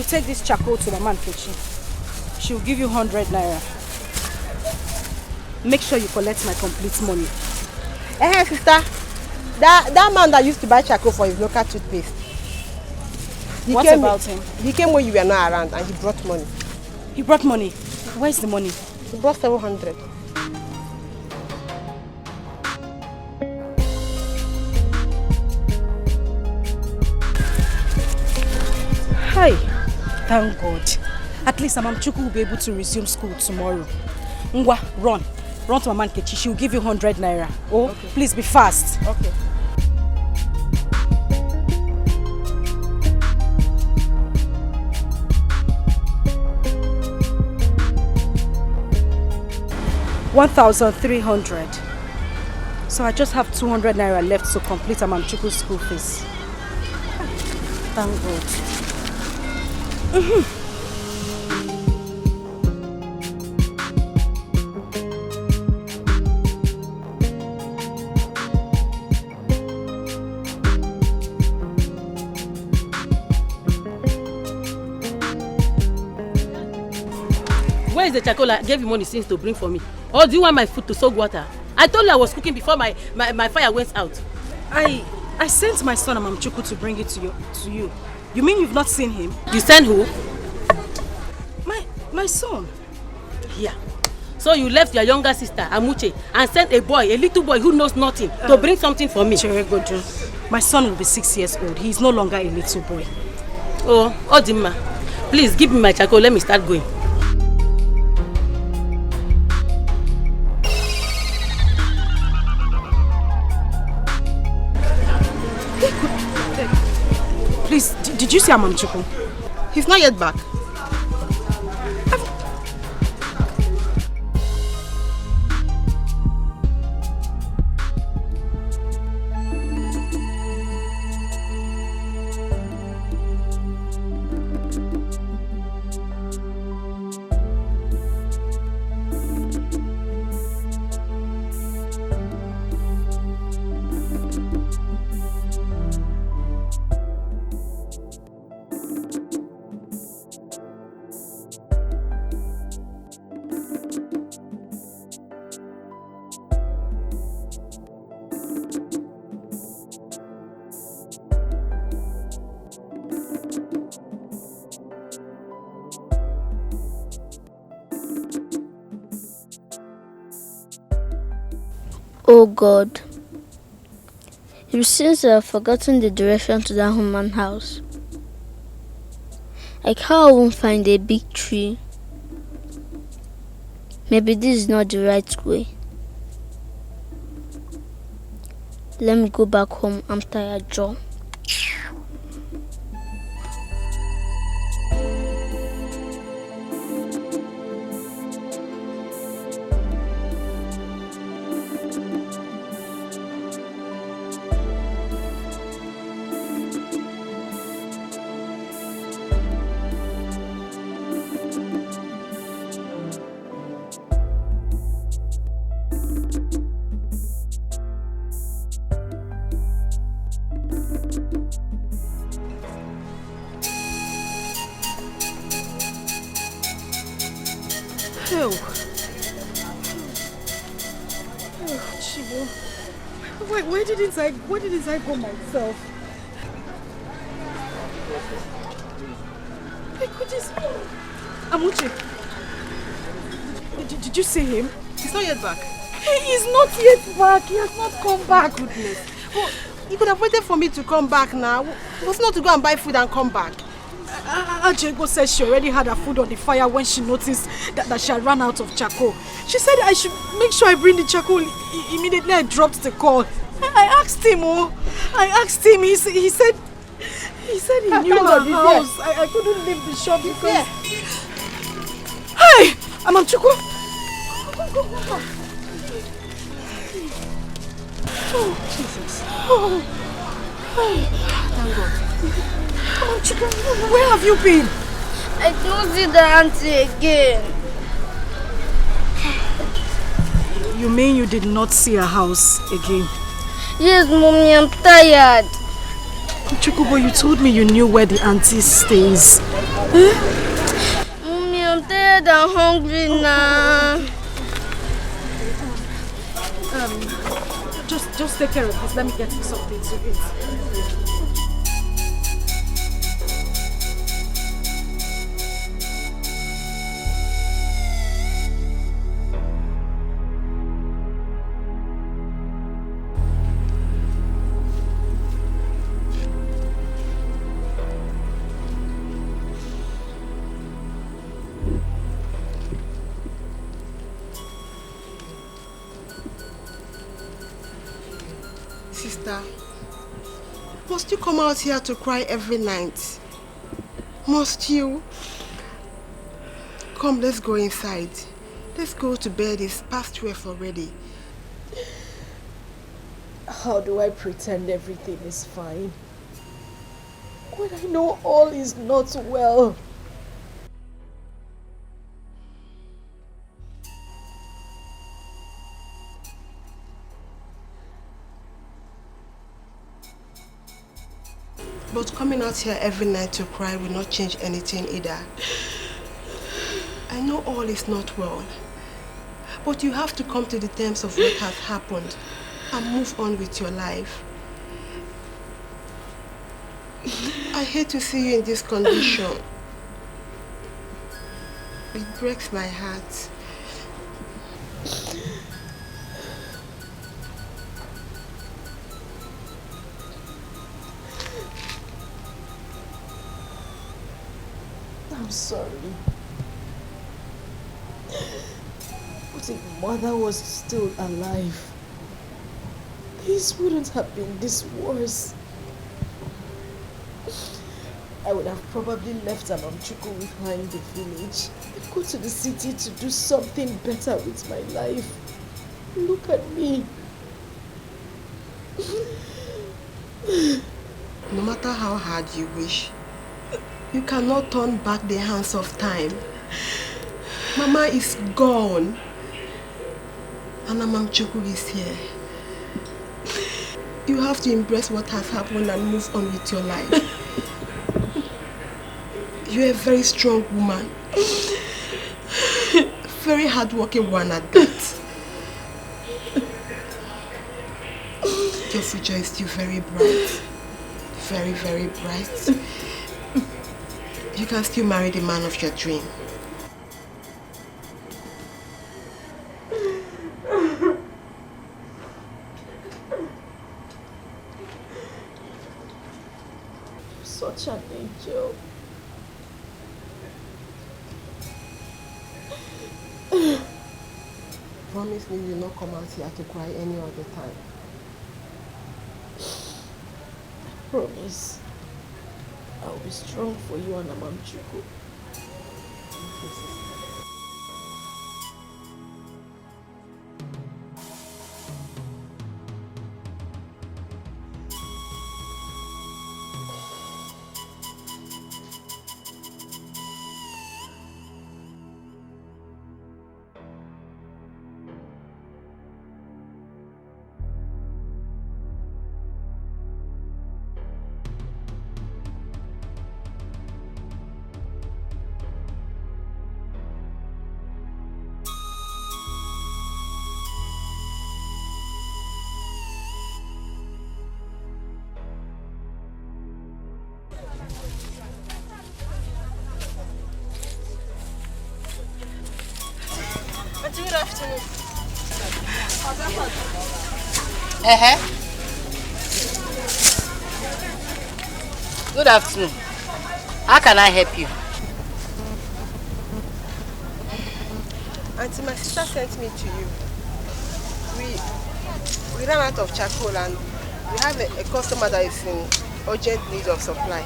take this charcoal to Mama Nkechi. She'll give you 100 naira. Make sure you collect my complete money. Hey, sister. That man that used to buy charcoal for his local toothpaste. What about him? He came when you were not around and he brought money. He brought money? Where's the money? He brought 700. Hi. Thank God. At least Mama Chuku will be able to resume school tomorrow. Ngwa, run. Run to Mama Nkechi. She will give you 100 naira. Oh, okay. Please be fast. Okay. $1,300. So I just have 200 naira left to complete Mama Chuku's school fees. Thank God. Where is the charcoal I gave you money since to bring for me? Or do you want my food to soak water? I told you I was cooking before my fire went out. I sent my son Mama Chuku to bring it to you. You mean you've not seen him? You sent who? My son. Yeah. So you left your younger sister, Amuche, and sent a little boy who knows nothing, to bring something for me. Cheregojo, my son will be 6 years old. He is no longer a little boy. Oh, Odima, please give me my charcoal. Let me start going. Please, did you see Mama Chuku? He's not yet back. Oh God, it seems I have forgotten the direction to that human house. Like how I won't find a big tree. Maybe this is not the right way. Let me go back home. I'm tired, Joe. Where didn't I go myself? I could just... Amuche, did you see him? He's not yet back. He is not yet back. He has not come back. Goodness. Well, you could have waited for me to come back now. Was not to go and buy food and come back. Ajego said she already had her food on the fire when she noticed that she had run out of charcoal. She said I should make sure I bring the charcoal. Immediately I dropped the call. I asked him, he said he knew her house. I couldn't leave the shop because... Hey! Mama Chuku! Go. Oh, Jesus. Oh. Thank God. Mama Chuku, where have you been? I don't see the auntie again. You mean you did not see her house again? Yes, Mommy, I'm tired. Chukubo, you told me you knew where the auntie stays. Mommy, I'm tired and hungry now. Just take care of this. Let me get you something to eat. Sister, must you come out here to cry every night? Must you? Come, let's go inside. Let's go to bed. It's past 12 already. How do I pretend everything is fine when I know all is not well? But coming out here every night to cry will not change anything either. I know all is not well, but you have to come to the terms of what has happened and move on with your life. I hate to see you in this condition. It breaks my heart. I'm sorry. But if Mother was still alive, this wouldn't have been this worse. I would have probably left Amamchuku with her in the village and go to the city to do something better with my life. Look at me. No matter how hard you wish, you cannot turn back the hands of time. Mama is gone. And Amamchuku is here. You have to embrace what has happened and move on with your life. You're a very strong woman. Very hardworking one at that. Your future is still very bright. Very, very bright. You can still marry the man of your dream. Such an angel. Promise me you'll not come out here to cry any other time. Promise. I'll be strong for you and Amamchuku. Good afternoon. Good afternoon. How can I help you? Auntie, my sister sent me to you. We ran out of charcoal and we have a customer that is in urgent need of supply.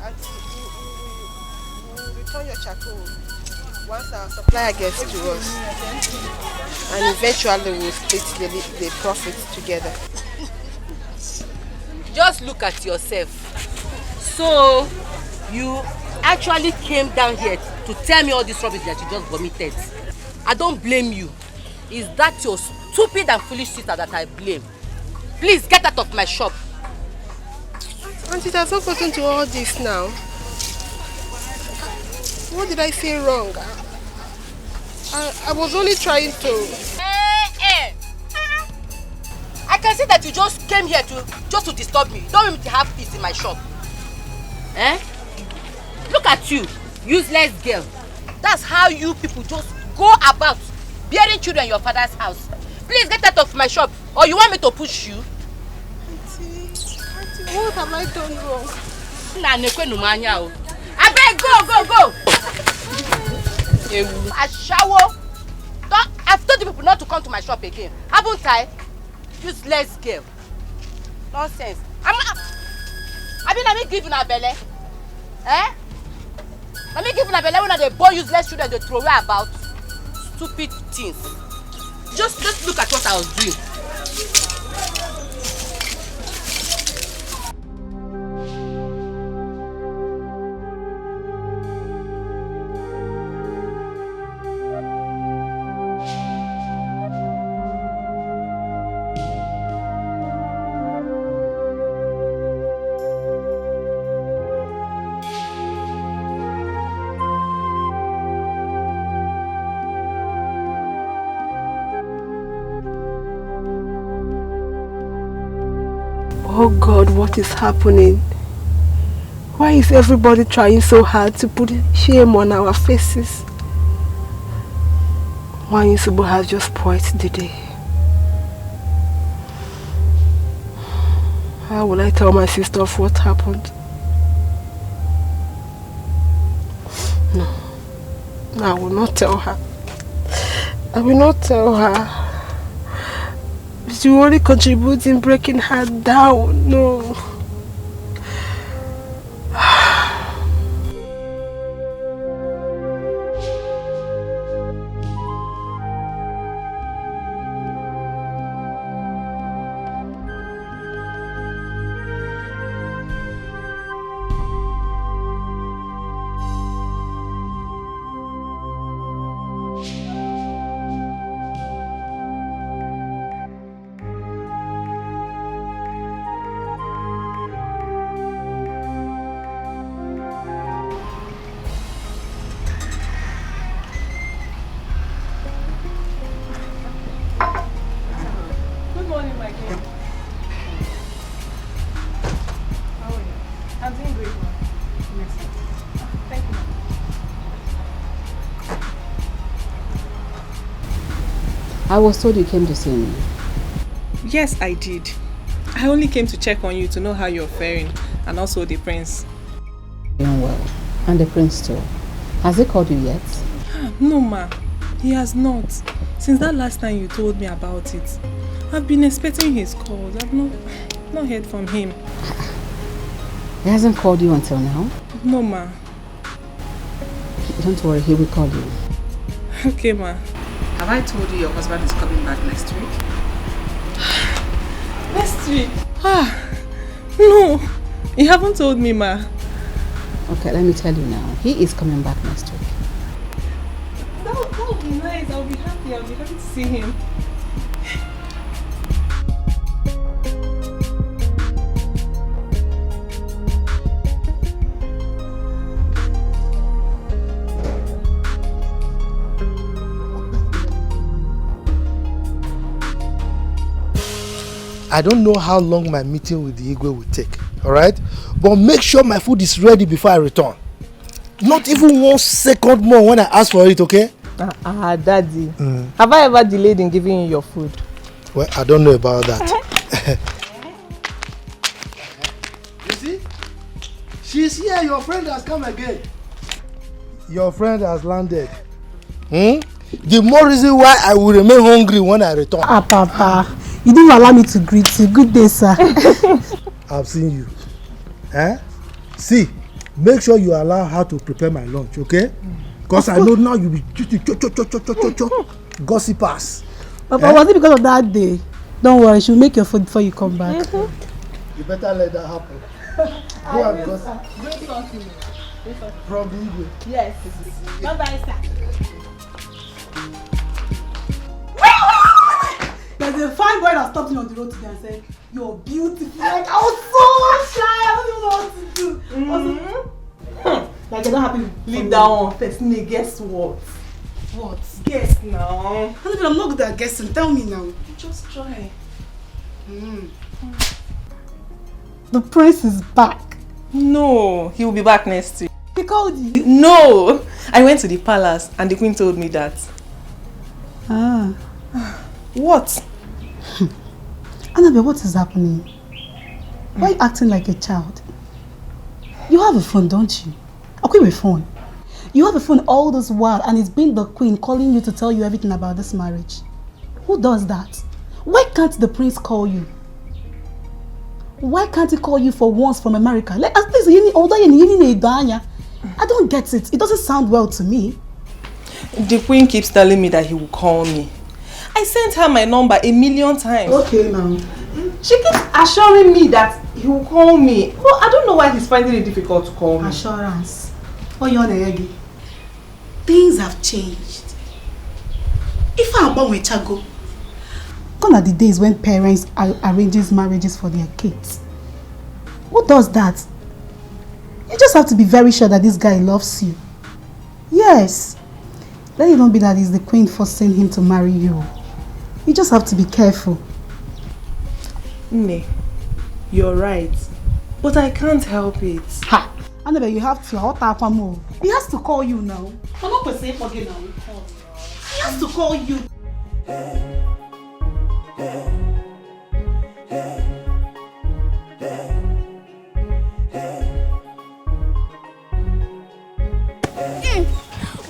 Auntie, we will return your charcoal once our supplier gets to us. And eventually we'll split the profits together. Just look at yourself. So, you actually came down here to tell me all this rubbish that you just vomited. I don't blame you. Is that your stupid and foolish sister that I blame? Please get out of my shop. Auntie, it has not gotten to all this now. What did I say wrong? I was only trying to... I can see that you just came here just to disturb me. Don't want me to have peace in my shop. Look at you, useless girl. That's how you people just go about bearing children in your father's house. Please get out of my shop, or you want me to push you? Auntie, what have I done wrong? I beg, go! I shower. I've told you people not to come to my shop again, haven't I? Useless girl. Nonsense. Let me give you a belly. Let me give you a belly when they boy useless children they throw away about stupid things. Just look at what I was doing. Oh God, what is happening? Why is everybody trying so hard to put shame on our faces? Why Yusubu has just spoiled the day? How will I tell my sister of what happened? No, I will not tell her. I will not tell her. She will only contribute in breaking her down. No. I was told you came to see me. Yes, I did. I only came to check on you to know how you're faring, and also the prince. Doing well. And the prince too. Has he called you yet? No, ma. He has not. Since that last time you told me about it. I've been expecting his calls. I've not heard from him. He hasn't called you until now? No, ma. Don't worry, he will call you. Okay, ma. Have I told you your husband is coming back next week? Next week? No. You haven't told me, ma. Okay, let me tell you now. He is coming back next week. That would be nice. I'll be happy to see him. I don't know how long my meeting with the Igwe will take, alright? But make sure my food is ready before I return. Not even 1 second more when I ask for it, okay? Daddy. Have I ever delayed in giving you your food? Well, I don't know about that. You see? She's here. Your friend has come again. Your friend has landed. The more reason why I will remain hungry when I return. Papa. You didn't allow me to greet you. Good day, sir. I've seen you. See, make sure you allow her to prepare my lunch, okay? Because I know now you'll be gossipers. Papa, was it because of that day? Don't worry, she'll make your food before you come back. You better let that happen. Go and gossip. Great talking. From the Igwe. Yes. Bye-bye, sir. There's a fine boy that stopped me on the road today and said, You're beautiful. Like, I was so shy. I don't even know what to do. Like, you're not happy. Leave that one first. Me, guess what? What? Guess now. I'm not good at guessing. Tell me now. Just try. The prince is back. No, he will be back next week. He called you? No! I went to the palace and the queen told me that. Ah. What? Annabelle, what is happening? Why are you acting like a child? You have a phone, don't you? Okay, with phone. You have a phone all this while and it's been the queen calling you to tell you everything about this marriage. Who does that? Why can't the prince call you? Why can't he call you for once from America? Like, at least I don't get it. It doesn't sound well to me. The queen keeps telling me that he will call me. I sent her my number 1,000,000 times. Okay, now. She keeps assuring me that he will call me. But I don't know why he's finding it difficult to call me. Assurance. Oh, you're on the things have changed. If I'm born with Chago, gone are the days when parents arranges marriages for their kids. Who does that? You just have to be very sure that this guy loves you. Yes. Let it not be that it's the queen forcing him to marry you. You just have to be careful. Nne, you're right. But I can't help it. Ha! Annabelle, you have to. He has to call you now. I'm not saying forget now. He has to call you.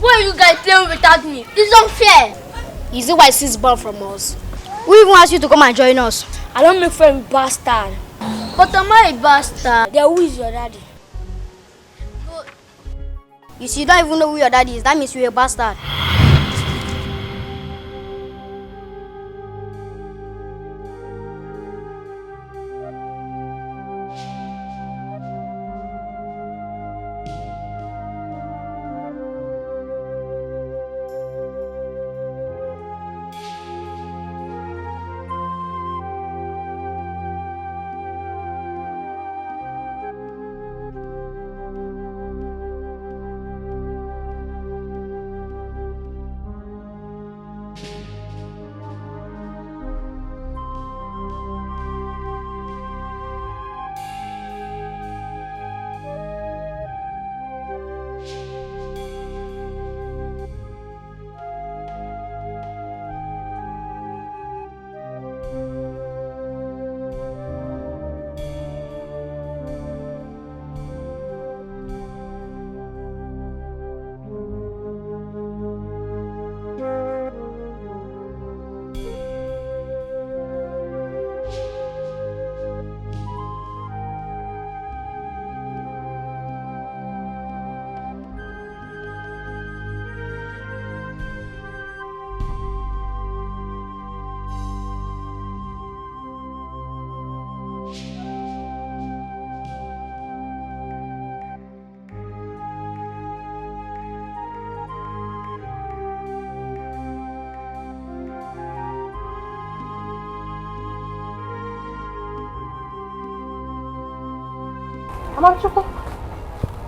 Why are you guys playing without me? It's unfair. Is it why she's born from us? Who even asked you to come and join us? I don't make friends with bastard. But am I a bastard? Then who is your daddy? You see, you don't even know who your daddy is. That means you're a bastard. Amachukwu,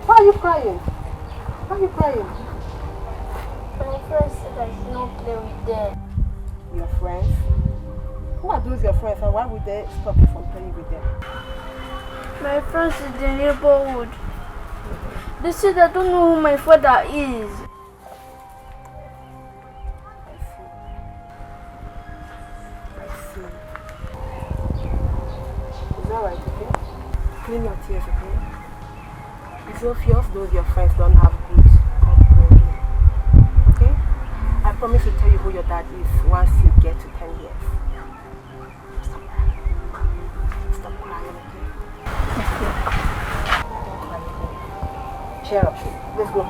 why are you crying? Why are you crying? My friends said I should not play with them. Your friends? Who are those your friends and why would they stop you from playing with them? My friends in the neighborhood. They said I don't know who my father is. I see. Is that right, okay? Clean your tears, okay? It's obvious those your friends don't have good upbringing. Okay? I promise to tell you who your dad is once you get to 10 years. Stop crying. Stop crying, okay? Don't cry again. Cheer up. Let's go.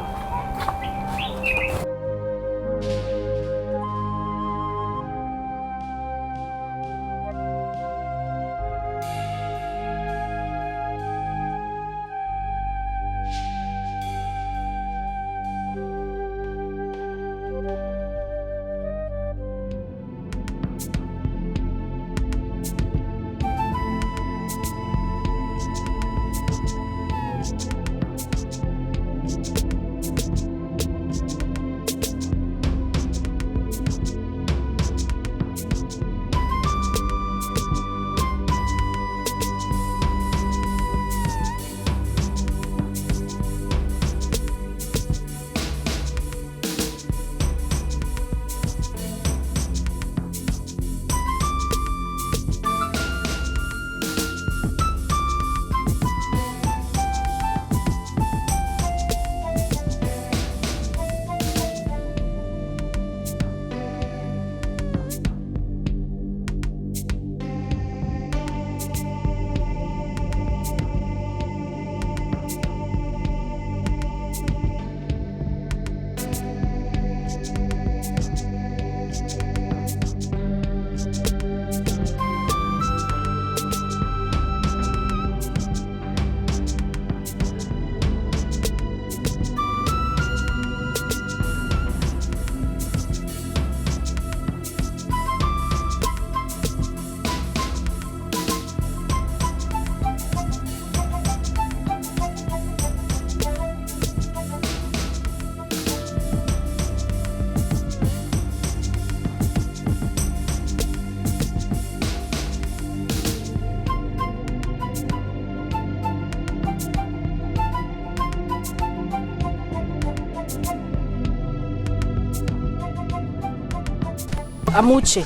Amuche,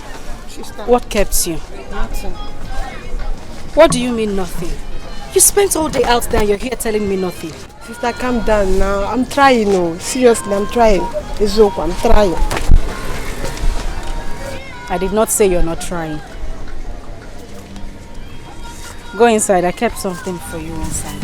Sister. what kept you? Nothing. What do you mean nothing? You spent all day out there and you're here telling me nothing. Sister, calm down now. I'm trying, no. Seriously, I'm trying. It's okay, I'm trying. I did not say you're not trying. Go inside, I kept something for you inside.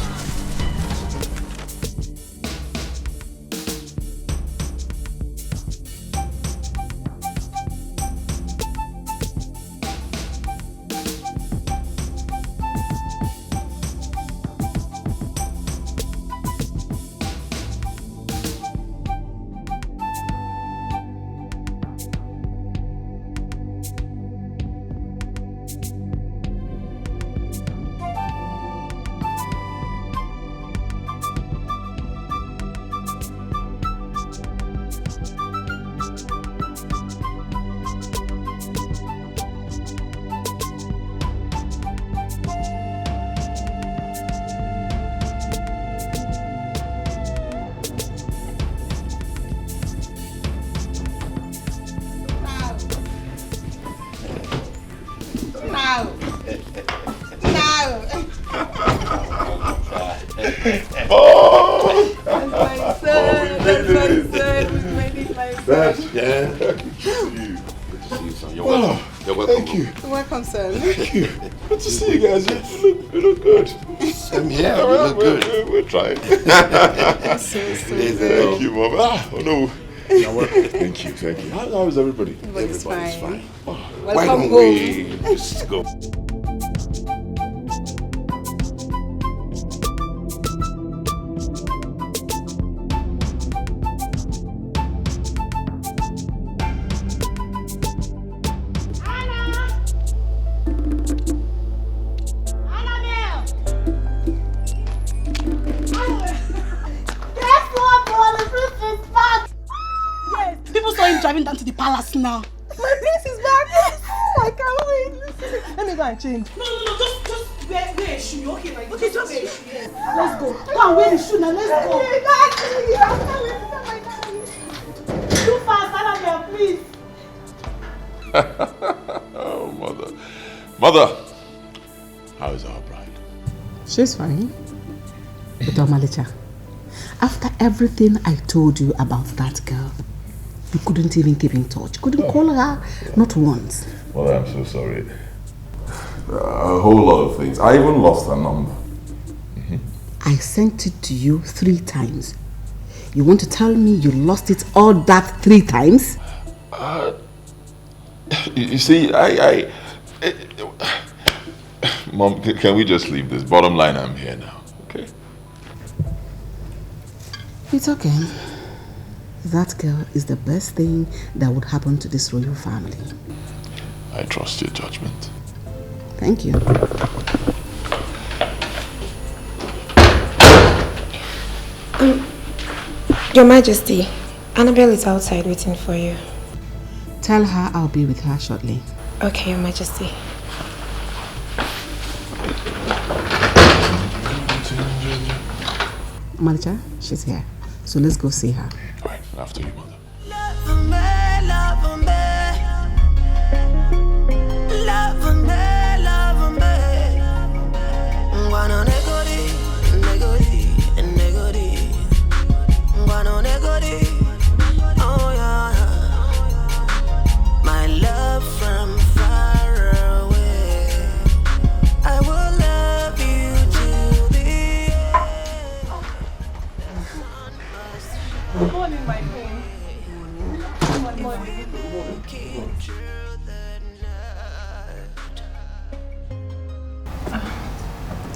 Thank you. Good to see you guys. You look good. Same here. You look good. We're trying. Thank you, Mom. Oh no. Thank you. How is everybody? Everybody's fine. Oh, Why don't we just go? Driving down to the palace now. My prince is back. I can't wait. Let me go and change. No, just wear a shoe. Okay, like okay, just wear a shoe. Yes. Let's go. Go and wear the shoe now. Let's go. Too fast, Annabelle, please. Oh, mother, how is our bride? She's fine. But Malicha, after everything I told you about that girl, you couldn't even keep in touch. Couldn't call her, not once. Well, I'm so sorry. A whole lot of things. I even lost her number. I sent it to you 3 times. You want to tell me you lost it all that 3 times? You see, Mom, can we just leave this? Bottom line, I'm here now, okay? It's okay. That girl is the best thing that would happen to this royal family. I trust your judgment. Thank you. Your Majesty, Annabelle is outside waiting for you. Tell her I'll be with her shortly. Okay, Your Majesty. Malicha, she's here. So let's go see her. All right, after you, mother. My love from far away, I will love you till the end. Good morning, my friend. Good morning.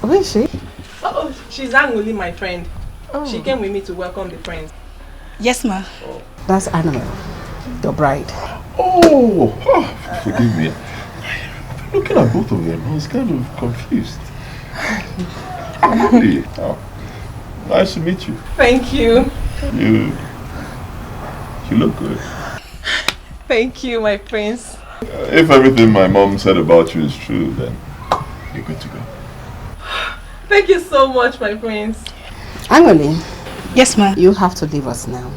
Where is she? Oh, she's Anguli, my friend. Oh. She came with me to welcome the friends. Yes, ma. Oh. That's Annabelle, your bride. Oh, forgive me. Looking at both of them, I was kind of confused. Really? Oh, nice to meet you. Thank you. You look good. Thank you, my prince. If everything my mom said about you is true, then you're good to go. Thank you so much, my prince. Angoli. Yes, ma'am. You have to leave us now.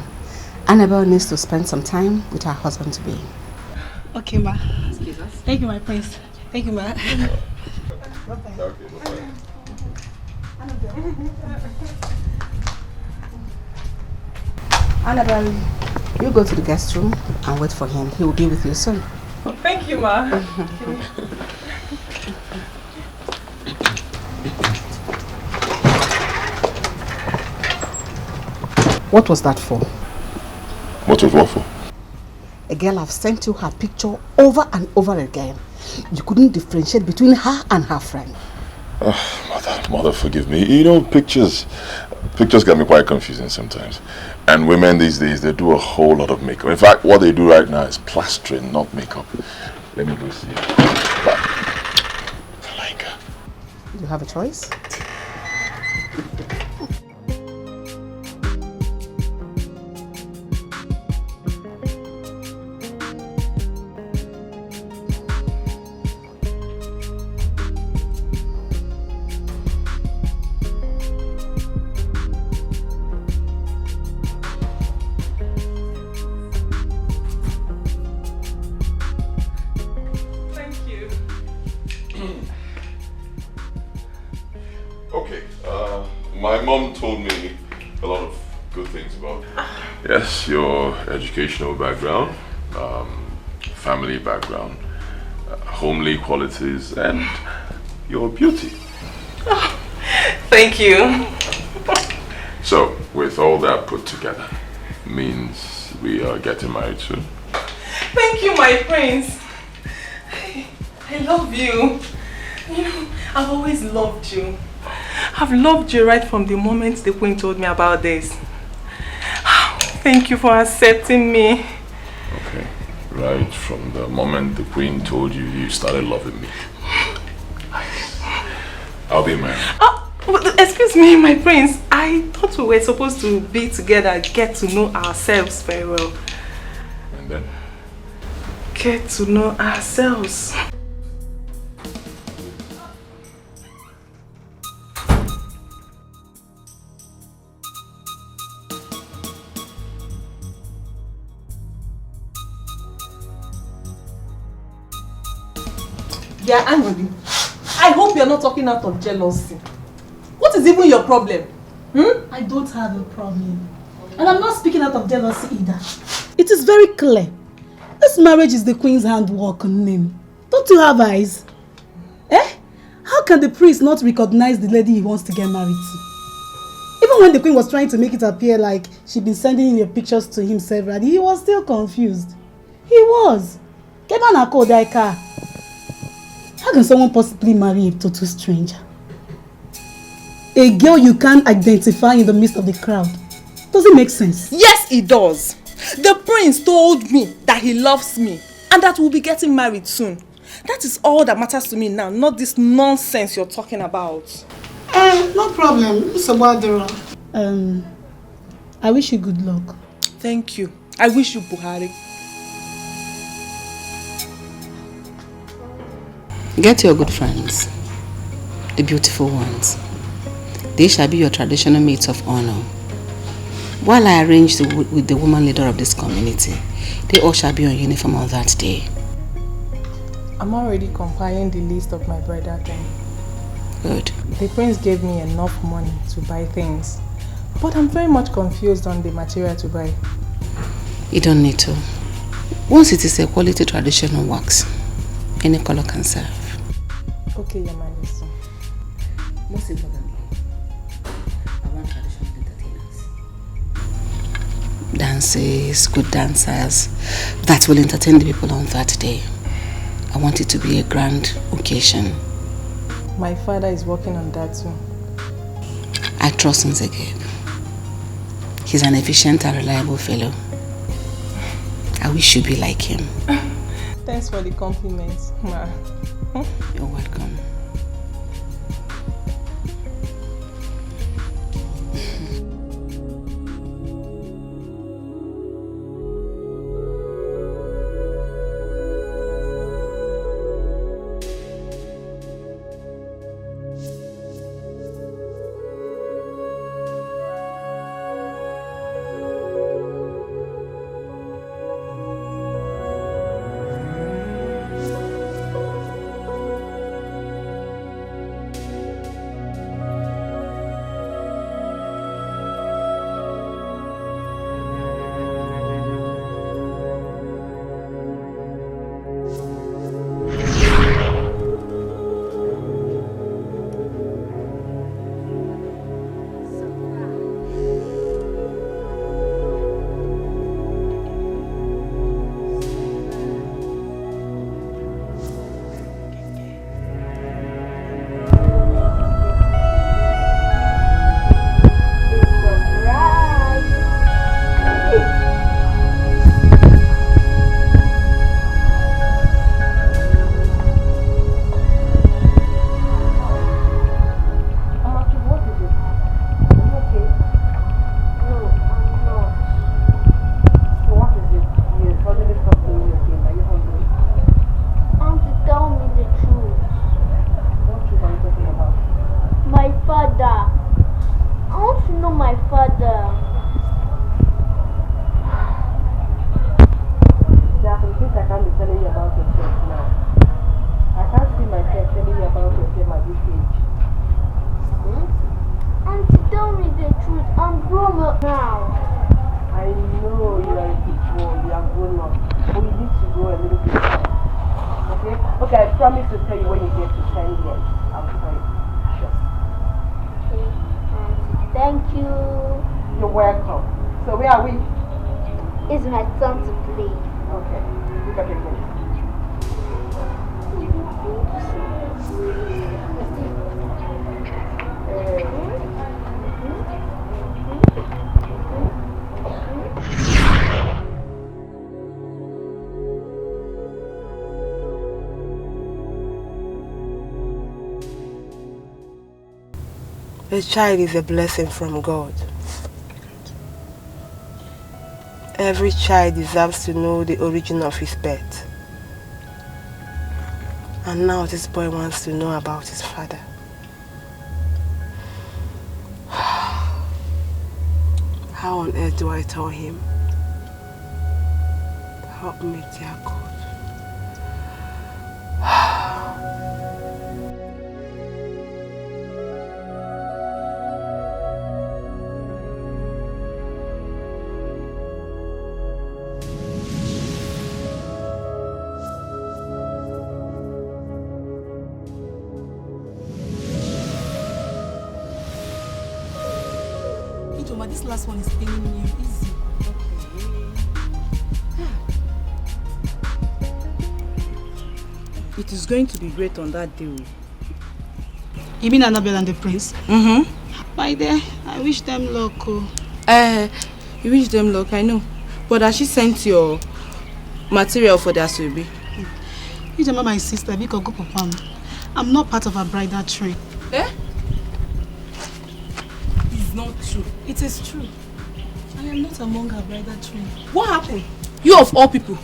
Annabelle needs to spend some time with her husband-to-be. Okay, ma. Excuse us. Thank you, my prince. Thank you, ma. Okay, bye-bye. Annabelle, you go to the guest room and wait for him. He will be with you soon. Thank you, ma. What was that for? What was what for? A girl have sent you her picture over and over again. You couldn't differentiate between her and her friend. Mother, forgive me. You know, pictures get me quite confusing sometimes. And women these days, they do a whole lot of makeup. In fact, what they do right now is plastering, not makeup. Let me go see. You have a choice? Okay, my mom told me a lot of good things about yes, your educational background, family background, homely qualities, and your beauty. Oh, thank you. So, with all that put together, means we are getting married soon. Thank you, my prince. I love you. You know, I've always loved you. I've loved you right from the moment the queen told me about this. Thank you for accepting me. Okay, right from the moment the queen told you, you started loving me. I'll be married. Excuse me, my prince. I thought we were supposed to be together, get to know ourselves very well. And then? Get to know ourselves. Yeah, angry. I hope you're not talking out of jealousy. What is even your problem? I don't have a problem. And I'm not speaking out of jealousy either. It is very clear. This marriage is the queen's handwork on him. Don't you have eyes? Eh? How can the priest not recognize the lady he wants to get married to? Even when the queen was trying to make it appear like she'd been sending your pictures to him severally, he was still confused. He was. How can someone possibly marry a total stranger? A girl you can't identify in the midst of the crowd. Does it make sense? Yes, it does. The prince told me that he loves me and that we'll be getting married soon. That is all that matters to me now, not this nonsense you're talking about. No problem, Mr. Wadera. I wish you good luck. Thank you. I wish you Buhari. Get your good friends, the beautiful ones. They shall be your traditional mates of honor. While I arrange with the woman leader of this community, they all shall be on uniform on that day. I'm already compiling the list of my bridal thing. Good. The prince gave me enough money to buy things, but I'm very much confused on the material to buy. You don't need to. Once it is a quality traditional wax, any color can serve. Okay, Your Majesty. Most importantly, I want traditional entertainers. Dances, good dancers that will entertain the people on that day. I want it to be a grand occasion. My father is working on that too. I trust Nzegeb. He's an efficient and reliable fellow. I wish you'd be like him. Thanks for the compliments, Ma. You're welcome. Okay, I promise to tell you when you get to 10 years. I'll tell you. Sure. Thank you. You're welcome. So where are we? It's my turn to play. Okay. Look at the game. A child is a blessing from God. Every child deserves to know the origin of his birth. And now this boy wants to know about his father. How on earth do I tell him? Help me, dear God. This last one is paining you. Easy. It is going to be great on that day. You mean Annabelle and the prince? Mm-hmm. My dear, I wish them luck. Oh. You wish them luck, I know. But has she sent your material for their survey? You remember my sister, because go papa. I'm not part of a bridal train. Eh? It's not true. It is true. I am not among her bridal train. What happened? You of all people.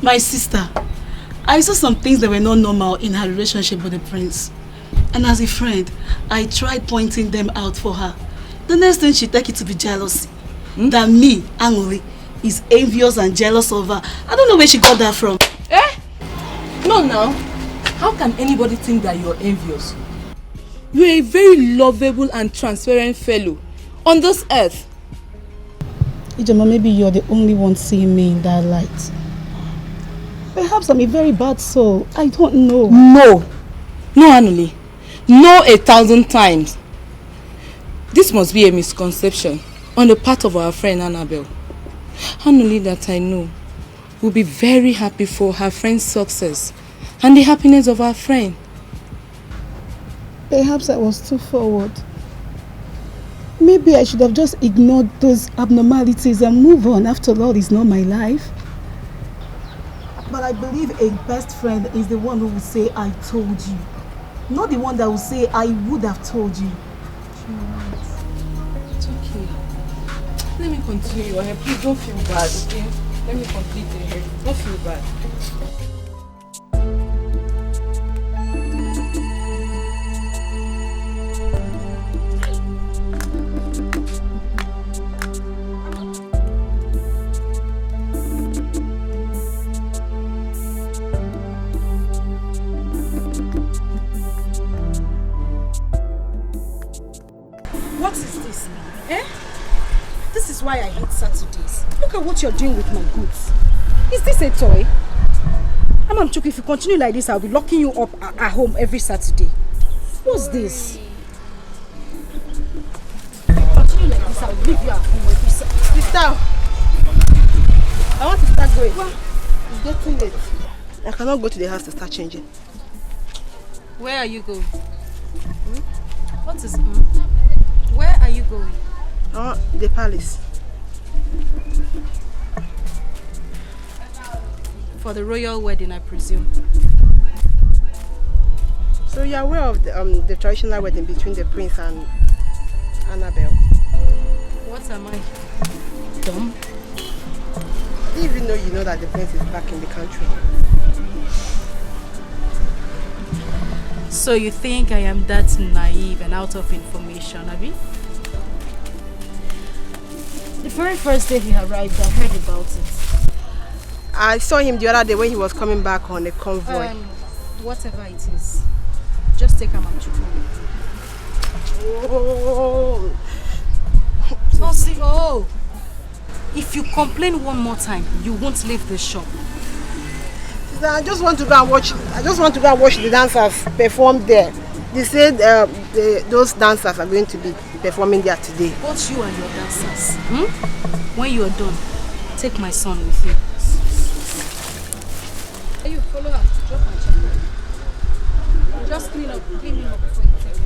My sister, I saw some things that were not normal in her relationship with the prince. And as a friend, I tried pointing them out for her. The next thing she take it to be jealousy. That me, Angoli, is envious and jealous of her. I don't know where she got that from. Eh? No, now. How can anybody think that you're envious? You're a very lovable and transparent fellow on this earth. Ijoma, maybe you're the only one seeing me in that light. Perhaps I'm a very bad soul. I don't know. No, Anuli. No 1,000 times. This must be a misconception on the part of our friend Annabelle. Anuli, that I know, will be very happy for her friend's success and the happiness of our friend. Perhaps I was too forward. Maybe I should have just ignored those abnormalities and move on. After all, it's not my life. But I believe a best friend is the one who will say, I told you. Not the one that will say, I would have told you. It's okay. Let me continue your hair. Please don't feel bad, okay? Let me complete the hair. Don't feel bad. What is this? Eh? This is why I hate Saturdays. Look at what you're doing with my goods. Is this a toy? Amam Chuku, if you continue like this, I'll be locking you up at home every Saturday. What's this? If you continue like this, I'll leave you at home every Saturday. Sister, I want to start going. Well, it's getting late. I cannot go to the house to start changing. Where are you going? What is Where are you going? Oh, the palace. For the royal wedding, I presume. So you're aware of the traditional wedding between the prince and Annabelle? What am I? Dumb? Do you even know you know that the prince is back in the country? So you think I am that naive and out of information, Abby? The very first day he arrived, I heard about it. I saw him the other day when he was coming back on a convoy. Whatever it is, just take Amam Chuku. Oh, if you complain one more time, you won't leave the shop. I just want to go and watch the dancers perform there. They said those dancers are going to be performing there today. Both you and your dancers. When you are done, take my son with you. Hey, you follow her. Drop my chapel. Just clean him up before you take it.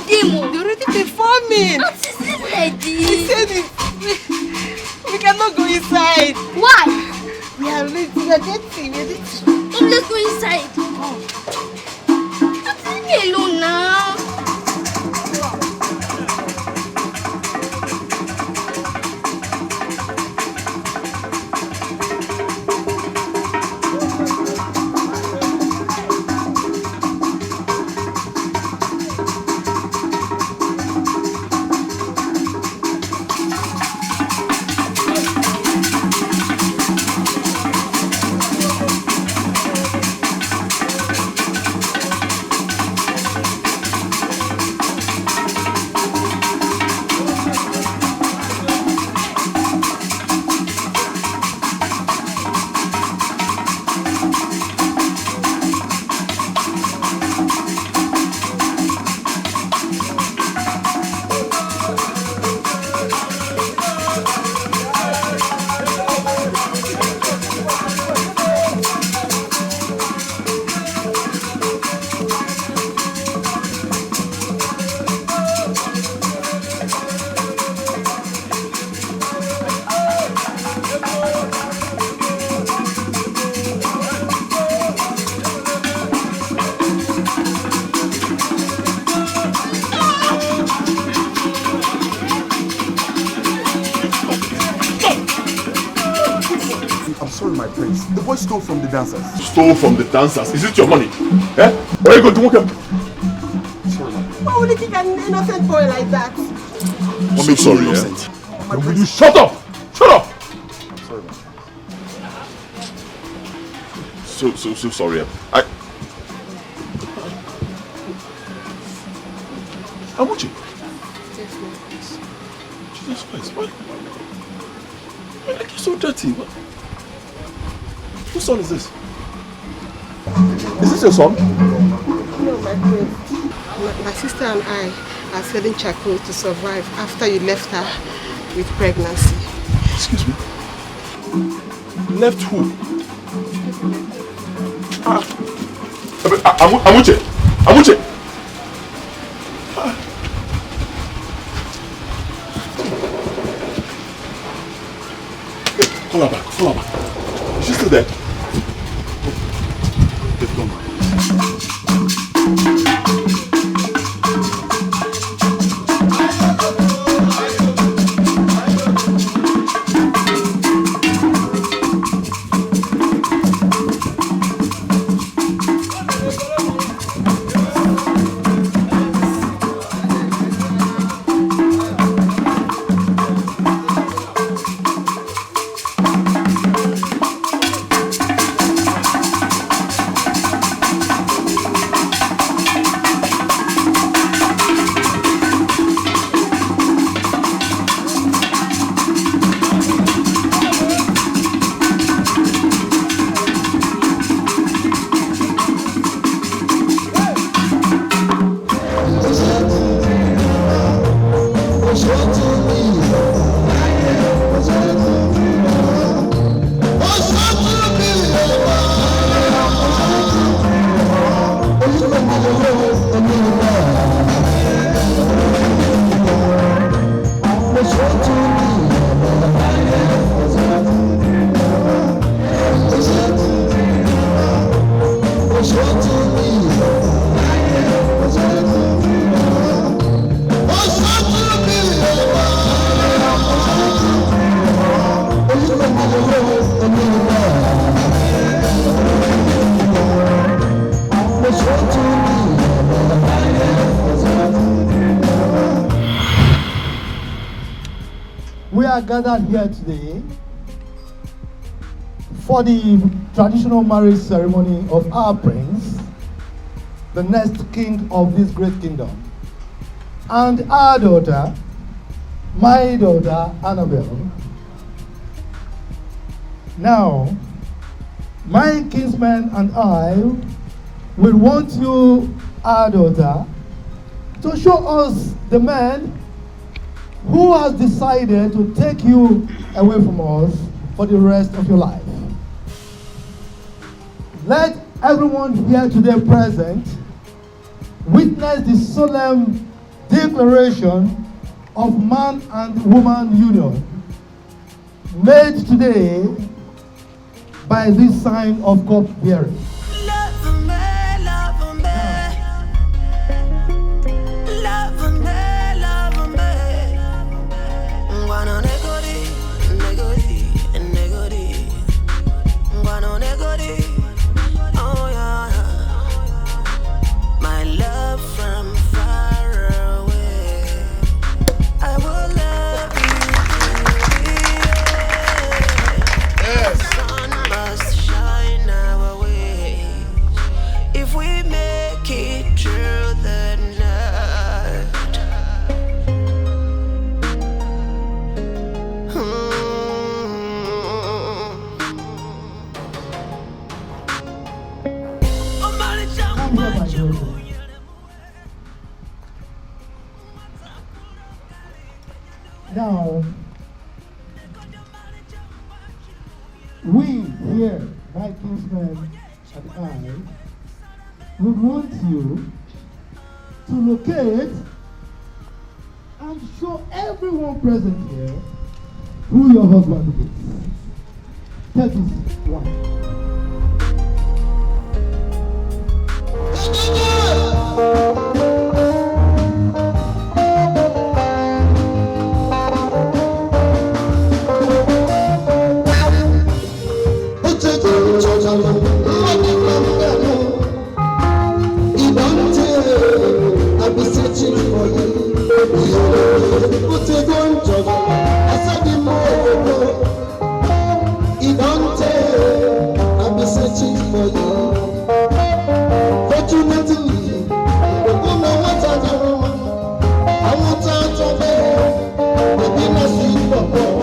They're already performing. What is it ready? He said it. We cannot go inside. Why? We are ready. We are dating. Let's go inside. Leave me alone now. Stole from the dancers. Stole from the dancers? Is it your money? Eh? Or are you going to walk up? Sorry, why would you think an innocent boy like that? I'm sorry, innocent. Yeah? Will you shut up? Shut up! I'm sorry, man. So sorry. Amuchi. Jesus Christ, why? Why are you so dirty? What? Whose son is this? Is this your son? No, my friend. My sister and I are selling charcoal to survive after you left her with pregnancy. Excuse me? Left who? Amuche! Amuche! Call her back, call her back. Is she still there? They've gone back. We are gathered here today for the traditional marriage ceremony of our prince, the next king of this great kingdom, and our daughter, my daughter Annabelle. Now, my kinsman and I will want you, our daughter, to show us the man who has decided to take you away from us for the rest of your life. Let everyone here today present witness the solemn declaration of man and woman union made today by this sign of cup bearing. My love from far away, I will love you. The sun must shine our way if we make it through the night. Now, we here, my kinsman and I, would want you to locate and show everyone present here who your husband is. That is one. I'll be searching for you. Put it on, I said the more. I'll be searching for you. Fortunately, I don't know what I do. I want out of it. Maybe not sweet bubble.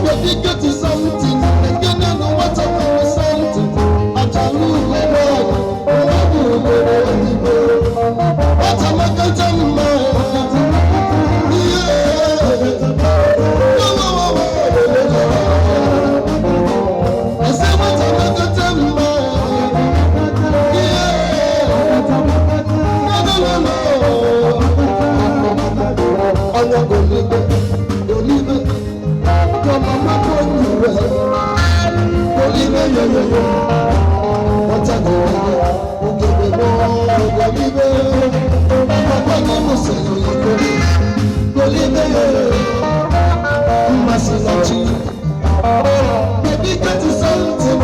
Maybe get you something. And you don't know what I do with something. I tell you, what am I going to do? I said, what am I going to do? I'm not going to leave it. Come on, my boy, leave it. What am I going to do? Baby, get you something. I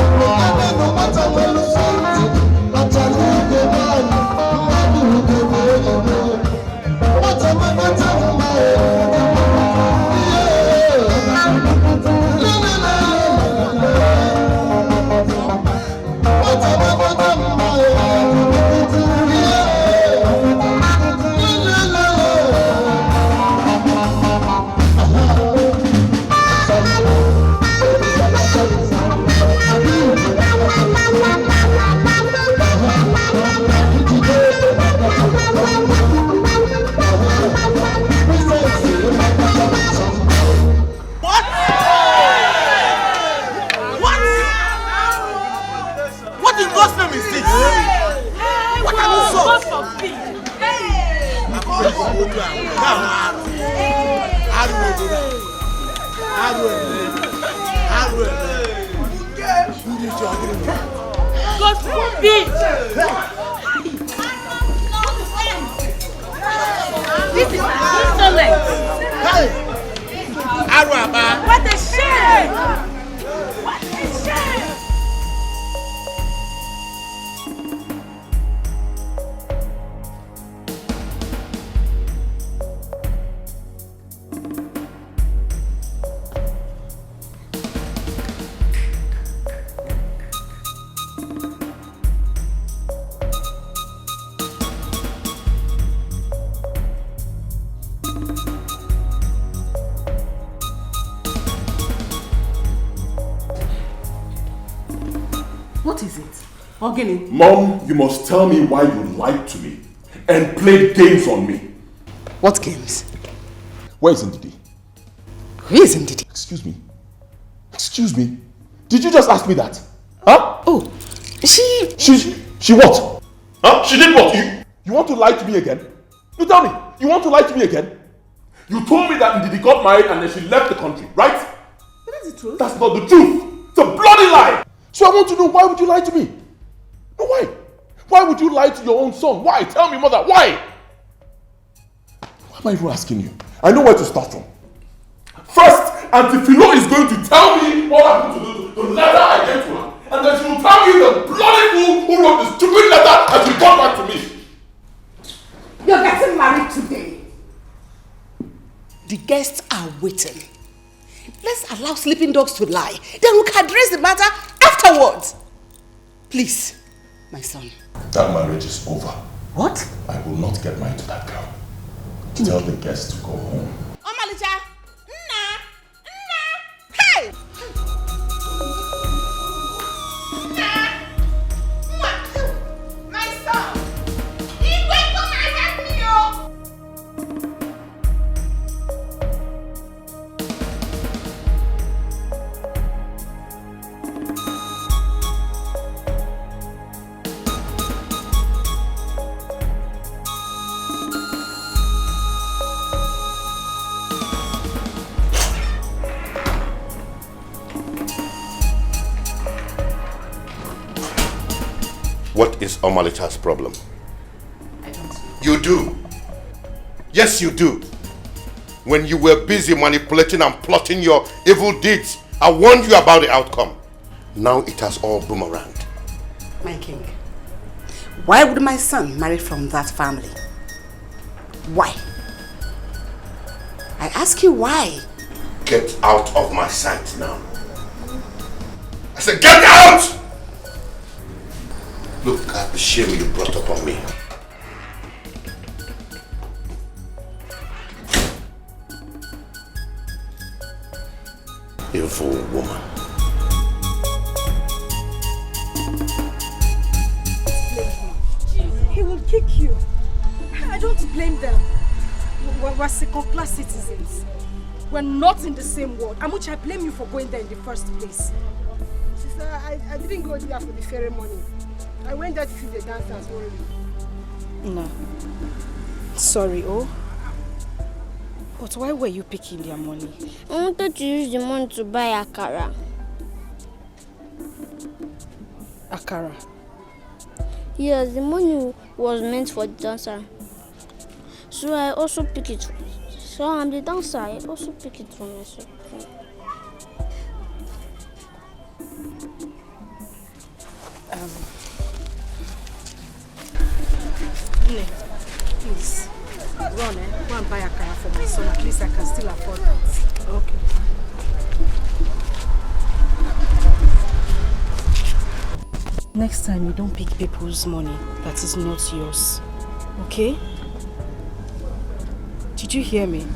don't know what I'm going to something. But I know the man. What am I going to do? What am I going to do? God forbid! This is insolent! Hey! Arwaba! What a shame! What a shame! Ogini. Mom, you must tell me why you lied to me and played games on me. What games? Where is Ndidi? Where is Ndidi? Excuse me. Excuse me. Did you just ask me that? Huh? Oh, She what? Huh? She did what? You want to lie to me again? You tell me. You want to lie to me again? You told me that Ndidi got married and then she left the country, right? That is the truth. That's not the truth. It's a bloody lie. So I want to know, why would you lie to me? No, why? Why would you lie to your own son? Why? Tell me, mother. Why? Why am I even asking you? I know where to start from. First, Auntie Philo is going to tell me what happened to the letter I gave to her. And then she will tell me the bloody fool who wrote the stupid letter and she got back to me. You're getting married today. The guests are waiting. Let's allow sleeping dogs to lie. Then we can address the matter afterwards. Please, my son. That marriage is over. What? I will not get married to that girl. Tell the guests to go home. Omalicha! Nna! Hey! My son! Igwe, come and help me, What is Omalicha's problem? I don't know. You do. Yes, you do. When you were busy manipulating and plotting your evil deeds, I warned you about the outcome. Now it has all boomeranged. My king, why would my son marry from that family? Why? I ask you why. Get out of my sight now. I said get out! Look at the shame you brought upon me. Evil woman. He will kick you. I don't blame them. We're second-class citizens. We're not in the same world. And which I blame you for going there in the first place. Sister, I didn't go there for the ceremony. I went there to see the dancers only. No. Sorry, oh. But why were you picking their money? I wanted to use the money to buy akara. Akara? Yes, the money was meant for the dancer. So I also pick it. So I'm the dancer, I also pick it for myself. Please, run, go and buy a car for my son. At least I can still afford it. Okay. Next time, you don't pick people's money that is not yours. Okay? Did you hear me?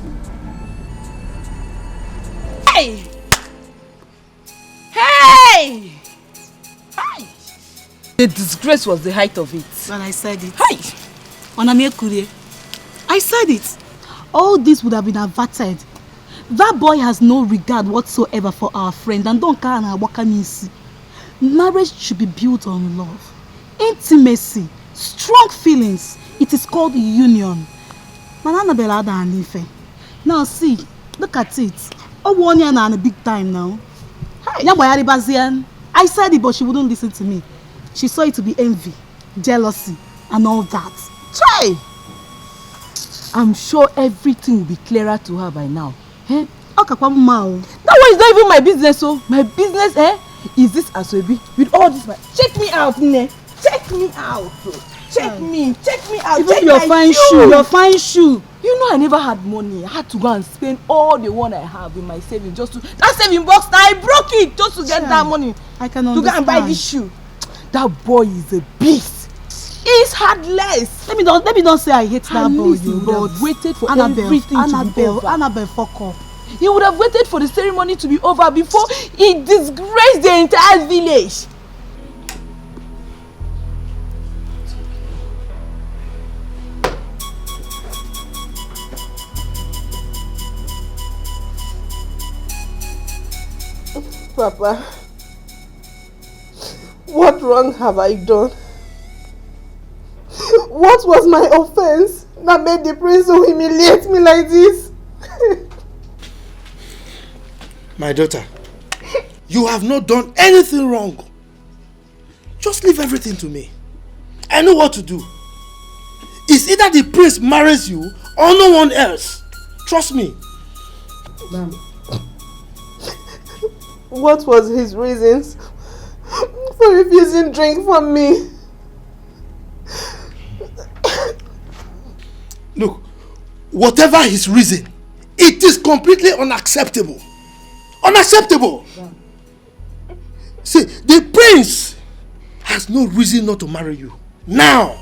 Hey! Hey! Hi! The disgrace was the height of it. But I said it. Hi! I said it. All this would have been averted. That boy has no regard whatsoever for our friend and don't care about wakamisi. Marriage should be built on love, intimacy, strong feelings. It is called union. Now see, look at it. Oh, 1 year and a big time now. I said it, but she wouldn't listen to me. She saw it to be envy, jealousy, and all that. Try! I'm sure everything will be clearer to her by now. Eh? That one is not even my business, so my business, is this Asoebi with all this. Check me out, Nne. Check me out. Check me out. Even your fine shoe. Your fine shoe. You know I never had money. I had to go and spend all the one I have in my savings just to that saving box. I broke it just to get that money. I can understand. To go and buy this shoe. That boy is a beast. He's heartless. Let me not say I hate that boy. You would have waited for everything to be over. Annabelle, fuck up. He would have waited for the ceremony to be over before he disgraced the entire village. Papa, what wrong have I done? What was my offense that made the prince so humiliate me like this? My daughter, you have not done anything wrong. Just leave everything to me. I know what to do. It's either the prince marries you or no one else. Trust me. Ma'am. What was his reasons for refusing drink from me? Look, whatever his reason, it is completely unacceptable. Unacceptable! Yeah. See, the prince has no reason not to marry you. Now,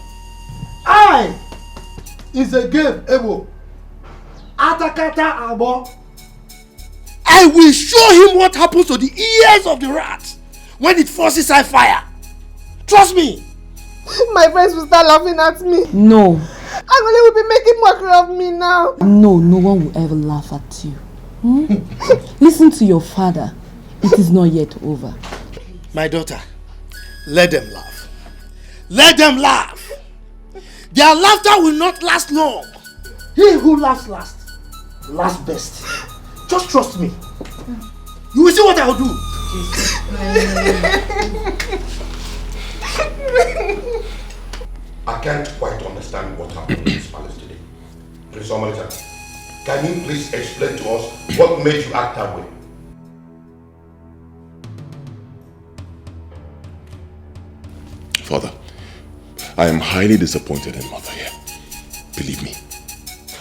I is a game able. Atakata abo. I will show him what happens to the ears of the rat when it forces I fire. Trust me. My friends will start laughing at me. No. Agole will be making mockery of me now. No, no one will ever laugh at you. Listen to your father. It is not yet over. My daughter, let them laugh. Let them laugh. Their laughter will not last long. He who laughs last, laughs best. Just trust me. You will see what I will do. I can't quite understand what happened in this palace today. Prince Omalita, can you please explain to us what made you act that way? Father, I am highly disappointed in Mother here. Believe me.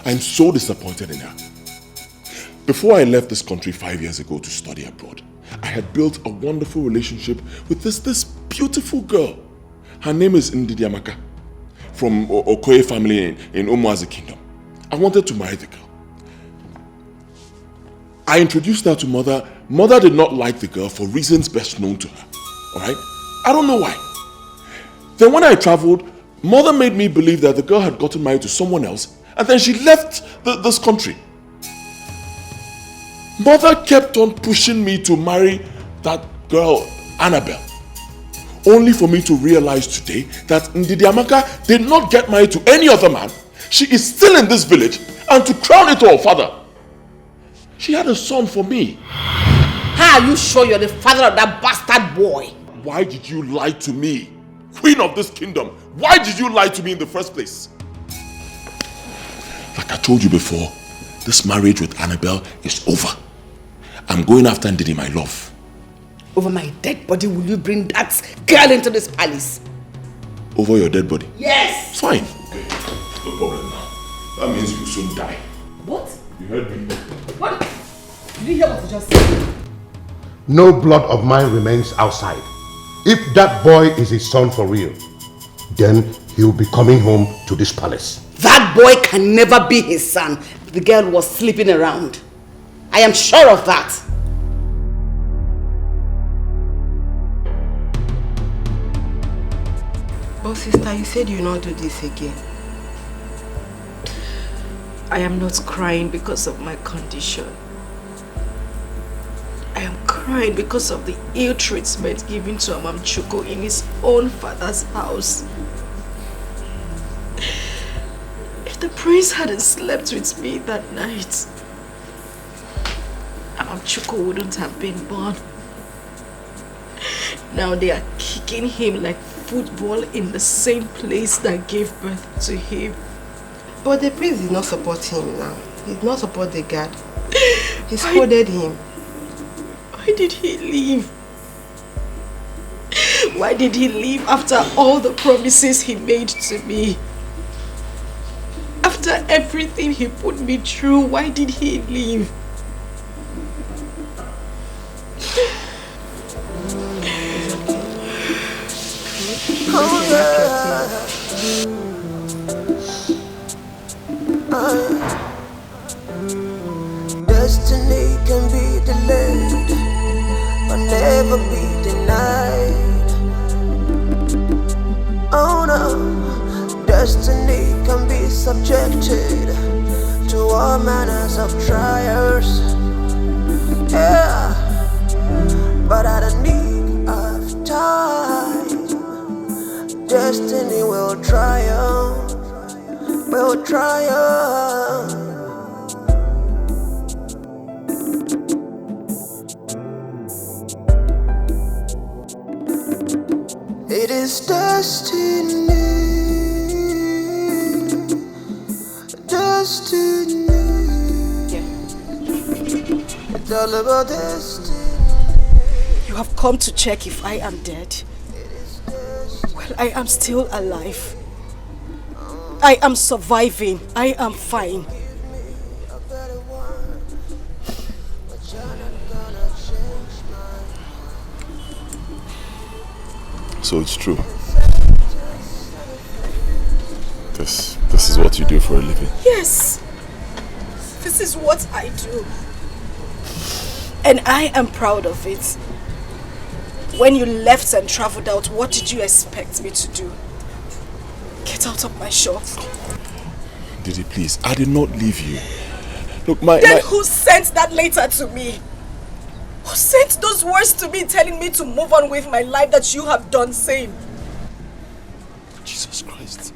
I am so disappointed in her. Before I left this country 5 years ago to study abroad, I had built a wonderful relationship with this beautiful girl. Her name is Ndidi Amaka, from Okoye family in Umuazi Kingdom. I wanted to marry the girl. I introduced her to Mother. Mother did not like the girl for reasons best known to her. Alright? I don't know why. Then when I traveled, Mother made me believe that the girl had gotten married to someone else, and then she left this country. Mother kept on pushing me to marry that girl, Annabelle. Only for me to realize today that Ndidi Amaka did not get married to any other man. She is still in this village, and to crown it all, Father, she had a son for me. How are you sure you're the father of that bastard boy? Why did you lie to me? Queen of this kingdom, why did you lie to me in the first place? Like I told you before, this marriage with Annabelle is over. I'm going after Ndidi, my love. Over my dead body, will you bring that girl into this palace? Over your dead body? Yes! Fine. Okay, no problem now. That means you soon die. What? You heard me. What? Did you hear what you just said? No blood of mine remains outside. If that boy is his son for real, then he'll be coming home to this palace. That boy can never be his son. The girl was sleeping around. I am sure of that. But sister, you said you'll not do this again. I am not crying because of my condition. I am crying because of the ill treatment given to Amam Chuko in his own father's house. If the prince hadn't slept with me that night, Amam Chuko wouldn't have been born. Now they are kicking him like football in the same place that gave birth to him. But the prince did not support him now. He did not support the guard. He scolded him. Why did he leave? Why did he leave after all the promises he made to me? After everything he put me through, why did he leave? Destiny can be delayed, but never be denied. Oh no, destiny can be subjected to all manners of trials. Yeah, but at the need of time, destiny will triumph, will triumph. It is destiny, destiny. It's all about destiny. You have come to check if I am dead. Well, I am still alive. I am surviving. I am fine. So it's true. This is what you do for a living? Yes. This is what I do. And I am proud of it. When you left and traveled out, what did you expect me to do? Get out of my shop. Didi, please, I did not leave you. Look, Who sent that letter to me? Who sent those words to me telling me to move on with my life that you have done same? Jesus Christ.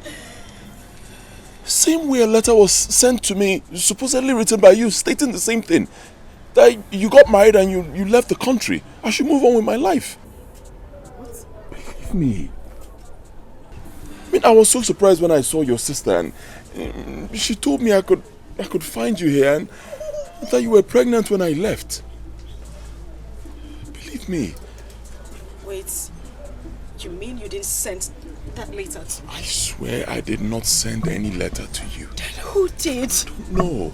Same way a letter was sent to me, supposedly written by you, stating the same thing. That you got married and you left the country. I should move on with my life. What? Believe me. I mean, I was so surprised when I saw your sister and she told me I could find you here and that you were pregnant when I left. Believe me. Wait, you mean you didn't send that letter to me? I swear I did not send any letter to you. Then who did? I don't know.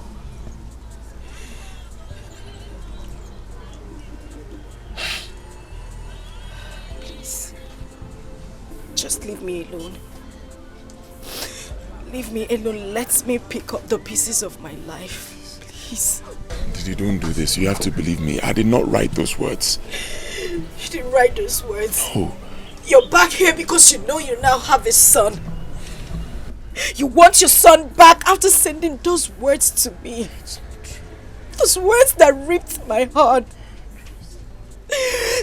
Please, just leave me alone. Leave me alone. Let me pick up the pieces of my life. Please. Didi, don't do this. You have to believe me. I did not write those words. You didn't write those words. Oh. You're back here because you know you now have a son. You want your son back after sending those words to me. Those words that ripped my heart.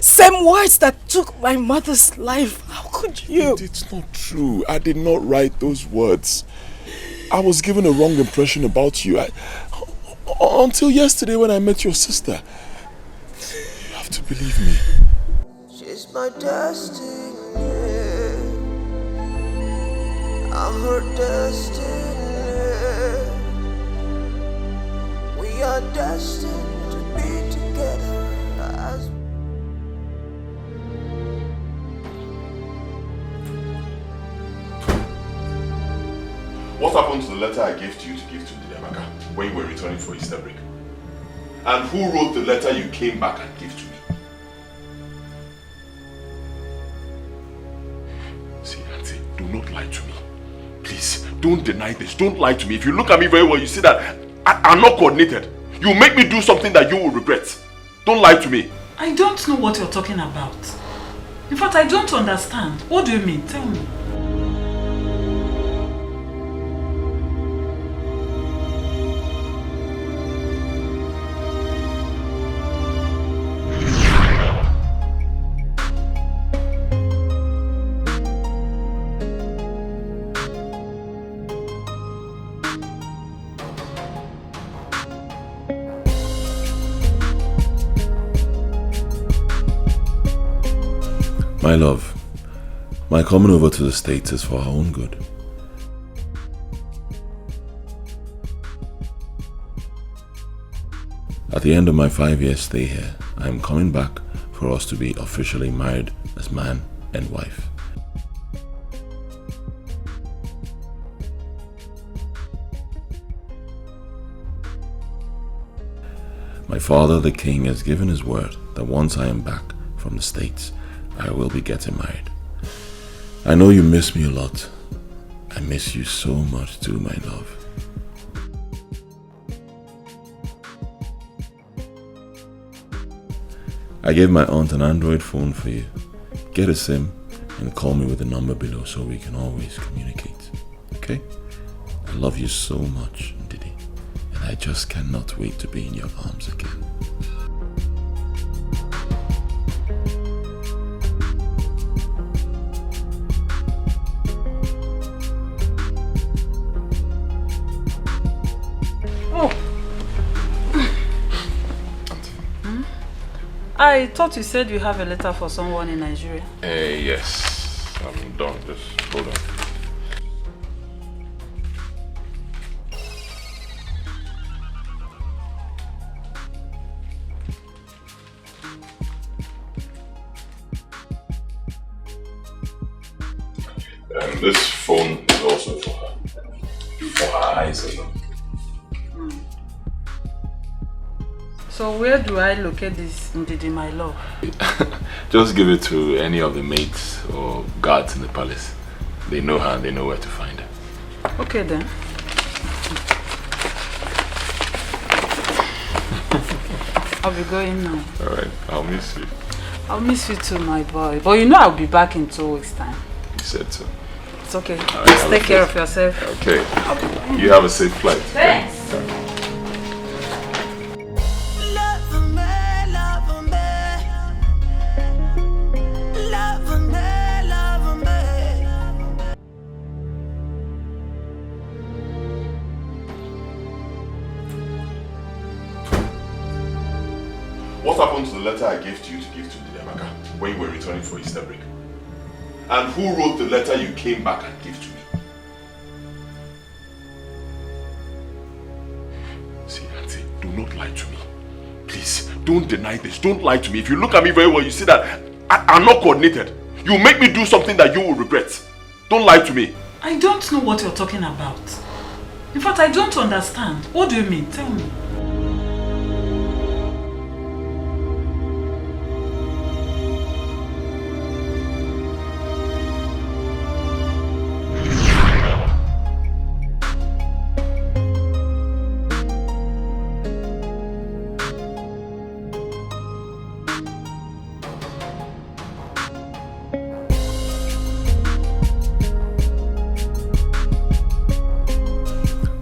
Same words that took my mother's life. How could you? It's not true. I did not write those words. I was given a wrong impression about you. Until yesterday when I met your sister. You have to believe me. She's my destiny. I'm her destiny. We are destined to be together as What happened to the letter I gave to you to give to Ndidamaka when you were returning for Easter break? And who wrote the letter you came back and gave to me? See, Auntie, do not lie to me. Please, don't deny this. Don't lie to me. If you look at me very well, you see that I'm not coordinated. You make me do something that you will regret. Don't lie to me. I don't know what you're talking about. In fact, I don't understand. What do you mean? Tell me. My love, my coming over to the States is for our own good. At the end of my 5-year stay here, I am coming back for us to be officially married as man and wife. My father, the king, has given his word that once I am back from the States, I will be getting married. I know you miss me a lot. I miss you so much too, my love. I gave my aunt an Android phone for you. Get a SIM and call me with the number below so we can always communicate. Okay? I love you so much, Didi, and I just cannot wait to be in your arms again. I thought you said you have a letter for someone in Nigeria. Yes. I'm done. Just hold on. This phone is also for her. For her eyes alone. So where do I locate this Ndidi, my love? Just give it to any of the maids or guards in the palace. They know her and they know where to find her. Okay then. I'll be going now. Alright, I'll miss you. I'll miss you too, my boy. But you know I'll be back in 2 weeks' time. You said so. It's okay. Right, Just take care of yourself. Okay. You have a safe flight. Thanks. What happened to the letter I gave to you to give to Amaka when you were returning for Easter break? And who wrote the letter you came back and gave to me? See, Auntie, do not lie to me. Please, don't deny this. Don't lie to me. If you look at me very well, you see that I'm not coordinated. You make me do something that you will regret. Don't lie to me. I don't know what you're talking about. In fact, I don't understand. What do you mean? Tell me.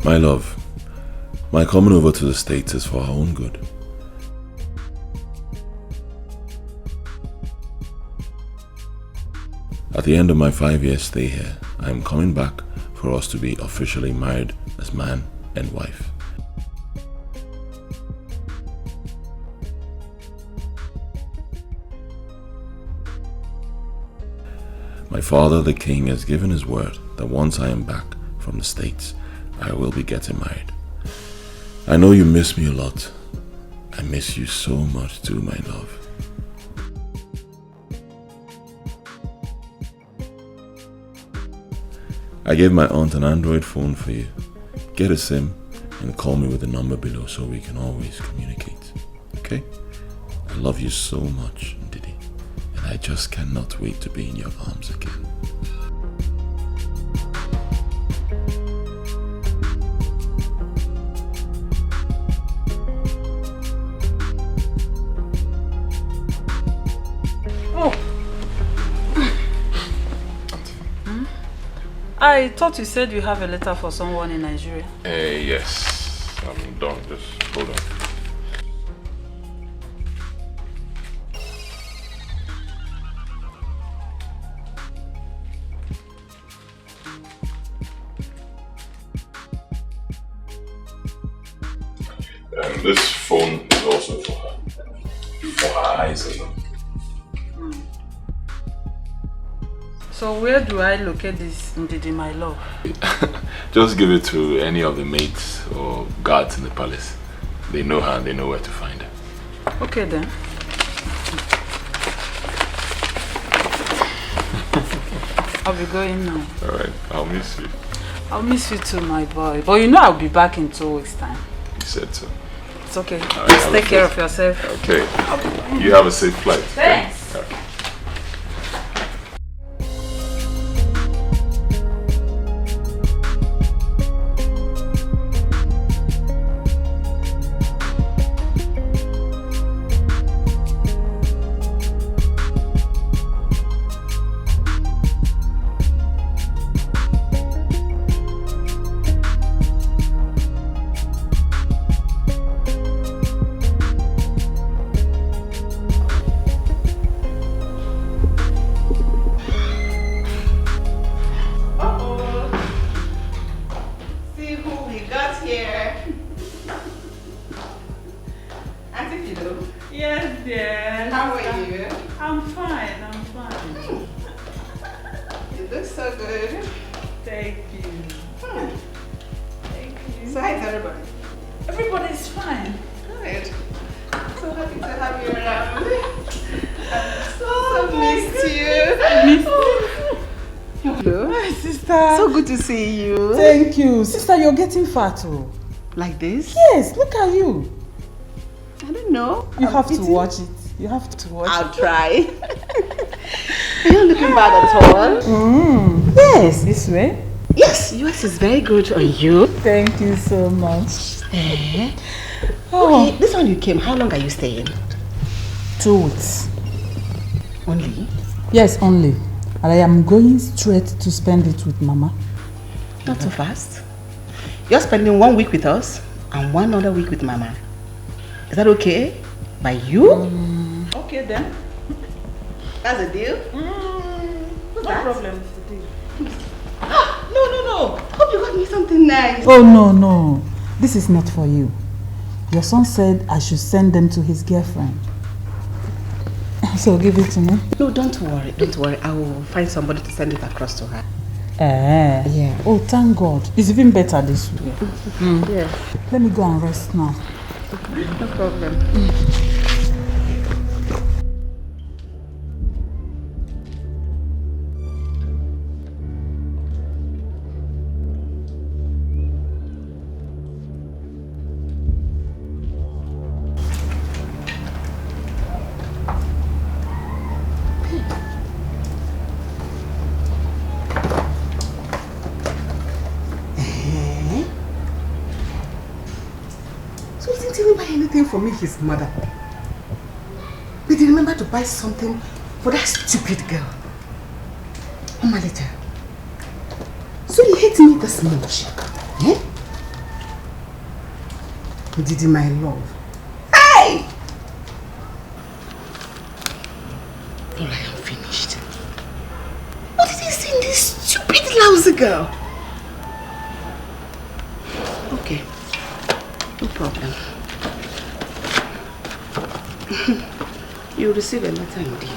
My love, my coming over to the States is for our own good. At the end of my 5-year stay here, I am coming back for us to be officially married as man and wife. My father, the king, has given his word that once I am back from the States, I will be getting married. I know you miss me a lot. I miss you so much too, my love. I gave my aunt an Android phone for you. Get a SIM and call me with the number below so we can always communicate. Okay? I love you so much, Ndidi, and I just cannot wait to be in your arms again. I thought you said you have a letter for someone in Nigeria. Yes. I'm done. Just hold on. This phone is also for her. For her eyes alone. So where do I locate this Ndidi, my love? Just give it to any of the maids or guards in the palace. They know her and they know where to find her. Okay then. I'll be going now. Alright, I'll miss you. I'll miss you too, my boy. But you know I'll be back in 2 weeks' time. You said so. It's okay. Right, Just take care of yourself. Okay. You have a safe flight. Thanks. Okay. good. Thank you. Thank you. So hi to everybody. Everybody's fine. Good. So happy to have you around. So missed you. Hello. Hi, sister. So good to see you. Thank you. Sister, you're getting fat. Oh. Like this? Yes, look at you. I don't know. You have to watch it. You have to watch I'll try. You're not looking bad at all. Yes. This way? Yes, yours is very good on you. Thank you so much. Okay, this one you came, how long are you staying? 2 weeks. Only? Yes, only. And I am going straight to spend it with Mama. Not too fast. You're spending 1 week with us and 1 other week with Mama. Is that okay? By you? Okay then. That's a deal? No problem. No. Hope you got me something nice. Oh, no. This is not for you. Your son said I should send them to his girlfriend. So give it to me. No, don't worry. I will find somebody to send it across to her. Yeah. Oh, thank God. It's even better this way. Yeah. Let me go and rest now. No problem. For me, his mother. Did he remember to buy something for that stupid girl? Omalita. So he hates me this much? Eh? Didi, my love. Hey! Well, I am finished. What did he see in this stupid lousy girl? Okay. No problem. You'll receive a letter indeed.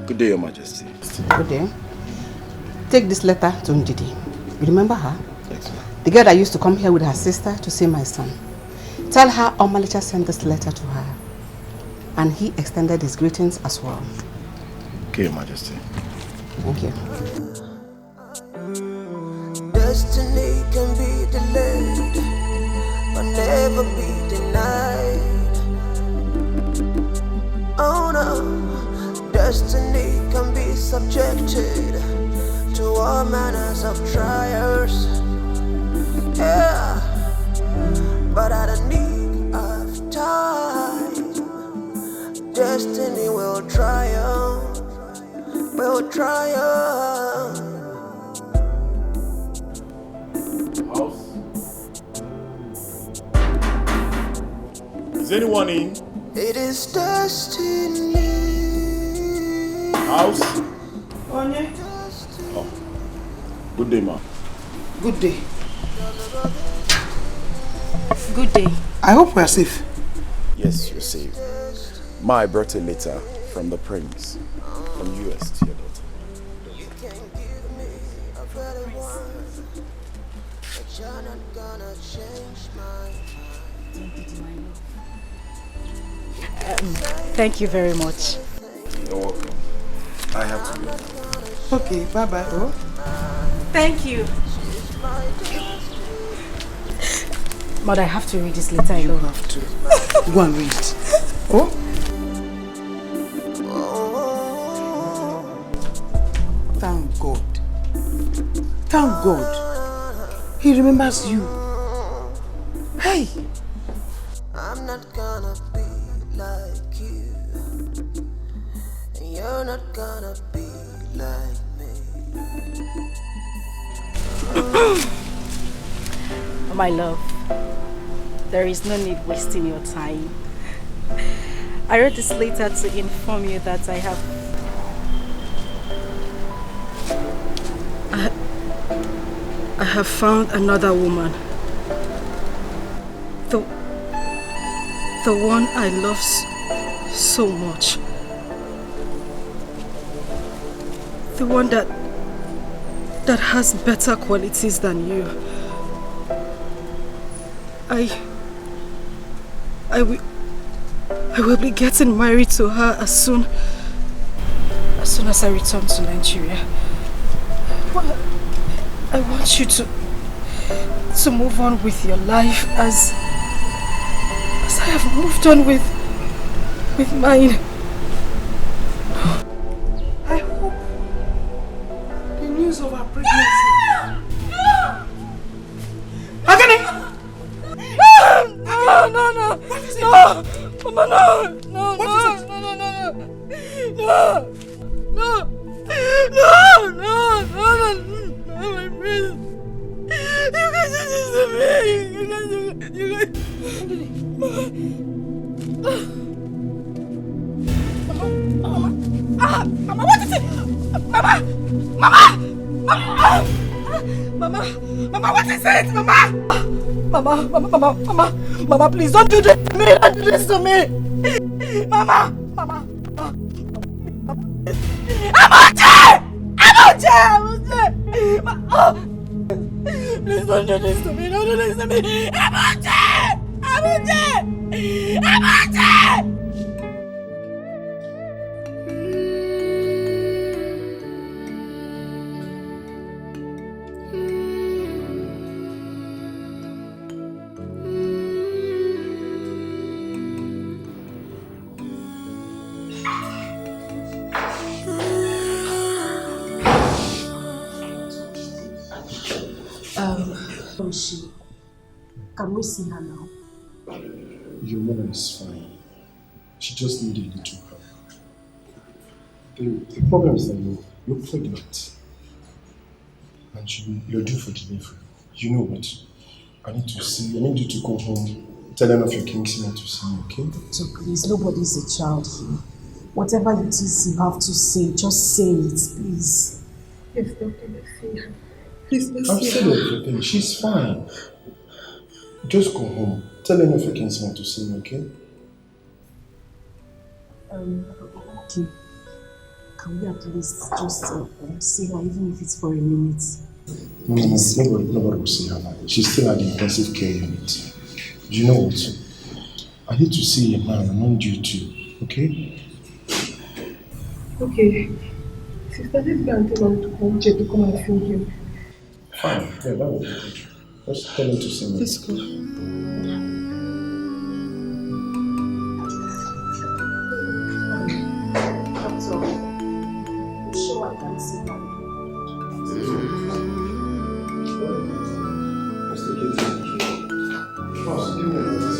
Good day, Your Majesty. Good day. Take this letter to Ndidi. You remember her? Yes, ma'am. The girl that used to come here with her sister to see my son. Tell her Omalicha sent this letter to her. And he extended his greetings as well. Okay, Your Majesty. Thank you. Destiny can be delayed, but never be denied. Oh no, destiny can be subjected to all manners of trials. Yeah, but at a need of time, destiny will triumph, will triumph. House? Is anyone in? It is destiny. House? Onye? Oh. Good day, ma'am. Good day. Good day. I hope we are safe. Yes, you're safe. Ma, I brought a letter from the prince, from US to your daughter. Thank you very much. You're welcome. I have to go. Okay, bye-bye. Oh. Thank you. But I have to read this letter. You have to. Go and read it. Oh? Thank God. Thank God. He remembers you. Hey! I'm not gonna be like you, and you're not gonna be like me. My love, there is no need wasting your time. I wrote this letter to inform you that I have found another woman. The one I love so much. The one that has better qualities than you. I will be getting married to her as soon as I return to Nigeria. I want you to move on with your life as I have moved on with mine. I hope the news of our pregnancy. Agane! No. What is it? No! Mama, no! What is it? No! My friend! You guys do this to me! You guys... Mama, what is it? Mama, what is it? Mama, please don't do this to me! Don't do this to me! Mama! Please don't do this to me! Don't do this to me! Abuja! Can we see her now? Your mother is fine. She just needed a little help. The problem is that you're pregnant. And you're due for delivery. You know what? I need you to go home, tell them of your kinsmen to see me, okay? So please, nobody's a child here. Whatever it is you have to say, just say it, please. Yes, Doctor, let's see her. Please, let's I've see said her. everything. She's fine. Just go home. Tell them of your kinsmen to see me, okay? Okay. Can we at least just see her, even if it's for a minute? No, nobody will see her now. She's still at the intensive care unit. You know what? I need to see a man among you two, okay? Okay. Sister, let's go and tell her to come check to come and see him. Fine. Yeah, that will be good. Let's tell him to see me. Let's go. Doctor, I'm sure I can see her. Let's take it easy. Boss, give me a minute.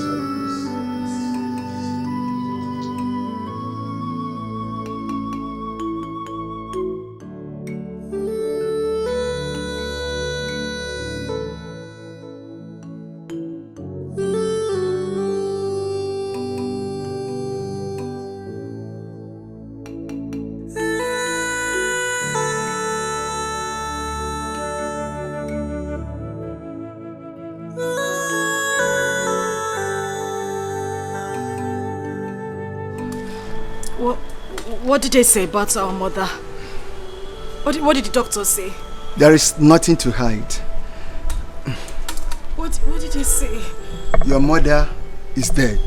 What did they say about our mother? What did the doctor say? There is nothing to hide. What did he say? Your mother is dead.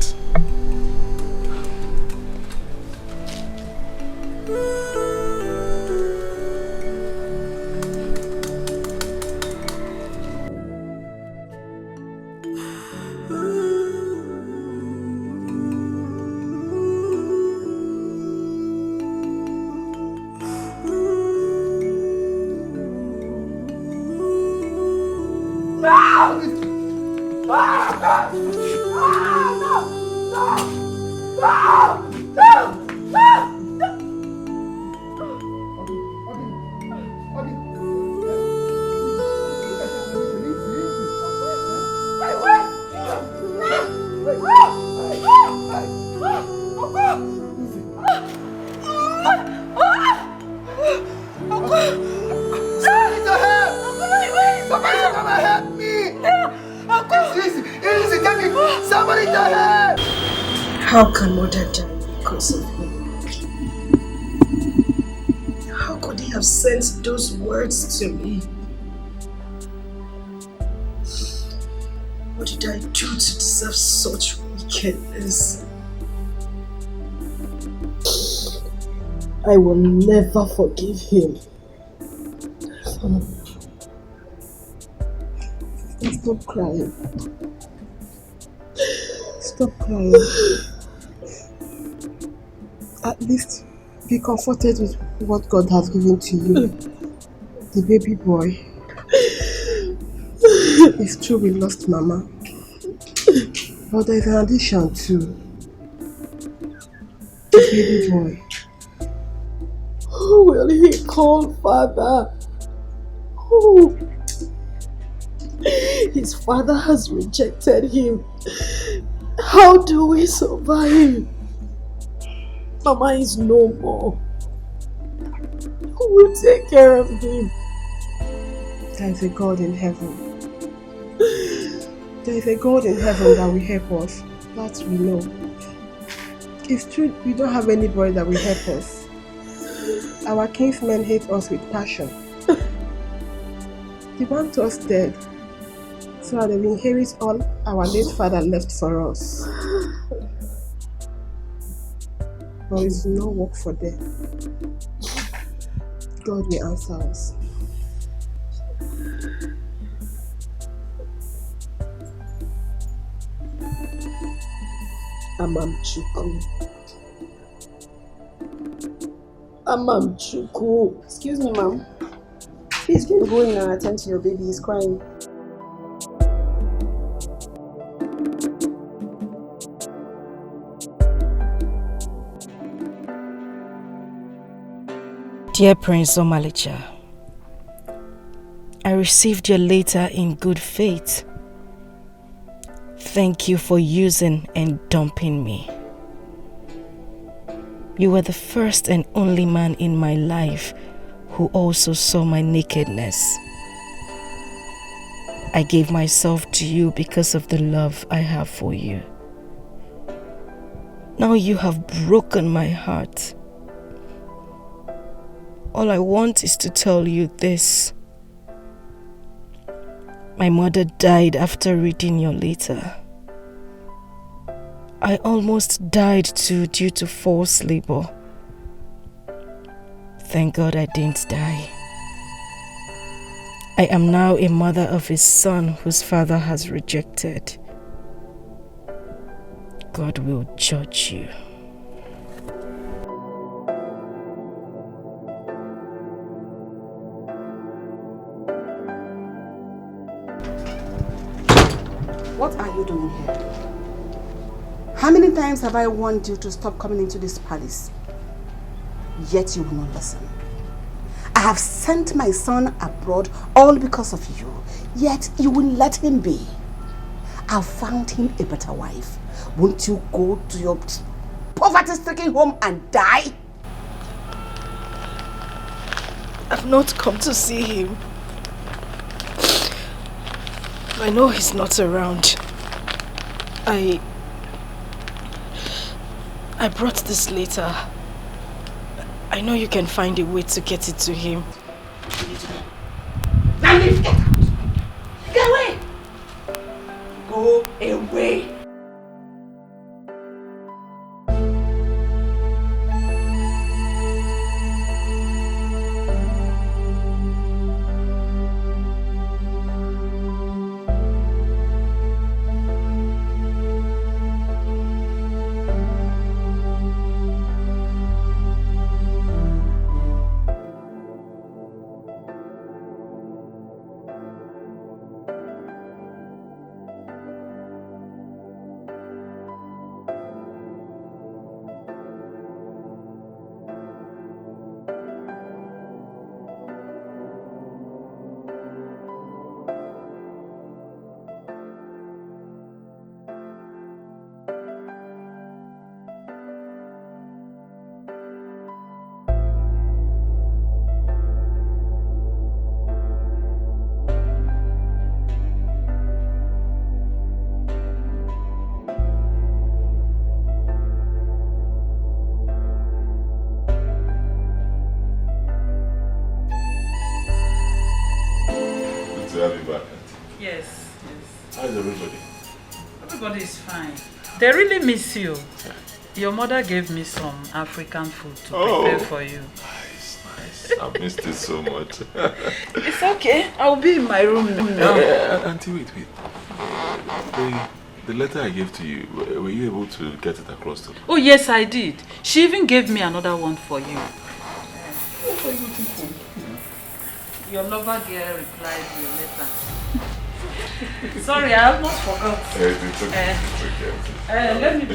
How can mother die because of him? How could he have sent those words to me? What did I do to deserve such wickedness? I will never forgive him. Stop crying. Stop crying. At least be comforted with what God has given to you. The baby boy. It's true we lost Mama. But there's an addition too. The baby boy. Who will he call father? Who? His father has rejected him. How do we survive? Mama is no more. Who will take care of him? There is a God in heaven. There is a God in heaven that will help us. That we know. It's true we don't have anybody that will help us. Our kinsmen hate us with passion. They want us dead, so that they will inherit all our late father left for us. But it's no work for them. God will answer us. Amamchuku. Amamchuku. Excuse me, ma'am. Please can you go in and attend to your baby? He's crying. Dear Prince Omalicha, I received your letter in good faith. Thank you for using and dumping me. You were the first and only man in my life who also saw my nakedness. I gave myself to you because of the love I have for you. Now you have broken my heart. All I want is to tell you this. My mother died after reading your letter. I almost died too due to forced labor. Thank God I didn't die. I am now a mother of a son whose father has rejected. God will judge you. What are you doing here? How many times have I warned you to stop coming into this palace? Yet you will not listen. I have sent my son abroad all because of you, yet you will let him be. I've found him a better wife. Won't you go to your poverty-stricken home and die? I've not come to see him. I know he's not around. I brought this letter. I know you can find a way to get it to him. Now leave, get out! Get away! Go away! Everybody is fine. They really miss you. Your mother gave me some African food to prepare for you. Nice. I've missed it so much. It's okay. I'll be in my room now. Auntie, wait. The letter I gave to you, were you able to get it across to her? Oh, yes, I did. She even gave me another one for you. What are you looking for? Your lover girl replied to your letter. Sorry, I almost forgot. It's okay.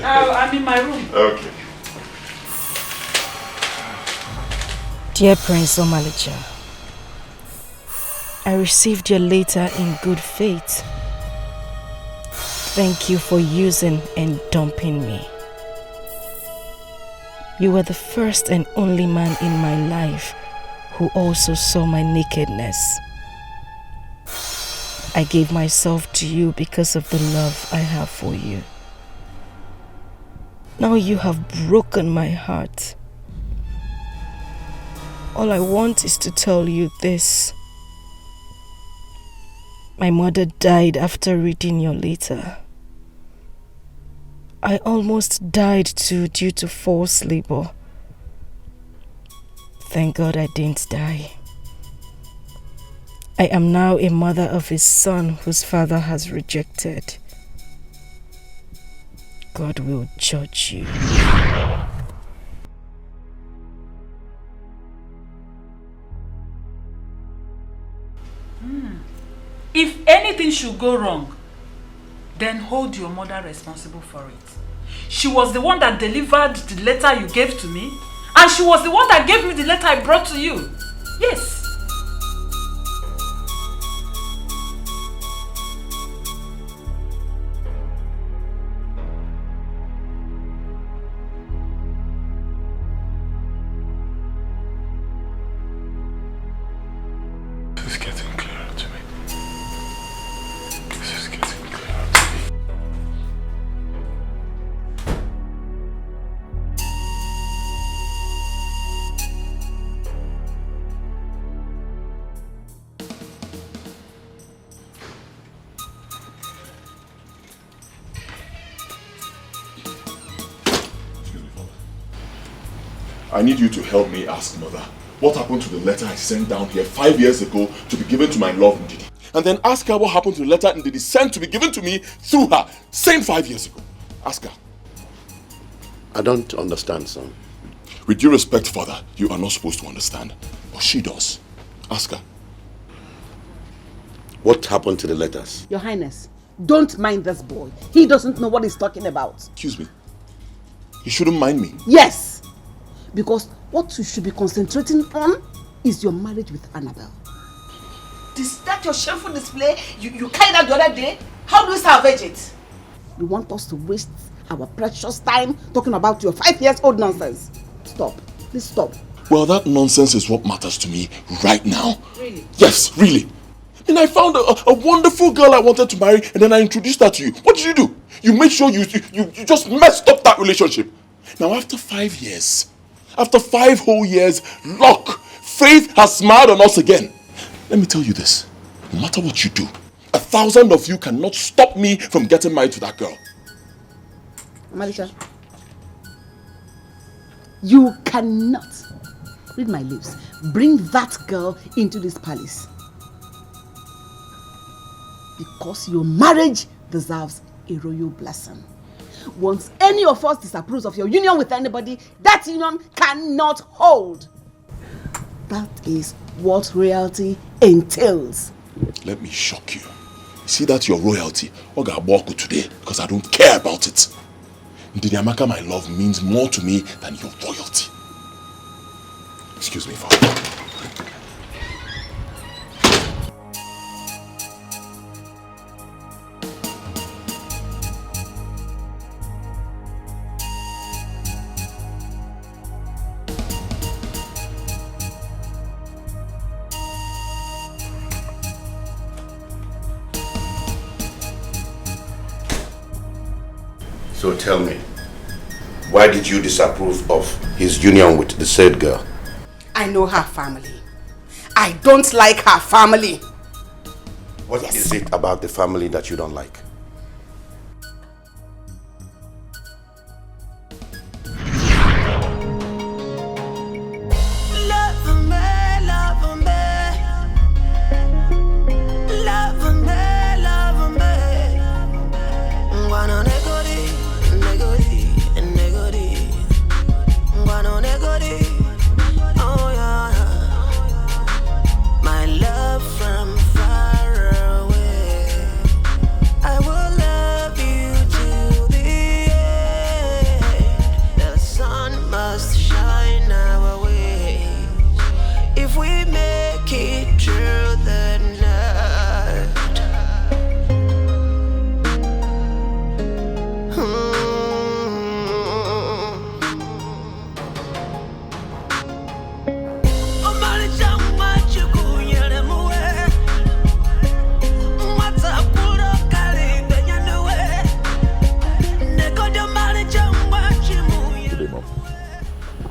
I'm in my room. Okay. Dear Prince Omalicha, I received your letter in good faith. Thank you for using and dumping me. You were the first and only man in my life who also saw my nakedness. I gave myself to you because of the love I have for you. Now you have broken my heart. All I want is to tell you this. My mother died after reading your letter. I almost died too due to forced labor. Thank God I didn't die. I am now a mother of a son whose father has rejected. God will judge you. If anything should go wrong, then hold your mother responsible for it. She was the one that delivered the letter you gave to me, and she was the one that gave me the letter I brought to you. Yes. This is getting clearer to me. This is getting clearer to me. I need you to help me ask Mother what happened to the letter I sent down here 5 years ago to be given to my love Ndidi. And then ask her what happened to the letter Ndidi sent to be given to me through her, same 5 years ago. Ask her. I don't understand, son. With due respect, Father, you are not supposed to understand. But she does. Ask her. What happened to the letters? Your Highness, don't mind this boy. He doesn't know what he's talking about. Excuse me. He shouldn't mind me. Yes. Because what you should be concentrating on is your marriage with Annabelle. Is that your shameful display you carried out the other day? How do we salvage it? You want us to waste our precious time talking about your 5 years old nonsense? Stop. Please stop. Well, that nonsense is what matters to me right now. Really? Yes, really. And I found a wonderful girl I wanted to marry, and then I introduced her to you. What did you do? You made sure you just messed up that relationship. Now, after 5 years, after 5 whole years, look, faith has smiled on us again. Let me tell you this. No matter what you do, 1,000 of you cannot stop me from getting married to that girl. Malisha, you cannot, read my lips, bring that girl into this palace. Because your marriage deserves a royal blessing. Once any of us disapproves of your union with anybody, that union cannot hold. That is what royalty entails. Let me shock you. See that your royalty, Oga Aboku today, because I don't care about it. Ndidi Amaka, my love, means more to me than your royalty. Excuse me, Father. So tell me, why did you disapprove of his union with the said girl? I know her family. I don't like her family. What is it about the family that you don't like? find our way. If we make it through the night.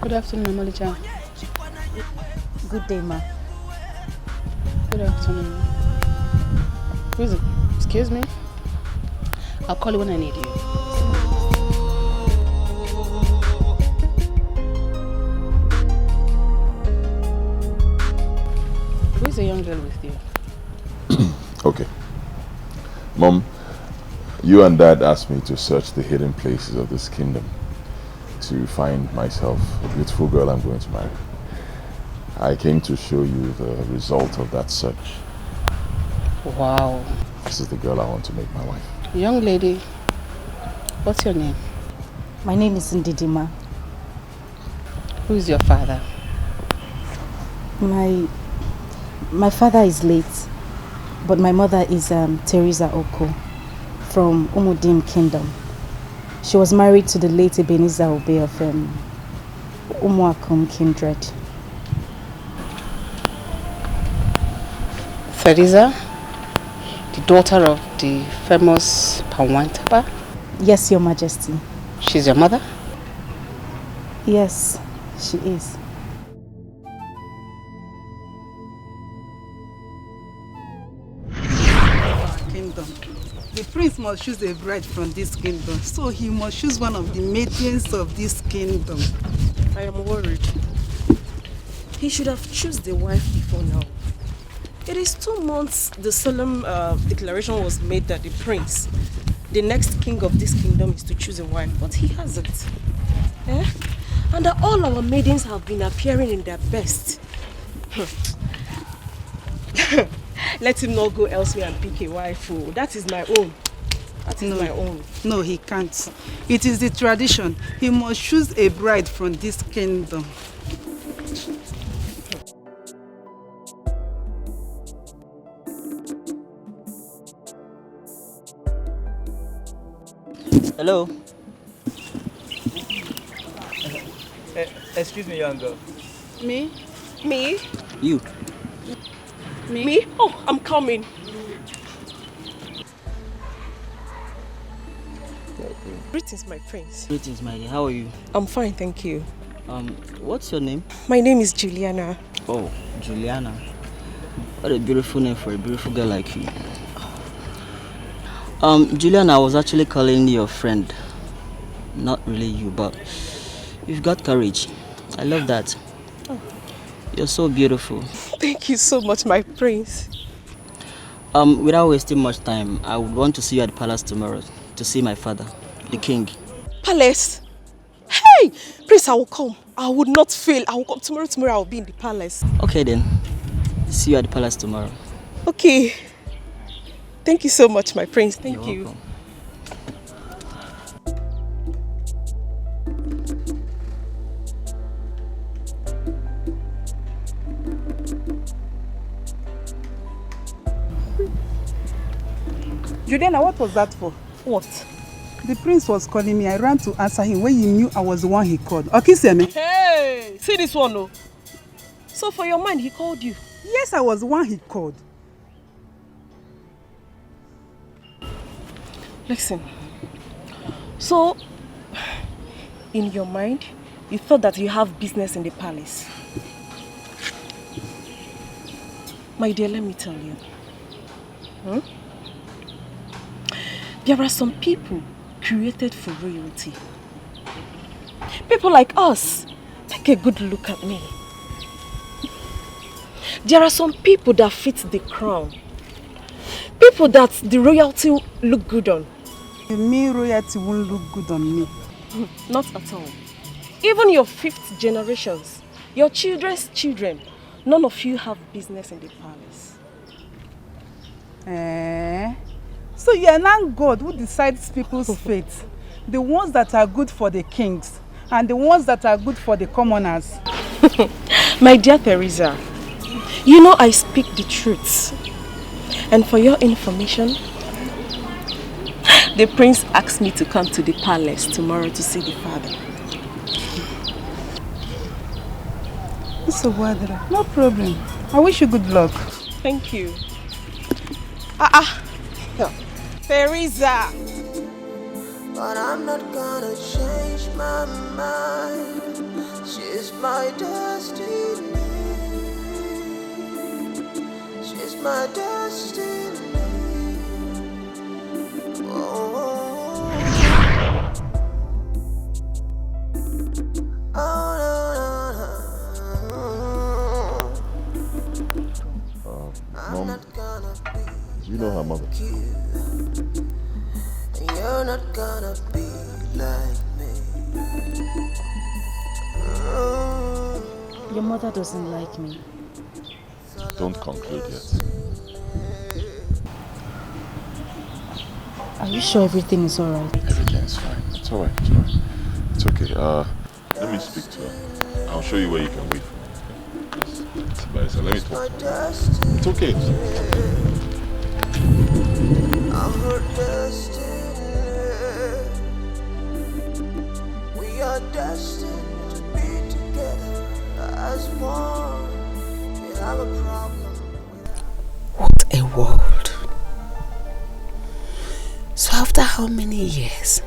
Good afternoon, Malicha. Good day, ma. Good afternoon. Who is it? Excuse me? I'll call you when I need you. Who is the young girl with you? Okay. Mom, you and Dad asked me to search the hidden places of this kingdom to find myself a beautiful girl I'm going to marry. I came to show you the result of that search. Wow. This is the girl I want to make my wife. Young lady, what's your name? My name is Ndidima. Who is your father? My father is late, but my mother is Teresa Oko from Umudim Kingdom. She was married to the late Ebenezer Obe of Umuakum kindred. Teresa, the daughter of the famous Pawantaba? Yes, Your Majesty. She's your mother? Yes, she is. Kingdom. The prince must choose a bride from this kingdom, so he must choose one of the maidens of this kingdom. I am worried. He should have chosen the wife before now. It is 2 months the solemn declaration was made that the prince, the next king of this kingdom, is to choose a wife, but he hasn't. Eh? And that all our maidens have been appearing in their best. Let him not go elsewhere and pick a wife. Oh, that is my own. That is my own. No, he can't. It is the tradition. He must choose a bride from this kingdom. Hello. Excuse me, young girl. Me? Me? You. Me? Oh, I'm coming. Greetings, my prince. Greetings, my dear. How are you? I'm fine, thank you. What's your name? My name is Juliana. Oh, Juliana. What a beautiful name for a beautiful girl like you. Juliana, I was actually calling your friend. Not really you, but you've got courage. I love that. Oh. You're so beautiful. Thank you so much, my prince. Without wasting much time, I would want to see you at the palace tomorrow to see my father, the king. Palace? Hey! Prince, I will come. I would not fail. I will come tomorrow. Tomorrow I will be in the palace. Okay then. See you at the palace tomorrow. Okay. Thank you so much, my prince. Thank you. Welcome. Juliana, what was that for? What? The prince was calling me. I ran to answer him when he knew I was the one he called. Okiseme. Hey! See this one, oh. So for your mind, he called you? Yes, I was the one he called. Listen. So, in your mind, you thought that you have business in the palace. My dear, let me tell you. There are some people created for royalty. People like us. Take a good look at me. There are some people that fit the crown. People that the royalty look good on. You mean royalty won't look good on me? Not at all. Even your 5th generations, your children's children, none of you have business in the palace. So you are not God who decides people's fate. The ones that are good for the kings and the ones that are good for the commoners. My dear Teresa, you know I speak the truth. And for your information, the prince asked me to come to the palace tomorrow to see the father. So, no problem. I wish you good luck. Thank you. Teresa! But I'm not gonna change my mind. She's my destiny. She's my destiny. Oh, Mom, you know her mother. you're not gonna be like me. Your mother doesn't like me. Don't conclude yet. Are you sure everything is alright? Everything is fine. It's alright. It's alright. It's okay. Let me speak to her. I'll show you where you can wait for me. So let me talk to her. It's okay. I'm her destiny. We are destined to be together as one. We have a problem. What a world. So after how many years?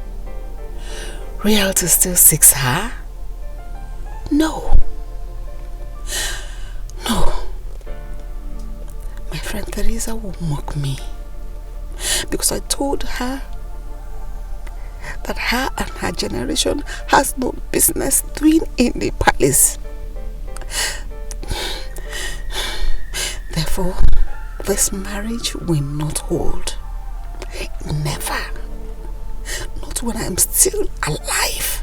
Reality still seeks her? No. No. My friend Teresa will mock me because I told her that her and her generation has no business doing in the palace. Therefore, this marriage will not hold. Never. Not when I am still alive.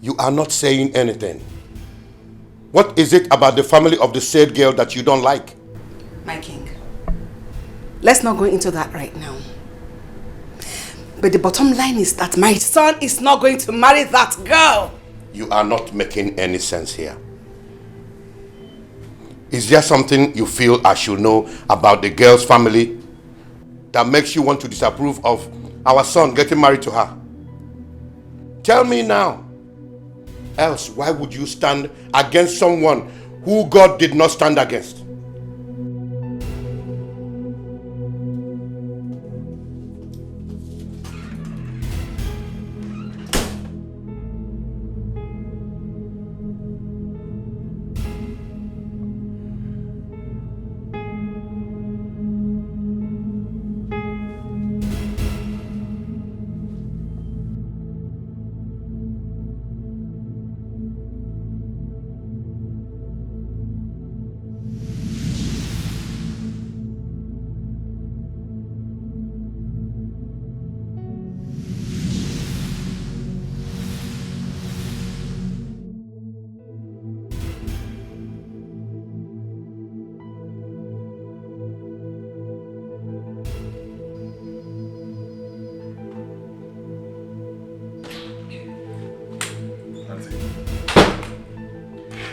You are not saying anything. What is it about the family of the said girl that you don't like? My king, let's not go into that right now. But the bottom line is that my son is not going to marry that girl. You are not making any sense here. Is there something you feel I should know about the girl's family that makes you want to disapprove of our son getting married to her? Tell me now. Else, why would you stand against someone who God did not stand against?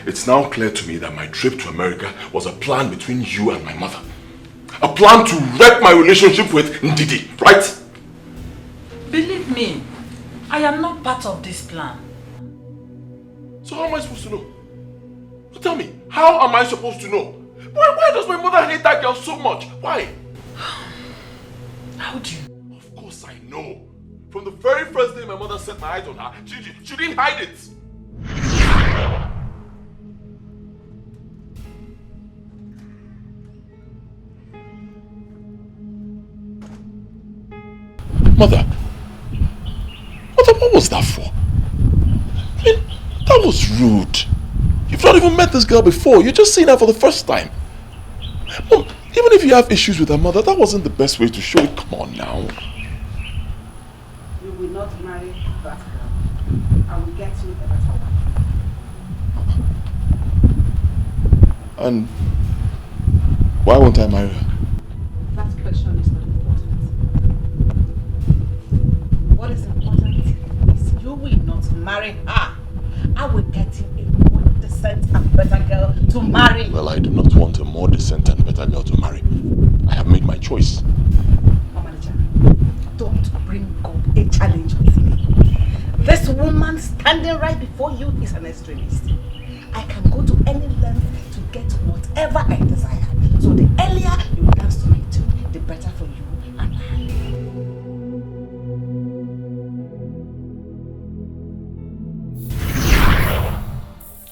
It's now clear to me that my trip to America was a plan between you and my mother. A plan to wreck my relationship with Ndidi, right? Believe me, I am not part of this plan. So how am I supposed to know? Tell me, how am I supposed to know? Why does my mother hate that girl so much? Why? How do you? Of course I know. From the very first day my mother set my eyes on her, she didn't hide it. Mother, what was that for? I mean, that was rude. You've not even met this girl before. You're just seeing her for the first time. Mom, even if you have issues with her mother, that wasn't the best way to show it. Come on now. You will not marry that girl. I will get you a better one. And why won't I marry her? That question is not important. marry her. I will get him a more decent and better girl to marry. Well, I do not want a more decent and better girl to marry. I have made my choice. Manager, don't bring up a challenge with me. This woman standing right before you is an extremist. I can go to any length to get whatever I desire. So the earlier you dance tonight, the better for you and I.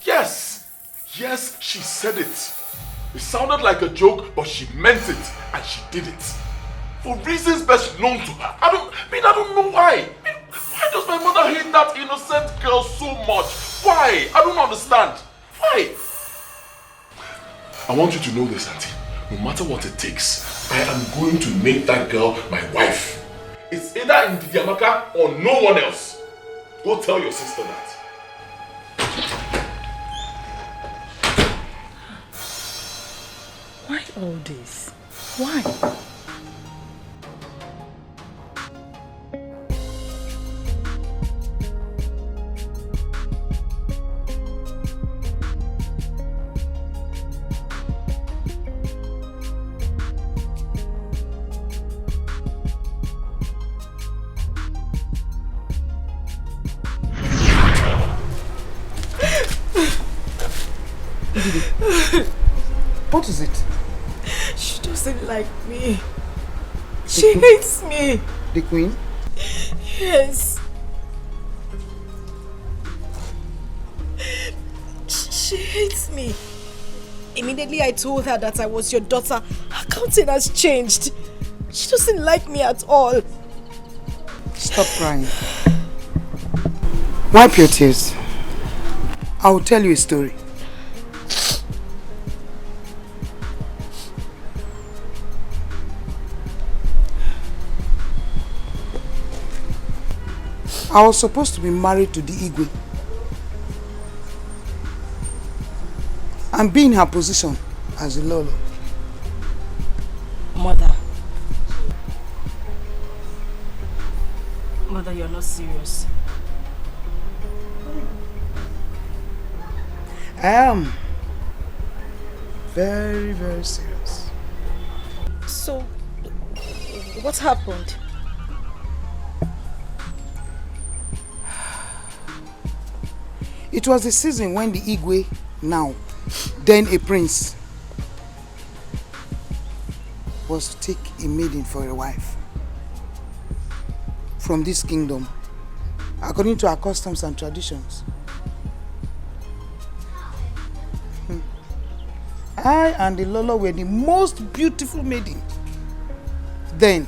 Yes! Yes, she said it. It sounded like a joke, but she meant it, and she did it. For reasons best known to her. I don't know why. Why does my mother hate that innocent girl so much? Why? I don't understand. Why? I want you to know this, Auntie. No matter what it takes, I am going to make that girl my wife. It's either in Didiamaka or no one else. Go tell your sister that. Why all this? Why? What is it? She doesn't like me. She hates me. The queen? Yes. She hates me. Immediately I told her that I was your daughter. Her countenance changed. She doesn't like me at all. Stop crying. Wipe your tears. I will tell you a story. I was supposed to be married to the Igwe and be in her position as a Lolo. Mother, you're not serious. I am very, very serious. So, what happened? It was the season when the Igwe, now, then a prince, was to take a maiden for a wife from this kingdom, according to our customs and traditions. I and the Lolo were the most beautiful maiden. Then,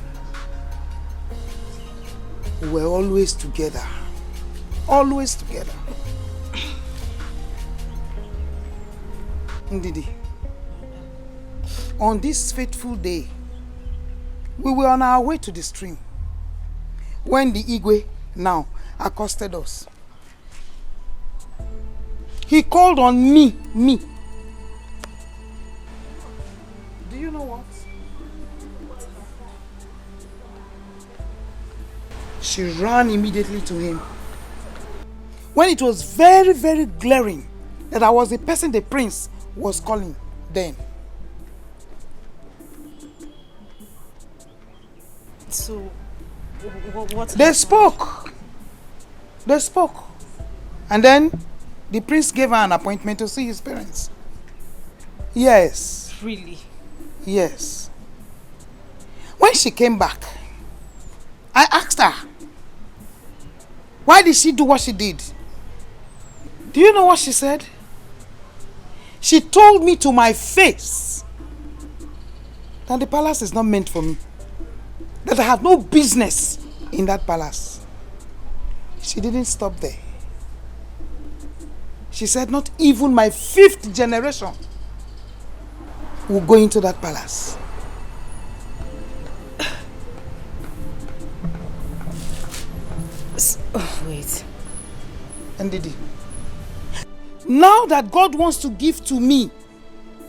we were always together. Always together. Ndidi, on this fateful day, we were on our way to the stream when the Igwe now accosted us. He called on me. Do you know what? She ran immediately to him. When it was very, very glaring that I was the person the prince was calling then. So, what? They spoke. And then the prince gave her an appointment to see his parents. Yes. Really? Yes. When she came back, I asked her, why did she do what she did? Do you know what she said? She told me to my face that the palace is not meant for me. That I have no business in that palace. She didn't stop there. She said not even my 5th generation will go into that palace. Oh, wait. Ndidi, now that God wants to give to me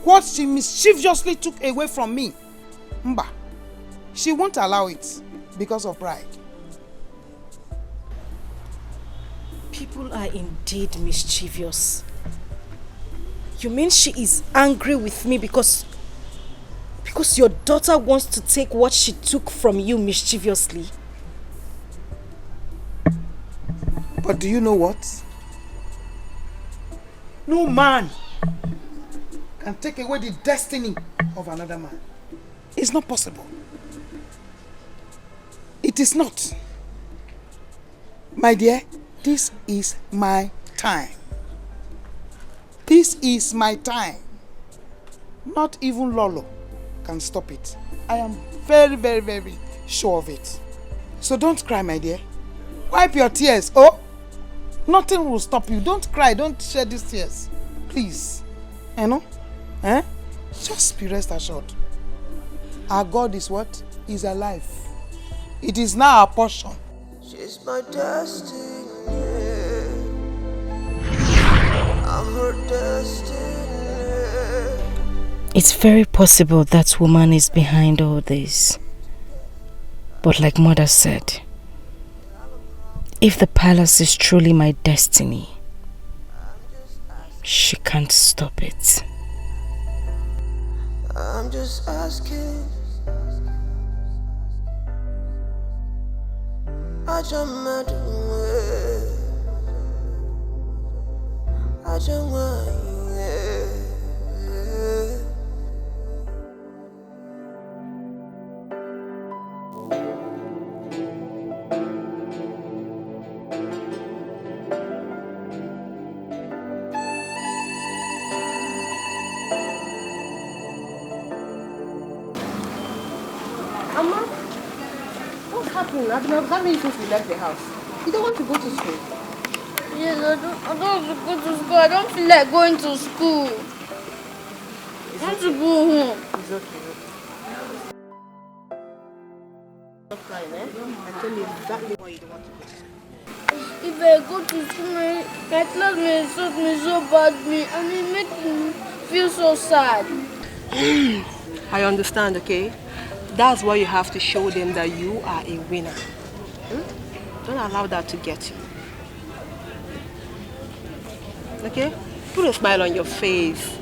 what she mischievously took away from me, Mba, she won't allow it because of pride. People are indeed mischievous. You mean she is angry with me because your daughter wants to take what she took from you mischievously? But do you know what? No man can take away the destiny of another man. It's not possible. It is not. My dear, this is my time. This is my time. Not even Lolo can stop it. I am very, very, very sure of it. So don't cry, my dear. Wipe your tears. Oh, nothing will stop you. Don't cry. Don't shed these tears. Please. You know? Eh? Just be rest assured. Our God is what? Is alive. It is now our portion. She's my destiny. I'm her destiny. It's very possible that woman is behind all this. But like Mother said, if the palace is truly my destiny, she can't stop it. I'm just asking. Mama, what's happening? I've been observing you since we left the house. You don't want to go to school? Yes, I don't want to go to school. I don't feel like going to school. I want to go home. It's okay. Stop crying, eh? I tell you exactly why you don't want to go. If I go to school, my classmates insult me so badly and it makes me feel so sad. I understand, okay? That's why you have to show them that you are a winner. Don't allow that to get you. Okay? Put a smile on your face.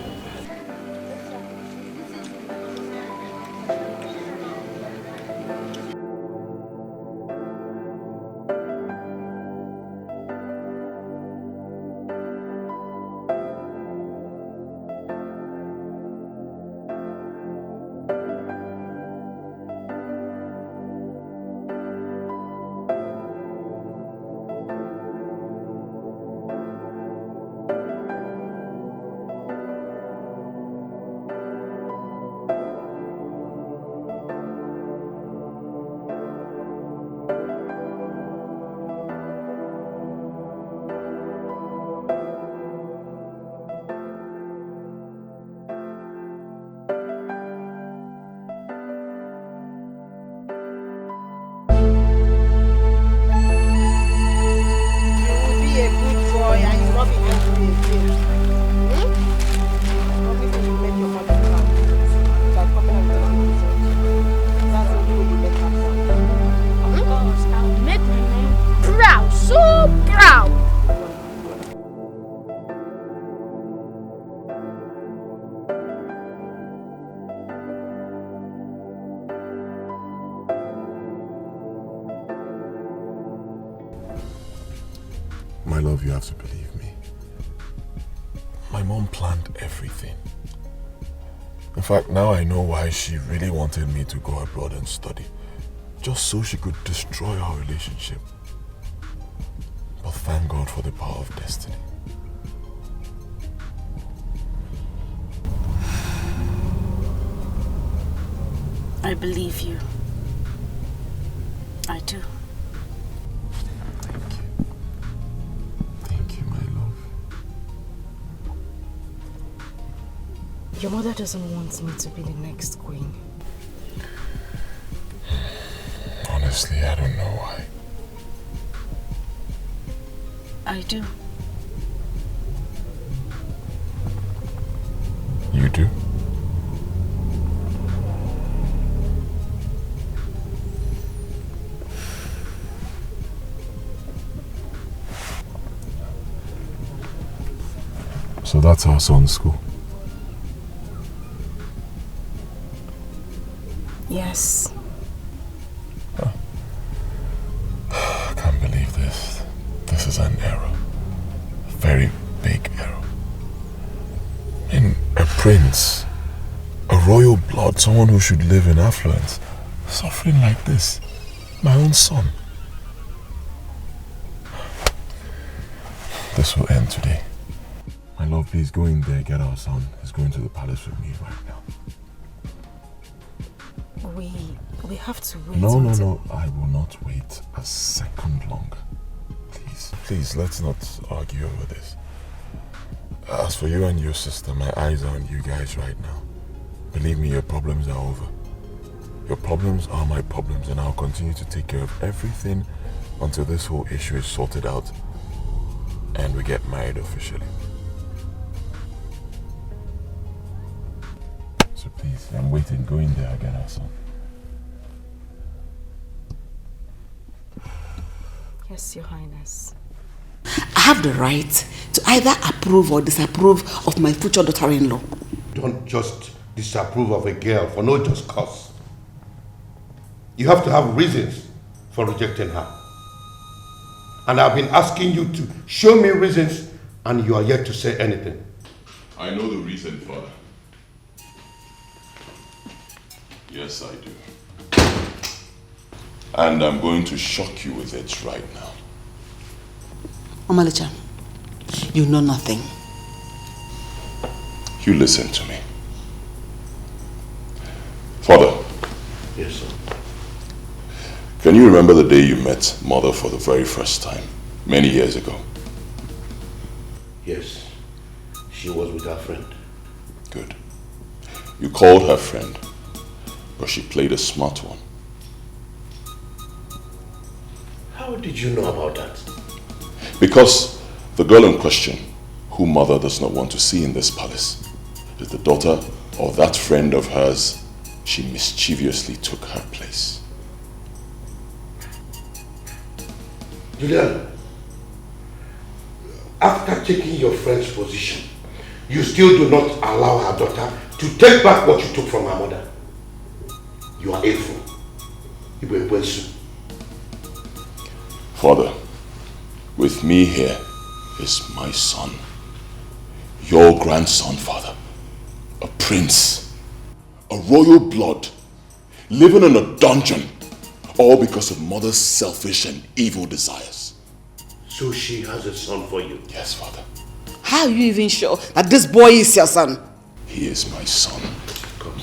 My love, you have to believe me. My mom planned everything. In fact, now I know why she really wanted me to go abroad and study. Just so she could destroy our relationship. But thank God for the power of destiny. I believe you. I do. Your mother doesn't want me to be the next queen. Honestly, I don't know why. I do. You do? So that's our son's school. Yes. I can't believe this. This is an error. A very big error. In a prince, a royal blood, someone who should live in affluence, suffering like this. My own son. This will end today. My love, please go in there, get our son. He's going to the palace with me right now. We have to wait. No. I will not wait a second longer. Please, let's not argue over this. As for you and your sister, my eyes are on you guys right now. Believe me, your problems are over. Your problems are my problems, and I'll continue to take care of everything until this whole issue is sorted out and we get married officially. So please, I'm waiting. Go in there, get our son. Yes, Your Highness. I have the right to either approve or disapprove of my future daughter-in-law. Don't just disapprove of a girl for no just cause. You have to have reasons for rejecting her. And I've been asking you to show me reasons, and you are yet to say anything. I know the reason, Father. Yes, I do. And I'm going to shock you with it right now. Omalicha, you know nothing. You listen to me. Father. Yes, sir. Can you remember the day you met Mother for the very first time, many years ago? Yes. She was with her friend. Good. You called her friend, but she played a smart one. How did you know about that? Because the girl in question, who Mother does not want to see in this palace, is the daughter of that friend of hers she mischievously took her place. Julian, after taking your friend's position, you still do not allow her daughter to take back what you took from her mother. You are a fool. Father, with me here is my son, your grandson, Father, a prince, a royal blood, living in a dungeon, all because of Mother's selfish and evil desires. So she has a son for you? Yes, Father. How are you even sure that this boy is your son? He is my son,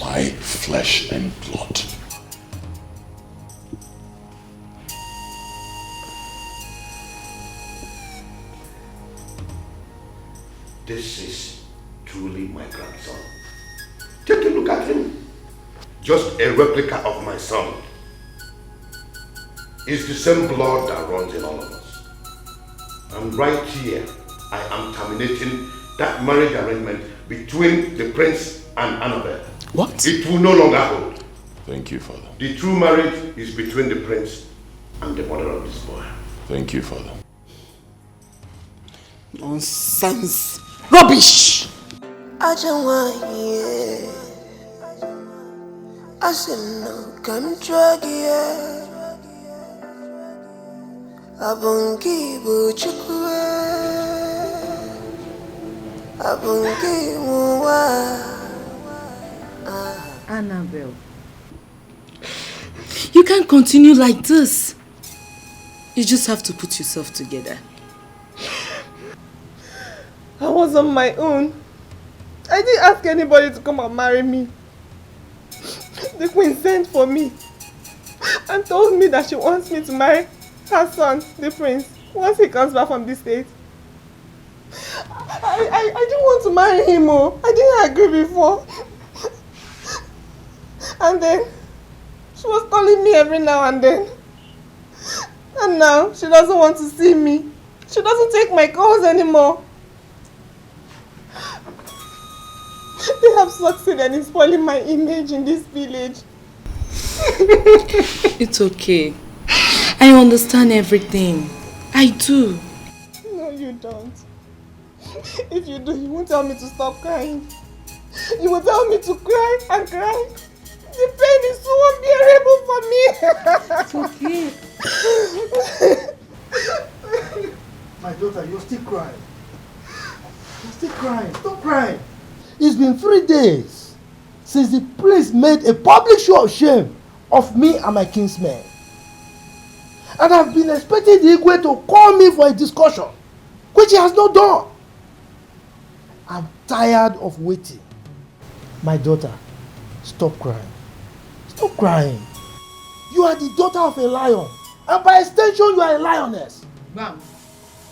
my flesh and blood. This is truly my grandson. Take a look at him. Just a replica of my son. It's the same blood that runs in all of us. And right here, I am terminating that marriage arrangement between the prince and Annabelle. What? It will no longer hold. Thank you, Father. The true marriage is between the prince and the mother of this boy. Thank you, Father. Nonsense. Rubbish! I said no, come drag it. Abungi buchukwe, abungi muwa. Annabelle, you can't continue like this. You just have to put yourself together. I was on my own. I didn't ask anybody to come and marry me. The queen sent for me and told me that she wants me to marry her son, the prince, once he comes back from this state. I didn't want to marry him. Oh. I didn't agree before. And then she was calling me every now and then. And now she doesn't want to see me. She doesn't take my calls anymore. They have succeeded in spoiling my image in this village. It's okay. I understand everything. I do. No, you don't. If you do, you won't tell me to stop crying. You will tell me to cry and cry. The pain is so unbearable for me. It's okay. My daughter, you're still crying. You're still crying. Stop crying. It's been 3 days since the prince made a public show of shame of me and my kinsmen. And I've been expecting the Igwe to call me for a discussion, which he has not done. I'm tired of waiting. My daughter, stop crying. Stop crying. You are the daughter of a lion, and by extension, you are a lioness. Bam.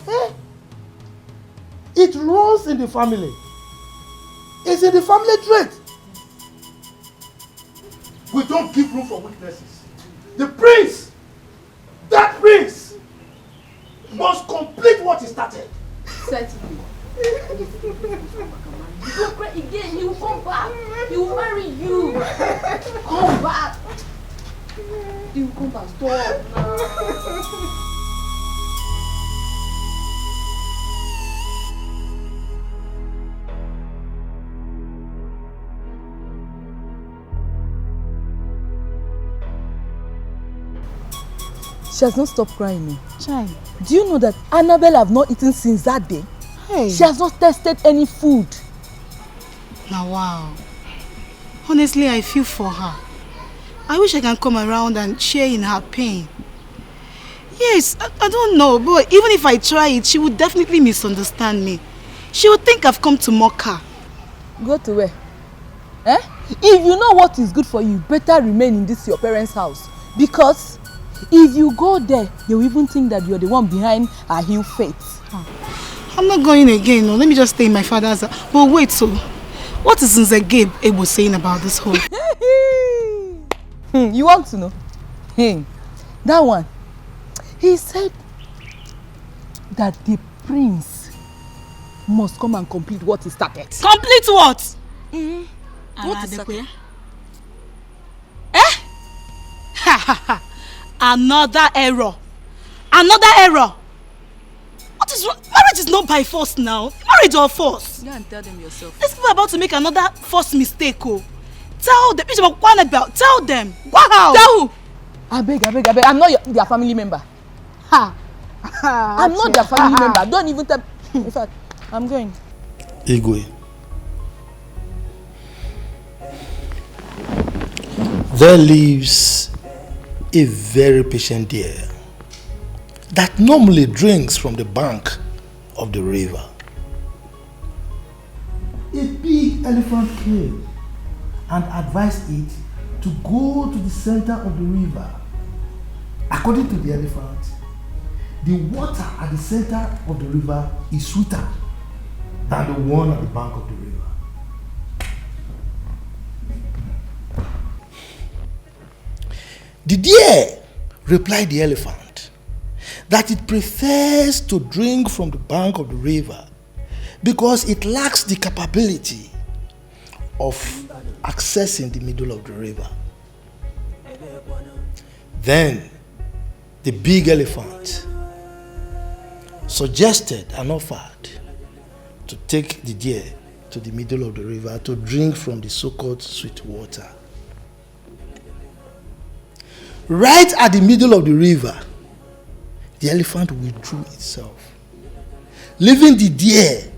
Eh? It runs in the family. It's in the family trait. We don't give room for weaknesses. The prince, that prince, must complete what he started. Certainly. You go cry again, he will come back. He will marry you. Come back. He will come back. Stop now. She has not stopped crying. Chai. Do you know that Annabelle have not eaten since that day? Hey. She has not tasted any food. Now wow. Honestly, I feel for her. I wish I can come around and share in her pain. Yes, I don't know, but even if I try it, she would definitely misunderstand me. She would think I've come to mock her. Go to where? Eh? If you know what is good for you, better remain in this your parents' house. Because if you go there, they will even think that you're the one behind her ill fate. I'm not going again. No. Let me just stay in my father's house. But wait, so what is Nzegebe Ebo saying about this whole? You want to know? That one. He said that the prince must come and complete what he started. Complete what? What is started? Eh? Another error. Another error. What is wrong? Marriage is not by force now. Marriage or force. Go and tell them yourself. These people are about to make another forced mistake. Oh. Tell them. Tell them. Wow. Tell who? I beg. I'm not their family member. Ha. I'm not their family member. Don't even tell. In fact, I'm going. Igwe. There lives a very patient deer that normally drinks from the bank of the river. A big elephant came and advised it to go to the center of the river. According to the elephant, the water at the center of the river is sweeter than the one at the bank of the river. The deer replied the elephant that it prefers to drink from the bank of the river because it lacks the capability of accessing the middle of the river. Then the big elephant suggested and offered to take the deer to the middle of the river to drink from the so-called sweet water. Right at the middle of the river, the elephant withdrew itself, leaving the deer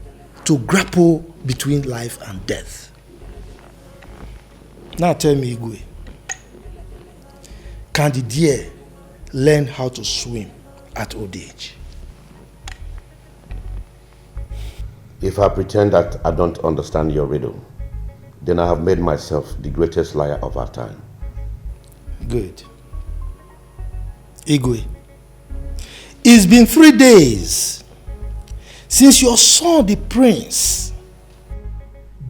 to grapple between life and death. Now tell me, Igwe, can the deer learn how to swim at old age? If I pretend that I don't understand your riddle, then I have made myself the greatest liar of our time. Good. Igwe, it's been 3 days since your son, the prince,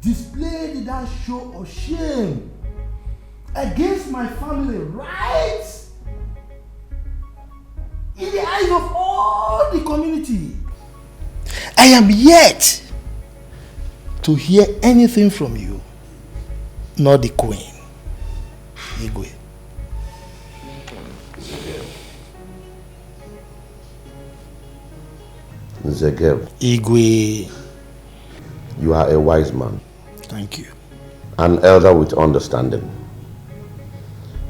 displayed that show of shame against my family, right in the eyes of all the community. I am yet to hear anything from you, nor the queen, Igwe. Nzegebe. Igwe. You are a wise man. Thank you. An elder with understanding.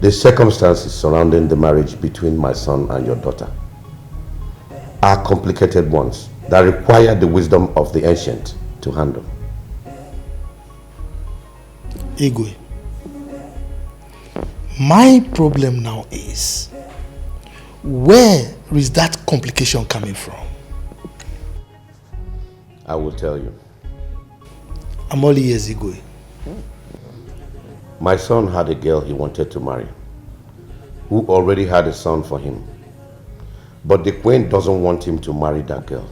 The circumstances surrounding the marriage between my son and your daughter are complicated ones that require the wisdom of the ancient to handle. Igwe, my problem now is, where is that complication coming from? I will tell you. I'm all ears, Igwe. My son had a girl he wanted to marry, who already had a son for him. But the queen doesn't want him to marry that girl.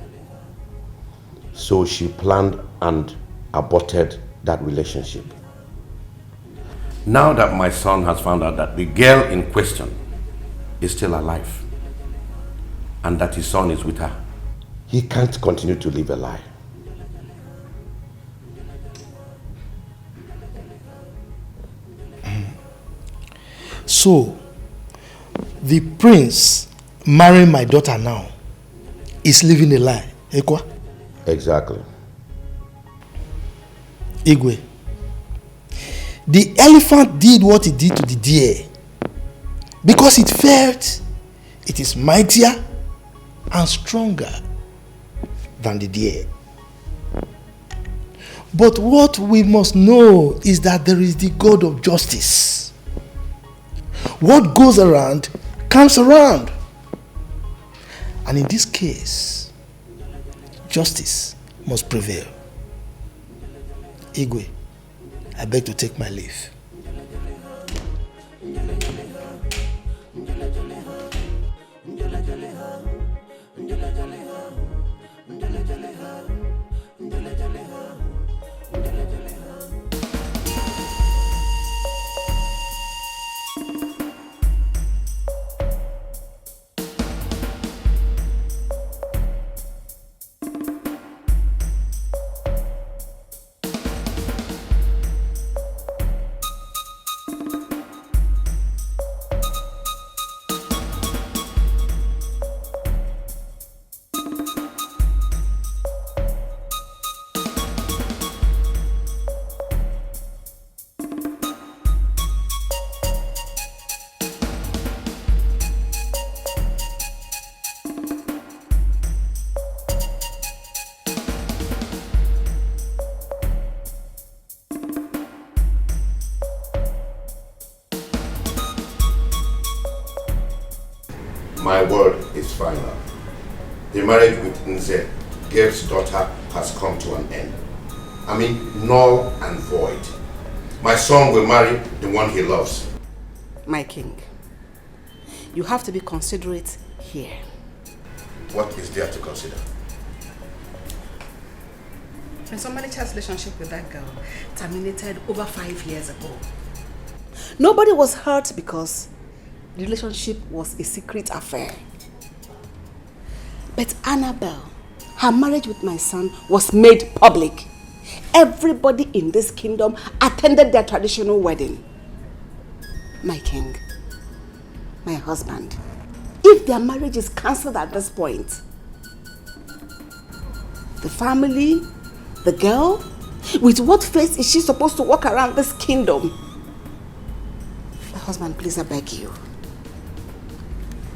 So she planned and aborted that relationship. Now that my son has found out that the girl in question is still alive and that his son is with her, he can't continue to live a lie. So, the prince marrying my daughter now is living a lie, Ekwa? Exactly. Igwe, the elephant did what it did to the deer because it felt it is mightier and stronger than the deer. But what we must know is that there is the God of justice. What goes around comes around. And in this case, justice must prevail. Igwe, I beg to take my leave. My word is final. The marriage with Nze, Gabe's daughter, has come to an end. I mean, null and void. My son will marry the one he loves. My king, you have to be considerate here. What is there to consider? Prince Omalicha's relationship with that girl terminated over 5 years ago. Nobody was hurt because the relationship was a secret affair. But Annabelle, her marriage with my son was made public. Everybody in this kingdom attended their traditional wedding. My king, my husband, if their marriage is cancelled at this point, the family, the girl, with what face is she supposed to walk around this kingdom? My husband, please, I beg you.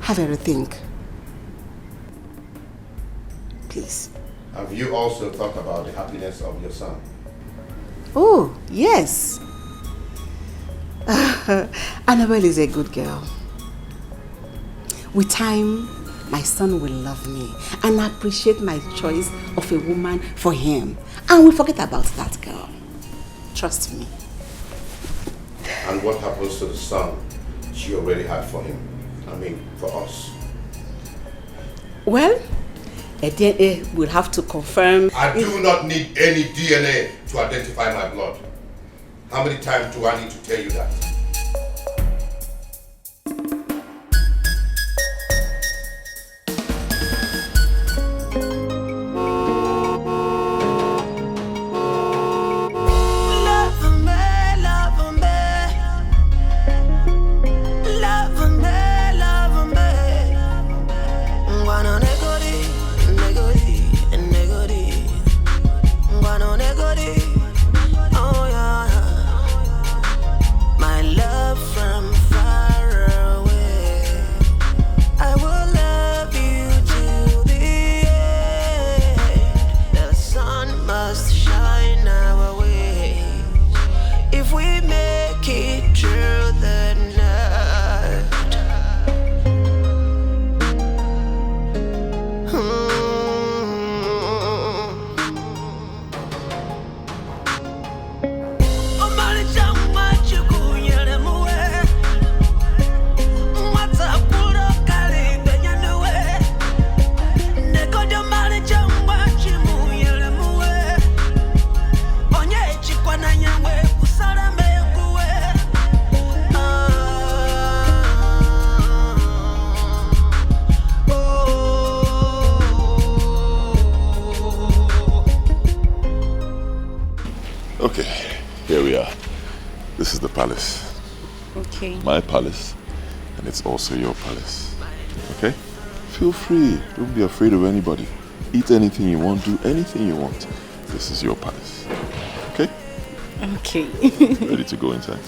Have a rethink. Please. Have you also thought about the happiness of your son? Oh, yes. Annabelle is a good girl. With time, my son will love me and appreciate my choice of a woman for him. And we'll forget about that girl. Trust me. And what happens to the son she already had for him? I mean, for us. Well, a DNA will have to confirm. I do not need any DNA to identify my blood. How many times do I need to tell you that? Negodi, Okay, here we are. This is the palace. Okay. My palace. And it's also your palace. Okay? Feel free. Don't be afraid of anybody. Eat anything you want. Do anything you want. This is your palace. Okay? Okay. Ready to go inside?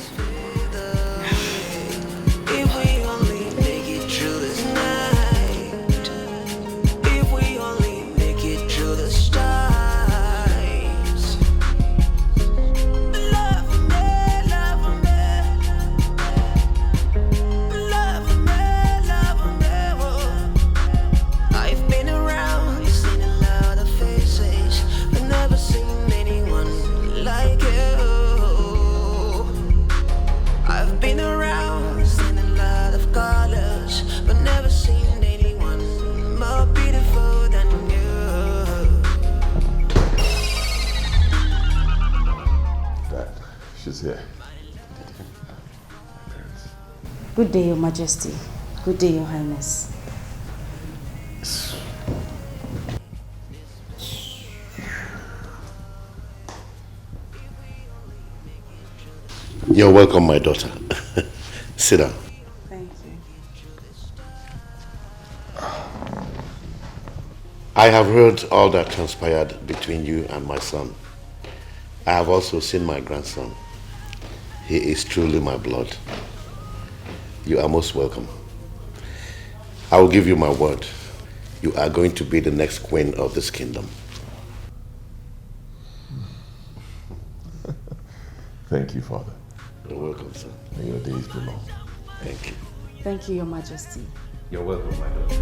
She's here. Good day, Your Majesty. Good day, Your Highness. You're welcome, my daughter. Sit down. Thank you. I have heard all that transpired between you and my son. I have also seen my grandson. He is truly my blood. You are most welcome. I will give you my word. You are going to be the next queen of this kingdom. Thank you, Father. You're welcome, son. May your days be long. Thank you. Thank you, Your Majesty. You're welcome, my daughter.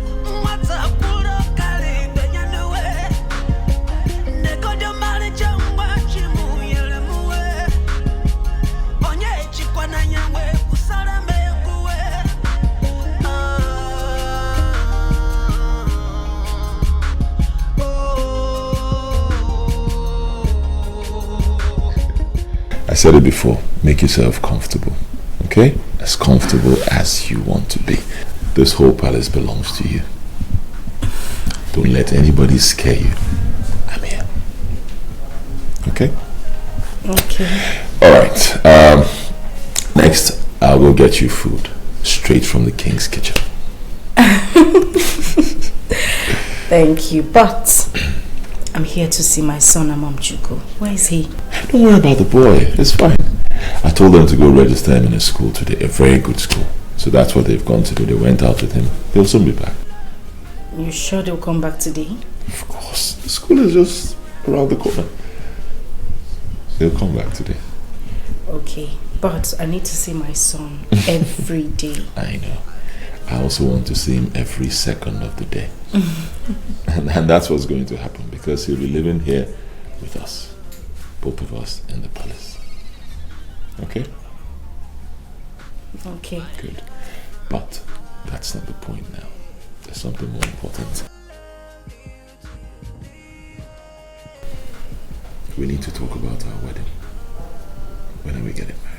I said it before, make yourself comfortable, okay? As comfortable as you want to be. This whole palace belongs to you. Don't let anybody scare you. I'm here. Okay? Okay. Alright, next I'll go get you food. Straight from the king's kitchen. Thank you, but I'm here to see my son, Amamchuku. Where is he? Don't worry about the boy, it's fine. I told them to go register him in a school today, a very good school. So that's what they've gone to do. They went out with him. They'll soon be back. You sure they'll come back today? Of course. The school is just around the corner. They'll come back today. Okay, but I need to see my son every day. I know. I also want to see him every second of the day. and that's what's going to happen because he'll be living here with us. Both of us in the palace. Okay? Okay. Good. But that's not the point now. There's something more important. We need to talk about our wedding. When are we getting married?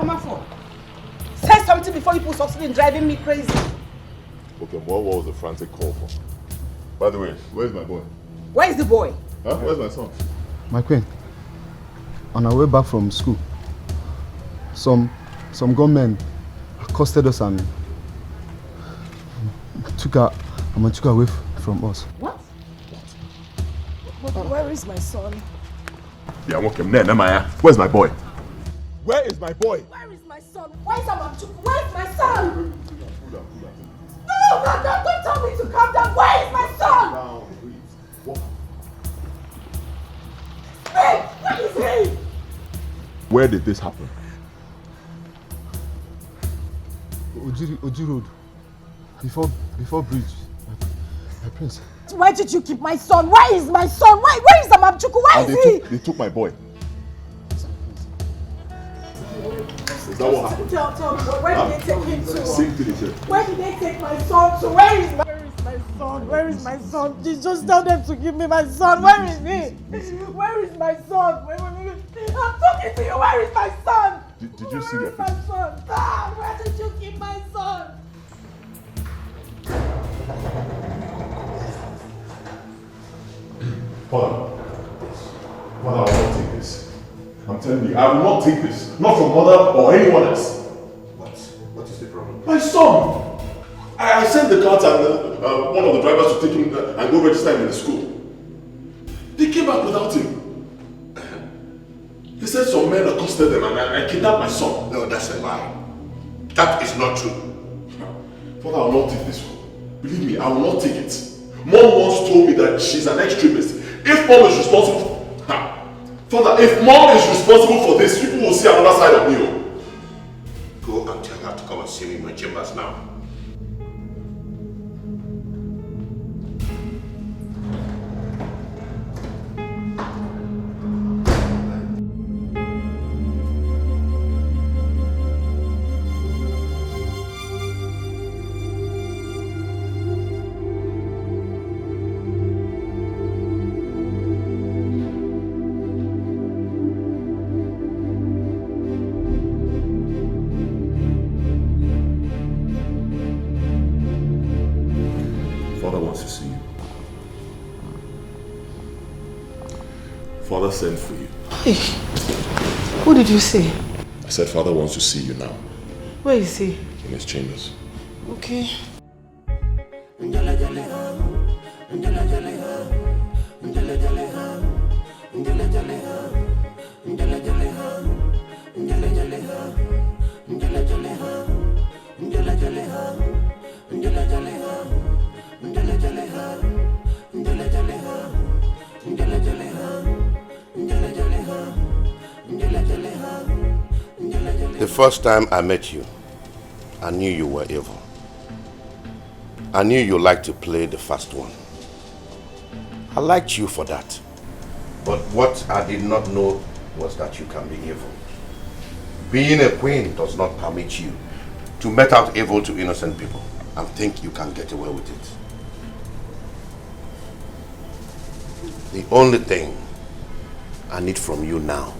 come out for? Say something before you put succeed in driving me crazy. Okay, what was the frantic call for? By the way, where's my boy? Where is the boy? Huh? Where's my son? My queen, on our way back from school, some gunmen accosted us and took her away from us. What? But where is my son? Yeah, I'm okay. Where's my boy? Where is my boy? Where is my son? Where's my son? No, don't tell me to calm down. Where is my son? Hey, where is he? Where did this happen? Oji Road. Before bridge. My prince. Where did you keep my son? Where is my son? Where is Amamchuku? Where is he? They took my boy. Is that what happened? Tell me, where did they take him to? Same thing is here. Where did they take my son to? Where is my son? Where is my son? Just tell them to give me my son. Where is he? Where is my son? I'm talking to you. Where is my son? Did you see Where is my son? Where did you keep my son? Father, I will not take this. I'm telling you, I will not take this. Not from mother or anyone else. What is the problem? My son! I sent the cards and one of the drivers to take him and go register him in the school. They came back without him. They said some men accosted them and I kidnapped my son. No, that's a lie. That is not true. Father, I will not take this one. Believe me, I will not take it. Mom once told me that she's an extremist. If mom is responsible, Father, if mom is responsible for this, people will see another side of me. Go and tell her to come and see me in my chambers now. Father sent for you. Hey, who did you say? I said Father wants to see you now. Where is he? In his chambers. Okay. The first time I met you, I knew you were evil. I knew you liked to play the fast one. I liked you for that. But what I did not know was that you can be evil. Being a queen does not permit you to met out evil to innocent people and think you can get away with it. The only thing I need from you now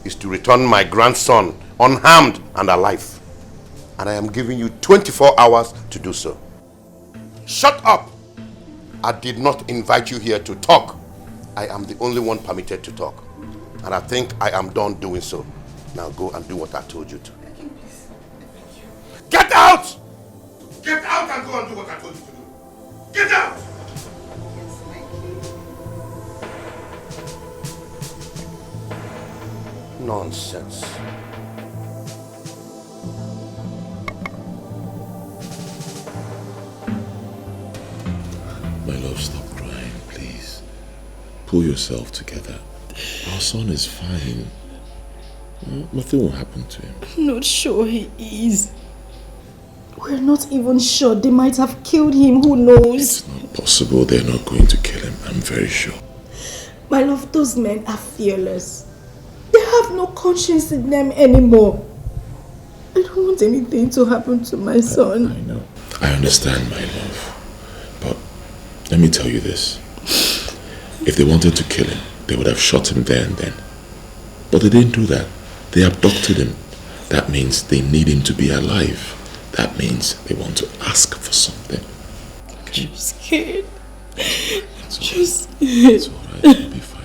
is to return my grandson unharmed and alive. And I am giving you 24 hours to do so. Shut up! I did not invite you here to talk. I am the only one permitted to talk. And I think I am done doing so. Now go and do what I told you to. Get out! Get out and go and do what I told you to do. Get out! Nonsense. My love, stop crying, please. Pull yourself together. Our son is fine. Nothing will happen to him. I'm not sure he is. We're not even sure. They might have killed him. Who knows? It's not possible they're not going to kill him. I'm very sure. My love, those men are fearless. They have no conscience in them anymore. I don't want anything to happen to my son. I know. I understand, my love. But let me tell you this. If they wanted to kill him, they would have shot him there and then. But they didn't do that. They abducted him. That means they need him to be alive. That means they want to ask for something. Okay? I'm scared. It's alright. You'll be fine.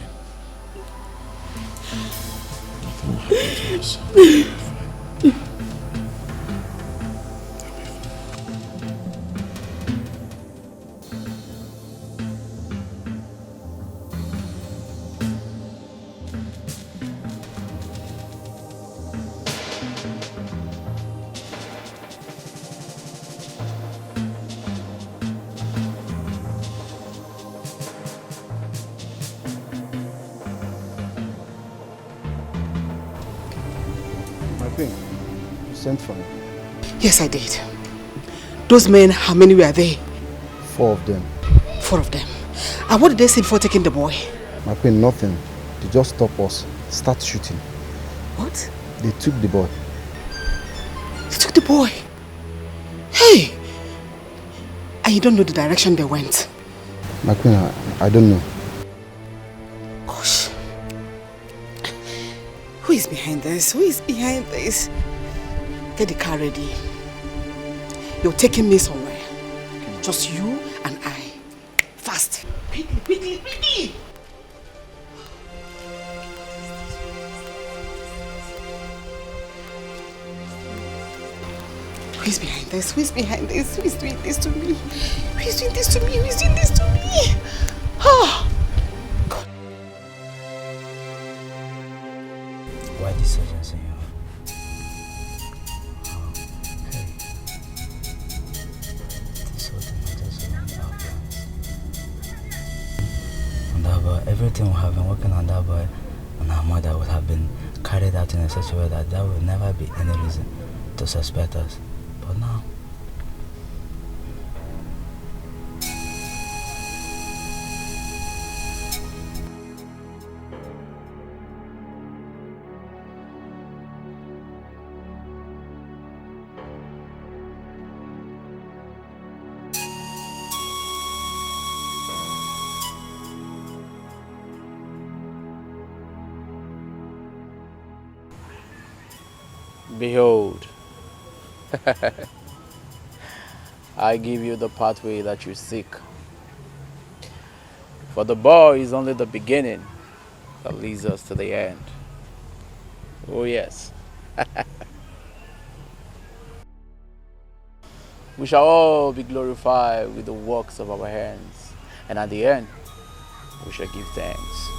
Nothing will happen to us. You'll be fine. Sent for me. Yes, I did. Those men, how many were they? 4 of them. 4 of them. And what did they say before taking the boy? My queen, nothing. They just stop us, start shooting. What? They took the boy. They took the boy? Hey! And you don't know the direction they went? My queen, I don't know. Gosh. Who is behind this? Who is behind this? Get the car ready. You're taking me somewhere. Just you and I. Fast. Quickly, quickly, quickly! Who is behind this? Who is behind this? Who is doing this to me? Who is doing this to me? Who is doing this to me? Oh! God. Why this urgency? Everything we have been working on that boy and our mother would have been carried out in such a way that there would never be any reason to suspect us. But now, behold, I give you the pathway that you seek. For the boy is only the beginning that leads us to the end. Oh yes. We shall all be glorified with the works of our hands, and at the end, we shall give thanks.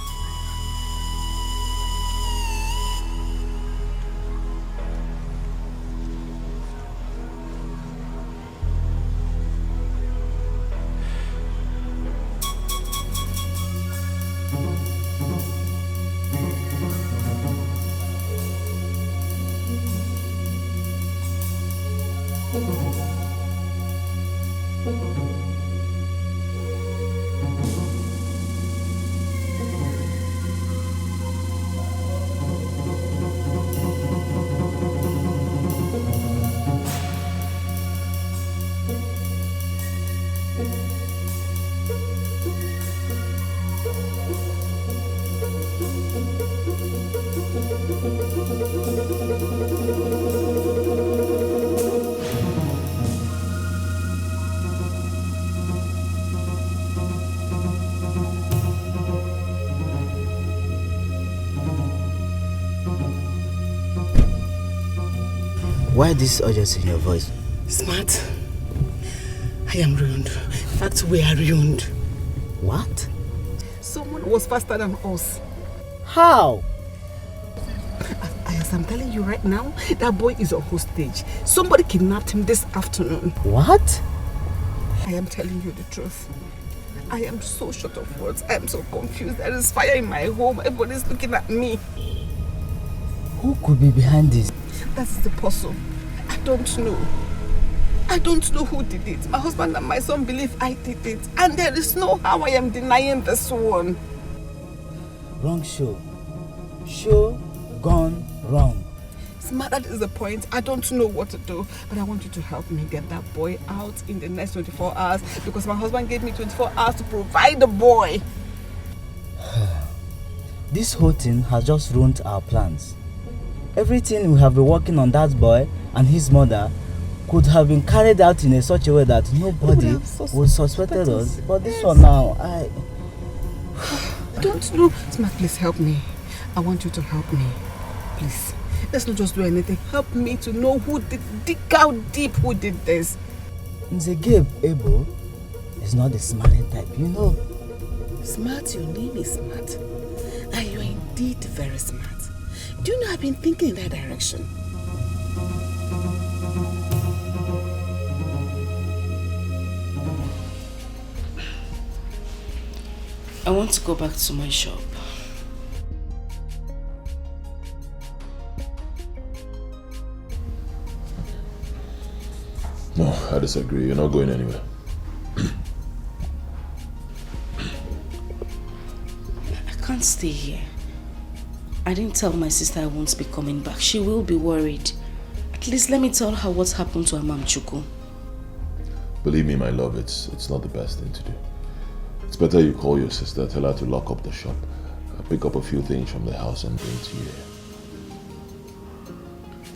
why this urgency in your voice? Smart. I am ruined. In fact, we are ruined. What? Someone was faster than us. How? As I'm telling you right now, that boy is a hostage. Somebody kidnapped him this afternoon. What? I am telling you the truth. I am so short of words. I am so confused. There is fire in my home. Everybody's looking at me. Who could be behind this? That's the puzzle. I don't know. I don't know who did it. My husband and my son believe I did it. And there is no how I am denying this one. Wrong show. Show gone wrong. Smart, that is the point. I don't know what to do. But I want you to help me get that boy out in the next 24 hours. Because my husband gave me 24 hours to provide the boy. This whole thing has just ruined our plans. everything we have been working on that boy and his mother could have been carried out in such a way that nobody would suspect us. But this one now, I don't know. Smart, please help me. I want you to help me. Please. Let's not just do anything. Help me to know who did, dig out deep who did this. Nzegeb Ebo is not the smiling type, you know. Smart, your name is Smart. And you're indeed very smart. Do you know I've been thinking in that direction? I want to go back to my shop. No, I disagree. You're not going anywhere. I can't stay here. I didn't tell my sister I won't be coming back. She will be worried. At least let me tell her what's happened to Amam Chuku. Believe me, my love, it's not the best thing to do. It's better you call your sister, tell her to lock up the shop, pick up a few things from the house and bring to you here.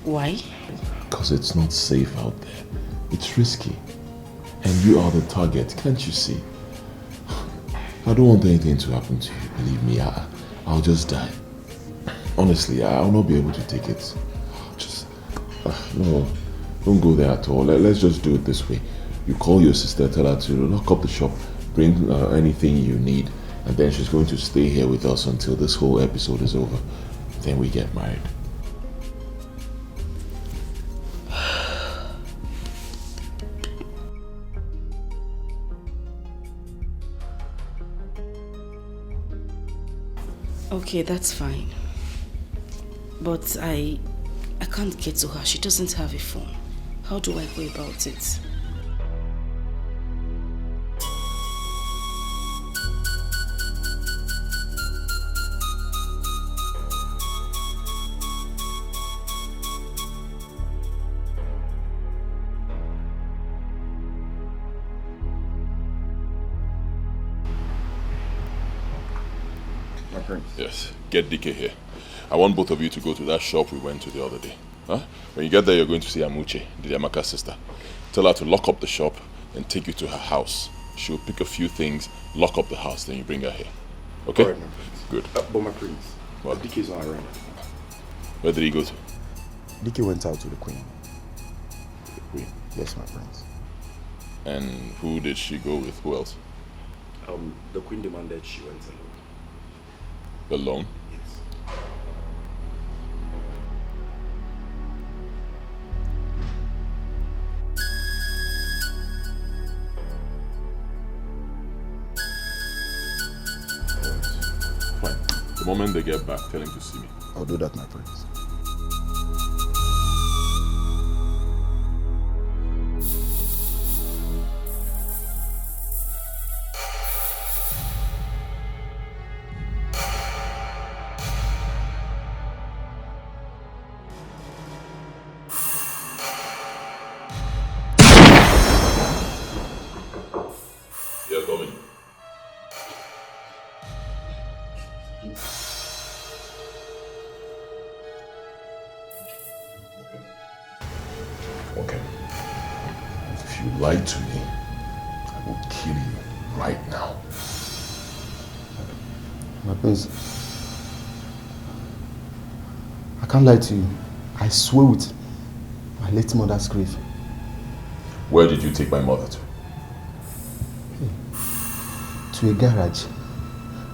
Why? Because it's not safe out there. It's risky. And you are the target, can't you see? I don't want anything to happen to you, believe me. I'll just die. Honestly, I'll not be able to take it. Just, no, don't go there at all. Let's just do it this way. You call your sister, tell her to lock up the shop, bring anything you need, and then she's going to stay here with us until this whole episode is over. Then we get married. Okay, that's fine. But I can't get to her. She doesn't have a phone. How do I go about it? Yes, get DK here. I want both of you to go to that shop we went to the other day. Huh? When you get there, you're going to see Amuche, Didiamaka's sister. Tell her to lock up the shop and take you to her house. She'll pick a few things, lock up the house, then you bring her here. Okay? All right, my prince. Good. But my prince, DK's not around. Where did he go to? DK went out to the queen. The queen? Yes, my prince. And who did she go with? Who else? The queen demanded she went alone. Alone? Yes. Fine. The moment they get back, tell him to see me. I'll do that, my prince. Okay. If you lie to me, I will kill you right now. My prince, I can't lie to you. I swear with my late mother's grave. Where did you take my mother to? To a garage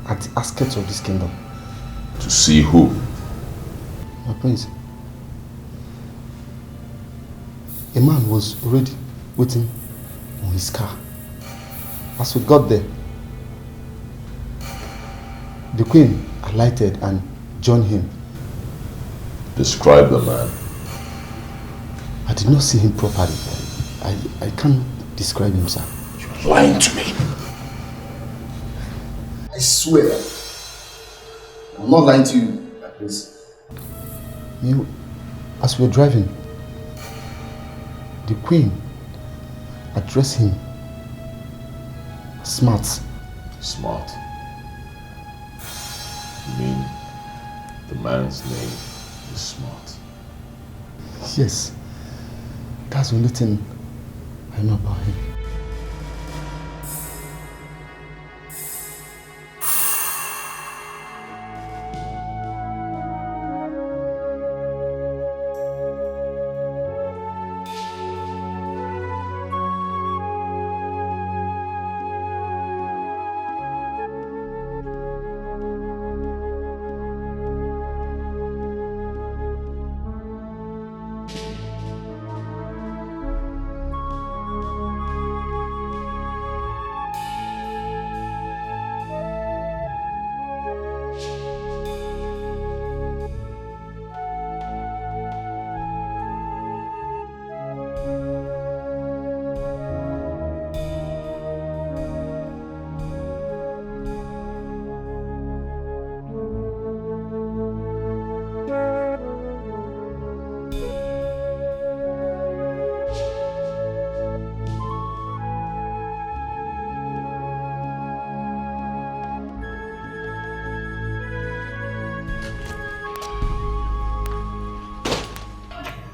at the outskirts of this kingdom. To see who? My prince, a man was already waiting on his car. As we got there, the queen alighted and joined him. Describe the man. I did not see him properly. I can't describe him, sir. You're lying to me. I swear. I'm not lying to you, please. As we were driving, the queen addressed him Smart. Smart? You mean the man's name He's smart. Yes. That's the only thing I know about him.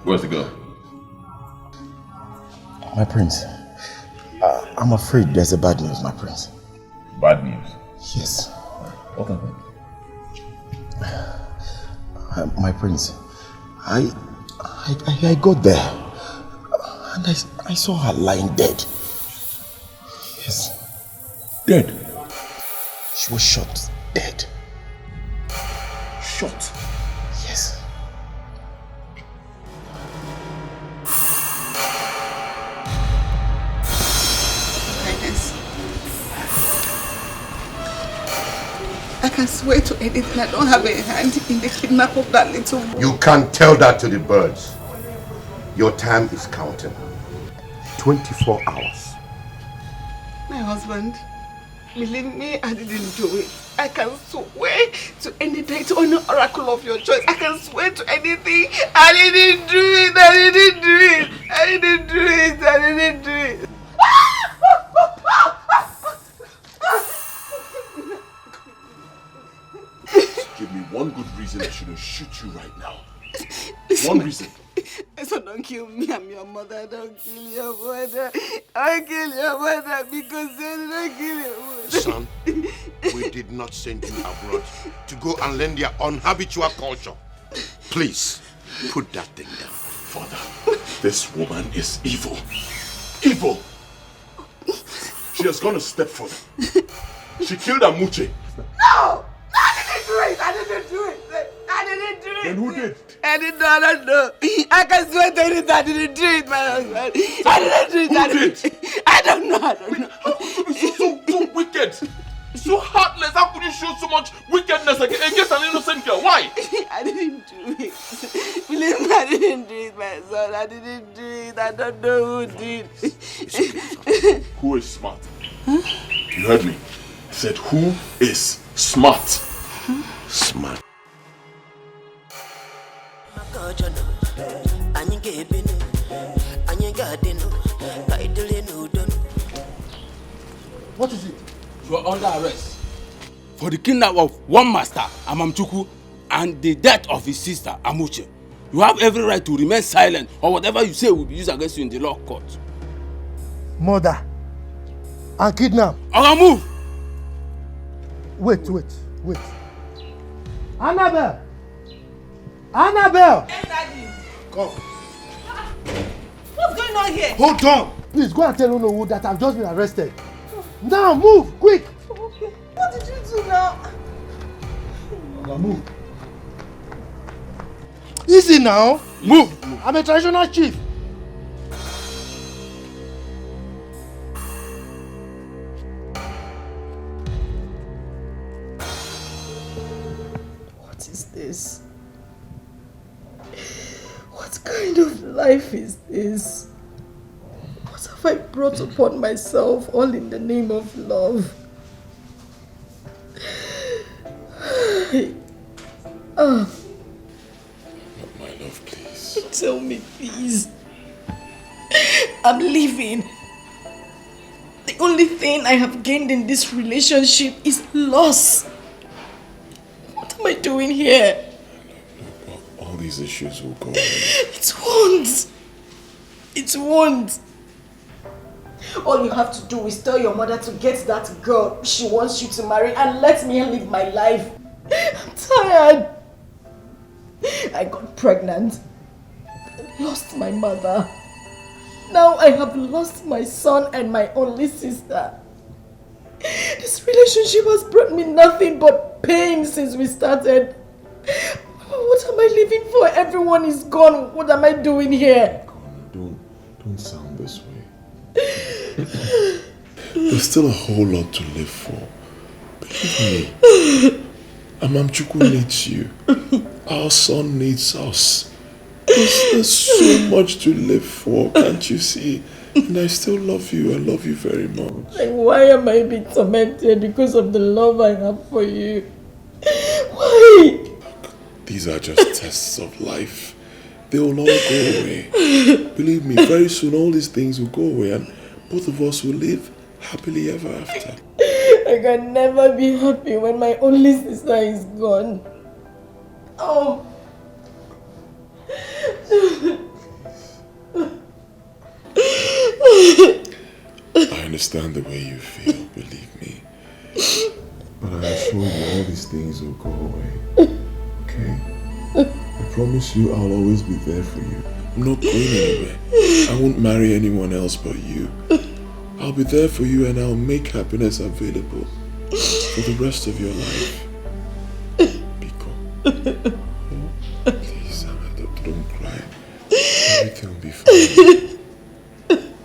Where's the girl? My prince, I'm afraid there's a bad news, my prince. Bad news? Yes. What happened? My prince, I got there and I saw her lying dead. Yes. Dead? She was shot dead. Shot? Yes. I can swear to anything. I don't have a hand in the kidnap of that little boy. You can't tell that to the birds. Your time is counting. 24 hours. My husband, believe me, I didn't do it. I can swear to anything, to any oracle of your choice. I can swear to anything. I didn't do it. I didn't do it. I didn't do it. I didn't do it. Give me one good reason I shouldn't shoot you right now. One reason. So don't kill me, I'm your mother. Don't kill your mother. I'll kill your mother because they didn't kill your mother. Son, we did not send you abroad to go and learn their unhabitual culture. Please, put that thing down. Father, this woman is evil. Evil! She has gone a step further. She killed Amuche. No! I didn't do it! I didn't do it! I didn't do it! Then who did? I didn't know, I don't know. I can swear to anything, I didn't do it, my husband. I didn't do it, Who did? I don't know, I don't know. How could you be so wicked? So heartless, how could you show so much wickedness against an innocent girl? Why? I didn't do it. Believe me, I didn't do it, my son. I didn't do it. I don't know who did. Who is smart? Huh? You heard me. I said, who is smart? Smart. What is it? You are under arrest for the kidnap of one master, Amamchuku, and the death of his sister, Amuche. You have every right to remain silent, or whatever you say will be used against you in the law court. Murder and kidnap. I'll move. Wait. Annabelle! Annabelle! Yes, Daddy. Come. What's going on here? Hold on! Please go and tell Unowu that I've just been arrested. Now move, quick! Okay. What did you do now? Now move. Easy now. Move. I'm a traditional chief. What is this? What kind of life is this? What have I brought upon myself, all in the name of love? My love, please. Tell me, please. I'm leaving. The only thing I have gained in this relationship is loss. What am I doing here? All the these issues will go away. It won't. It won't. All you have to do is tell your mother to get that girl she wants you to marry and let me live my life. I'm tired. I got pregnant. Lost my mother. Now I have lost my son and my only sister. This relationship has brought me nothing but pain since we started. What am I living for? Everyone is gone. What am I doing here? Don't sound this way. There's still a whole lot to live for. Believe me. Amamchuku needs you. Our son needs us. There's so much to live for, can't you see? And I still love you. I love you very much. Like, why am I being tormented because of the love I have for you? Why? These are just tests of life. They will all go away. Believe me, very soon all these things will go away and both of us will live happily ever after. I can never be happy when my only sister is gone. Oh. I understand the way you feel, believe me. But I assure you all these things will go away. Okay? I promise you I'll always be there for you. I'm not going anywhere. I won't marry anyone else but you. I'll be there for you and I'll make happiness available for the rest of your life. Biko. Please, don't cry. Everything will be fine.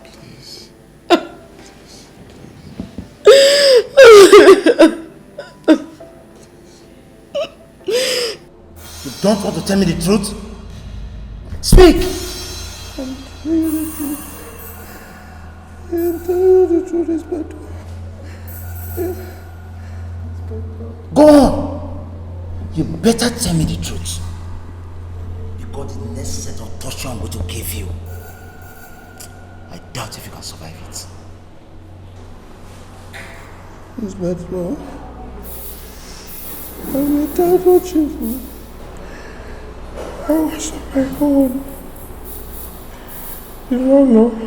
Please. You don't want to tell me the truth? Speak! I'm telling you the truth. I'm telling you the truth, Inspector. Go on! You better tell me the truth. Because the next set of torture I'm going to give you, I doubt if you can survive it. Inspector, I'm a terrible chief. I was on my own. The landlord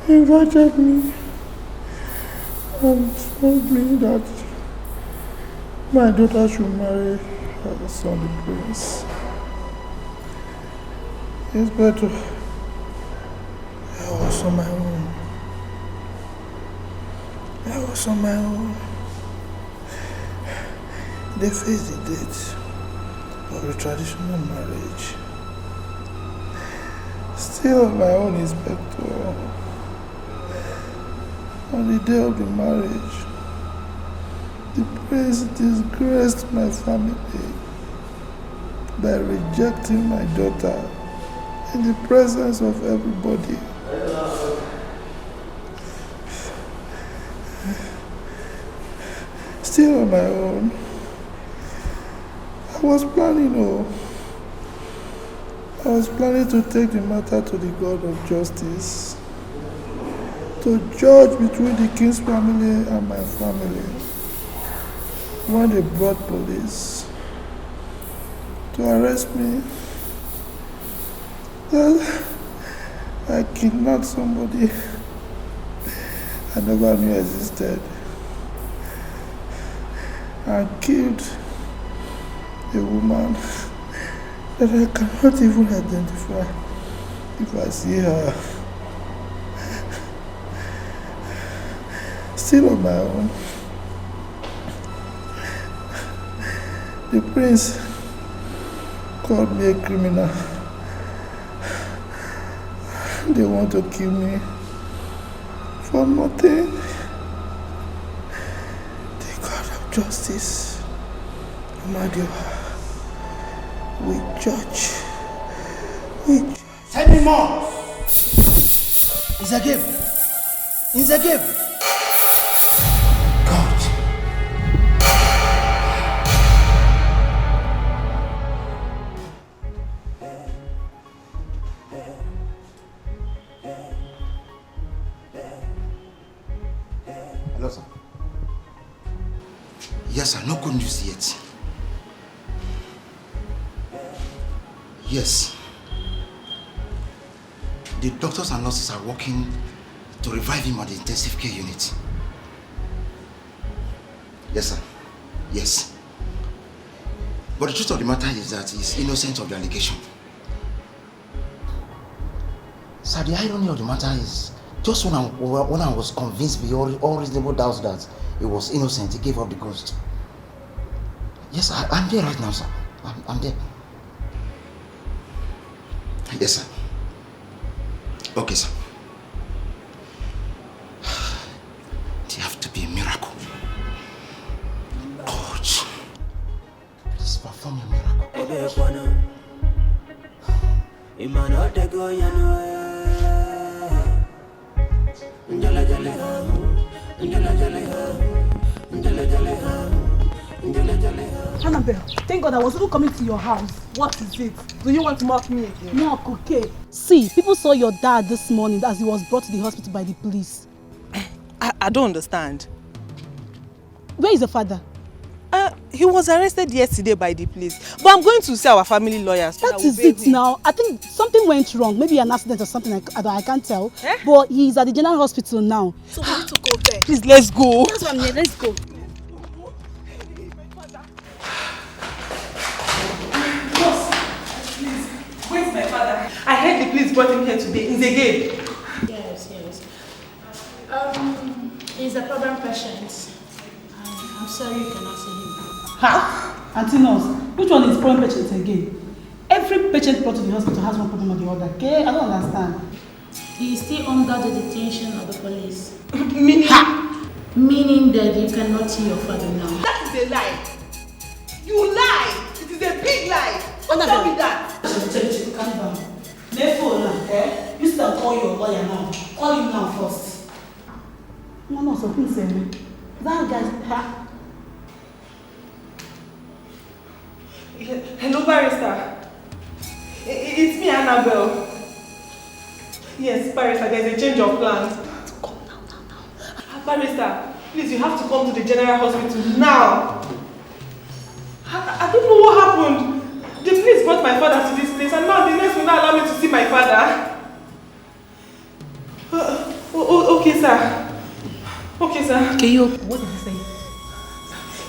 invited me and told me that my daughter should marry her son, the prince. It's better. I was on my own. I was on my own. They fixed the date of the traditional marriage. Still on my own, Inspector. On the day of the marriage, the prince disgraced my family by rejecting my daughter in the presence of everybody. Still on my own, I was planning to take the matter to the God of justice, to judge between the king's family and my family. When they brought police to arrest me, well, I kidnapped somebody I never knew existed and killed a woman that I cannot even identify if I see her. Still on my own. The prince called me a criminal. They want to kill me for nothing. The God of justice, Amadioha, we judge. Tell me more! It's a game. It's a game. Hello, sir. Yes, sir. No good news yet. Yes. The doctors and nurses are working to revive him at the intensive care unit. Yes, sir. Yes. But the truth of the matter is that he's innocent of the allegation. Sir, the irony of the matter is, just when I was convinced beyond all reasonable doubts that he was innocent, he gave up the ghost. Yes, I'm there right now, sir. I'm there. Yes, sir. Okay, sir. It have to be a miracle. God, please perform a miracle. Annabelle, thank God I was even coming to your house. What is it? Do you want to mock me again? Mock, okay. See, people saw your dad this morning as he was brought to the hospital by the police. I don't understand. Where is your father? He was arrested yesterday by the police. But I'm going to see our family lawyers. That is it now. I think something went wrong. Maybe an accident or something. I can't tell. Eh? But he's at the general hospital now. So we need to go there. Please, let's go. That's what I'm here. Let's go. Where's my father? I heard the police brought him here today. He's again. Yes. He's a problem patient. I'm sorry you cannot see him. Ha! Auntie Nurse, which one is problem patient again? Every patient brought to the hospital has one problem or the other, okay? I don't understand. He is still under the detention of the police. Meaning? Meaning that you cannot see your father now. That is a lie. You lie. It is a big lie. Don't tell me that. Calm down. Therefore, okay? You still call your lawyer now. Call him now first. No, so please say me. That guy. Hello, barrister. It's me, Annabelle. Yes, barrister, there's a change of plans. Come now. Barrister, please, you have to come to the general hospital now. I don't know what happened. The police brought my father to this place and now the nurse will not allow me to see my father. Okay, sir. Okay, sir. What did he say?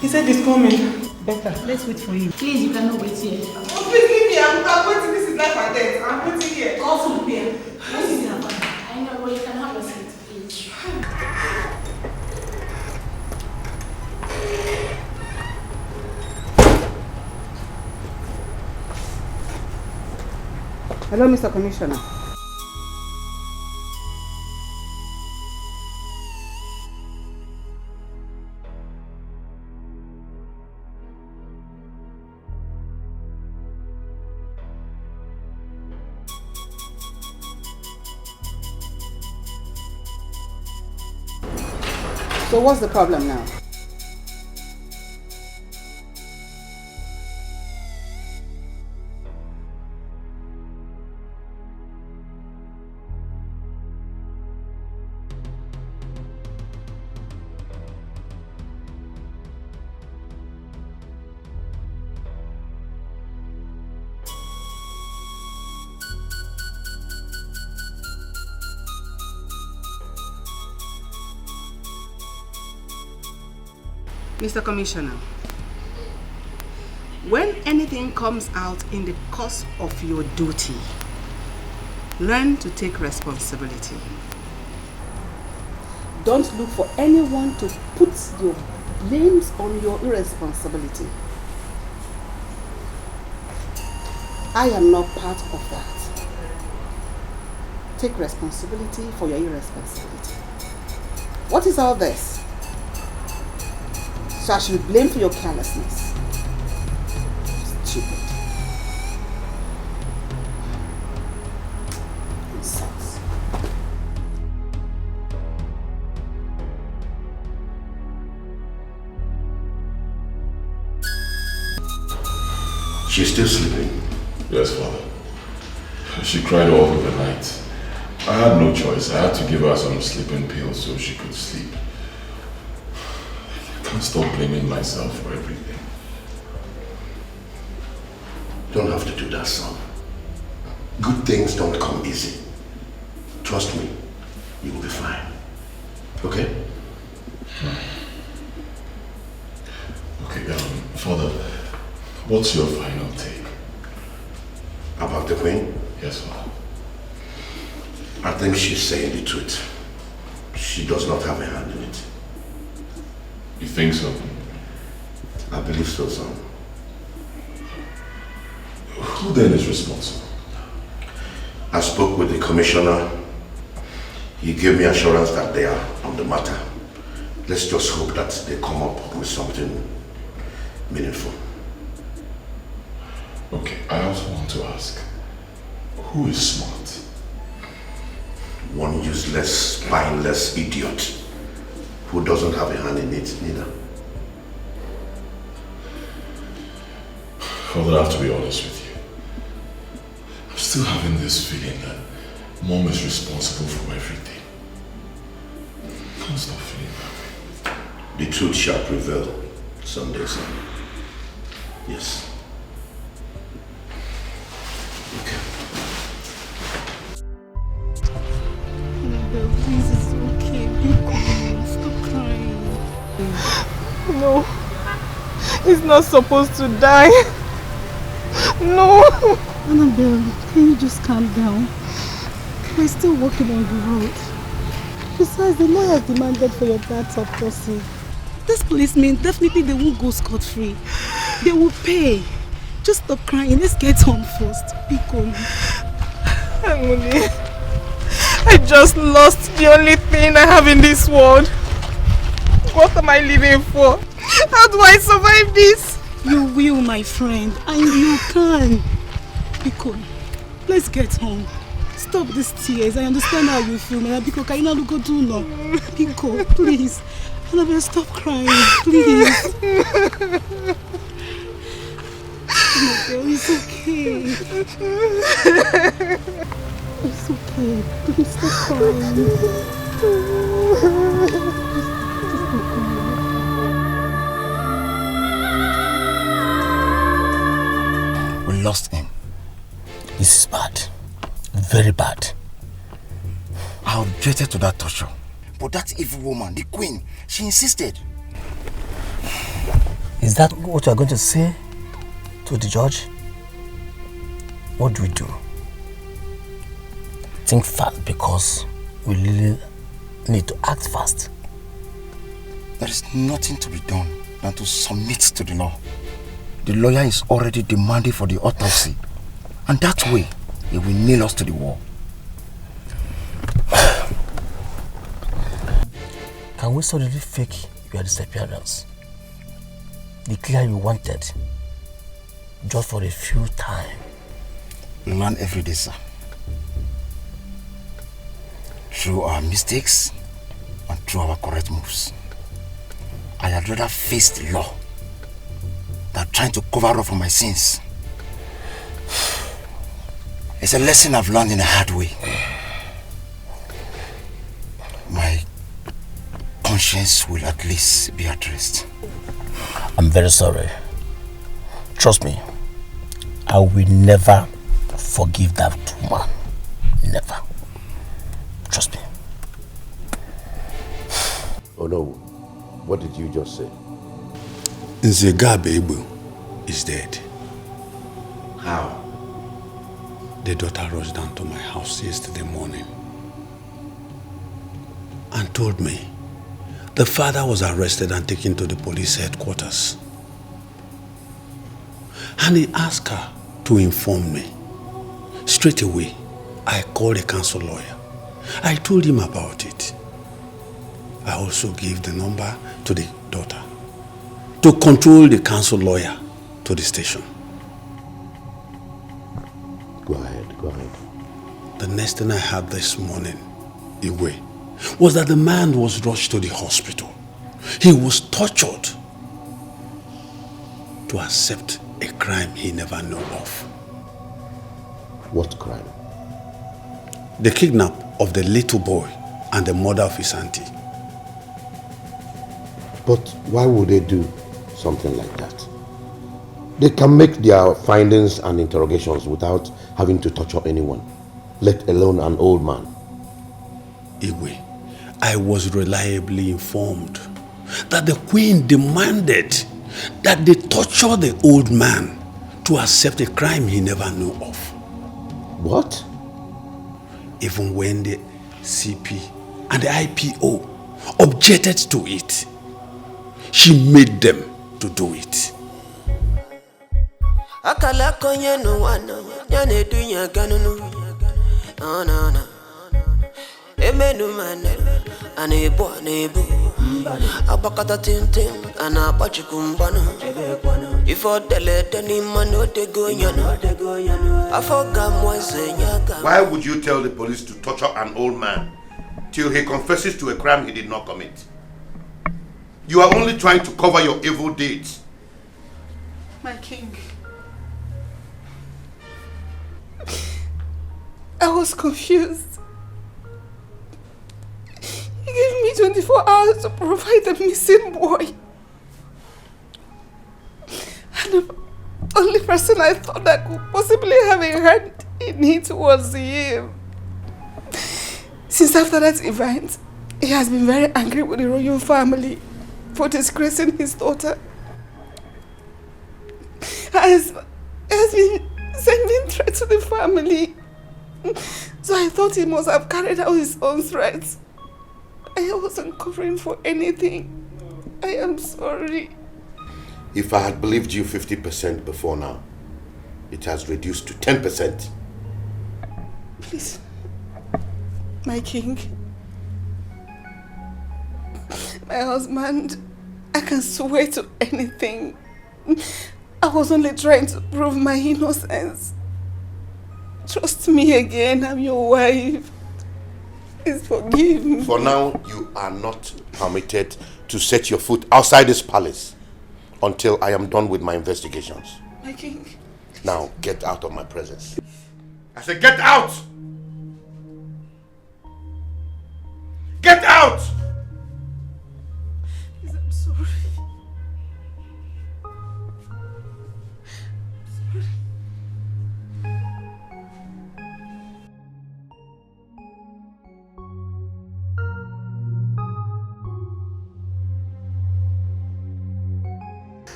He said he's coming. Better. Let's wait for you. Please, you cannot wait here. Oh, please leave me. I'm waiting. This is life and death. I'm waiting here. Call food here. I know, but you can have a seat, please. Hello, Mr. Commissioner. So what's the problem now? Mr. Commissioner, when anything comes out in the course of your duty, learn to take responsibility. Don't look for anyone to put your blames on your irresponsibility. I am not part of that. Take responsibility for your irresponsibility. What is all this? So I should be blamed for your carelessness. Stupid. Nonsense. She's still sleeping? Yes, Father. She cried all through the night. I had no choice. I had to give her some sleeping pills so she could sleep. I can't stop blaming myself for everything. Don't have to do that, son. Good things don't come easy. Trust me, you will be fine. Okay? Okay, Father, what's your final take? About the Queen? Yes, Father. I think she's saying the truth. She does not have a hand in it. You think so? I believe so, son. Who then is responsible? I spoke with the commissioner. He gave me assurance that they are on the matter. Let's just hope that they come up with something meaningful. Okay, I also want to ask, who is smart? One useless, spineless idiot who doesn't have a hand in it, neither. Father, I have to be honest with you. I'm still having this feeling that Mom is responsible for everything. I can't stop feeling that way. The truth shall prevail someday, son. Yes. Okay. Annabelle, please, it's okay. Be calm. Stop crying. No. He's not supposed to die. No. Annabelle, can you just calm down? We're still walking on the road. Besides, the lawyer demanded for your dad's autopsy. This policemen, definitely they won't go scot-free. They will pay. Just stop crying. Let's get home first. Be calm. Harmony, I just lost the only thing I have in this world. What am I living for? How do I survive this? You will, my friend, and you can. Biko, let's get home. Stop these tears. I understand how you feel, man. Biko, can you not go do no? Biko, please. Annabelle, stop crying, please. Annabelle, it's okay. It's okay. Please stop crying. We lost him. This is bad. Very bad. I objected to that torture. But that evil woman, the queen, she insisted. Is that what you are going to say to the judge? What do we do? Think fast, because we really need to act fast. There is nothing to be done than to submit to the law. The lawyer is already demanding for the autopsy, and that way he will nail us to the wall. Can we suddenly fake your disappearance? Declare you wanted, just for a few time. We learn every day, sir. Through our mistakes and through our correct moves. I had rather face the law than trying to cover up for my sins. It's a lesson I've learned in a hard way. My conscience will at least be at rest. I'm very sorry. Trust me, I will never forgive that woman. Never. Trust me. Oh no, what did you just say? Nzegabe Igbo is dead. How? The daughter rushed down to my house yesterday morning and told me the father was arrested and taken to the police headquarters. And he asked her to inform me. Straight away, I called a council lawyer. I told him about it. I also gave the number to the daughter to control the council lawyer to the station. Go ahead. The next thing I heard this morning, Iwe, was that the man was rushed to the hospital. He was tortured to accept a crime he never knew of. What crime? The kidnap of the little boy and the murder of his auntie. But why would they do something like that? They can make their findings and interrogations without having to torture anyone, let alone an old man. Igwe, I was reliably informed that the queen demanded that they torture the old man to accept a crime he never knew of. What? Even when the CP and the IPO objected to it, she made them to do it. Akala konye no wano, yane dunya ganunu. No no no. Emenu manelu, anebo anebu. Abakata tintin, anapachukumbano. Ifo dele deni mano de goyano. Afoga mwaze nyaga. Why would you tell the police to torture an old man till he confesses to a crime he did not commit? You are only trying to cover your evil deeds. My king, I was confused. He gave me 24 hours to provide the missing boy. And the only person I thought that could possibly have a hand in it was him. Since after that event, he has been very angry with the royal family for disgracing his daughter. Has been sending threats to the family. So I thought he must have carried out his own threats. I wasn't covering for anything. I am sorry. If I had believed you 50% before now, it has reduced to 10%. Please, my king, my husband, I can swear to anything. I was only trying to prove my innocence. Trust me again, I'm your wife. Please forgive me. For now, you are not permitted to set your foot outside this palace until I am done with my investigations. My king. Now, get out of my presence. I said, get out! Get out! Please, I'm sorry.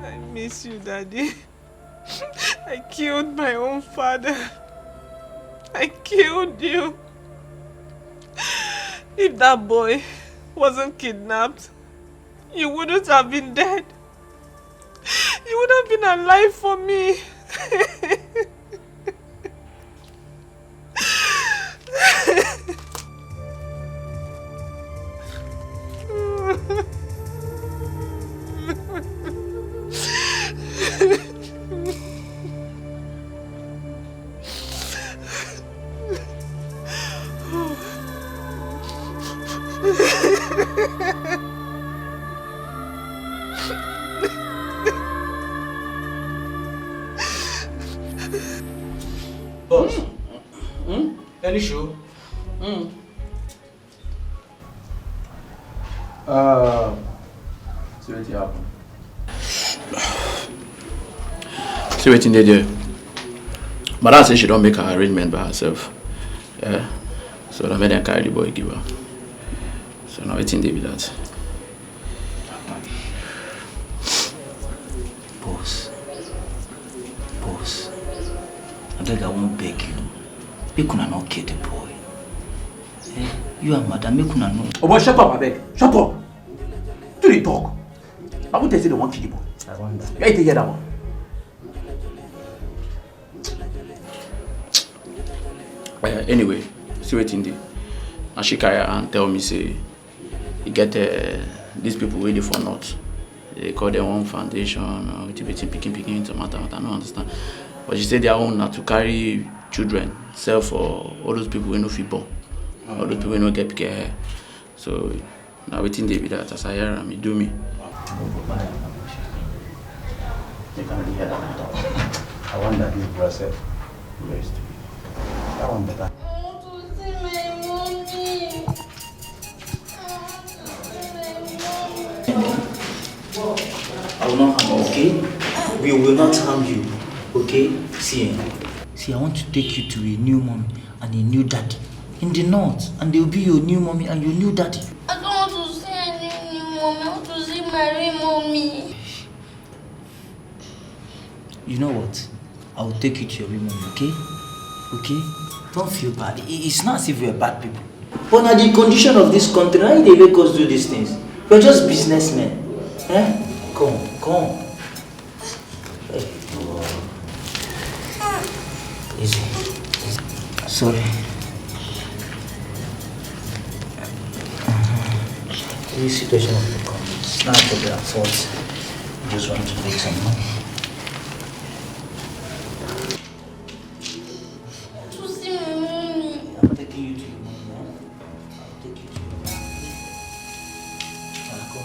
I miss you, Daddy. I killed my own father. I killed you. If that boy wasn't kidnapped, you wouldn't have been dead. You would have been alive for me. Boss, any show? See what happen. See what they do. Madam says she don't make her arrangement by herself. Yeah. So I made them carry the boy give her. So now it's in there with that. I beg, I won't beg you. Make una not kill the boy. Eh? You and madam, make una know. Oh boy, shut up, I beg. Shut up. Do the talk. I won't tell you they want to kill the boy. I wonder. You ain't hear that one. Anyway, see what in there. And she carry her and tell me say, you get these people waiting for not. They call their own foundation or picking tomato. I don't understand. But she said their own not to carry children, sell for all those people who no fit born. All the people no get pick hair. So now waiting they be that as I hear am, e do me. You can really hear that. I want that big brass set. Rest. That one better. I want to see my mommy. I will not harm you, okay? We will not harm you, okay? See, I want to take you to a new mommy and a new daddy in the north, and they will be your new mommy and your new daddy. I don't want to see any new mommy. I want to see my real mommy. You know what? I will take you to your real mommy, okay? Okay? Don't feel bad. It's not as if we're bad people. But now the condition of this country, why they make us do these things? We're just businessmen. Eh? Come. Easy. Sorry. This situation will become. It's not for their fault. I just want to make some money. To see my mommy. I'm taking you to your mommy, huh? I'll take you to your mommy. Go.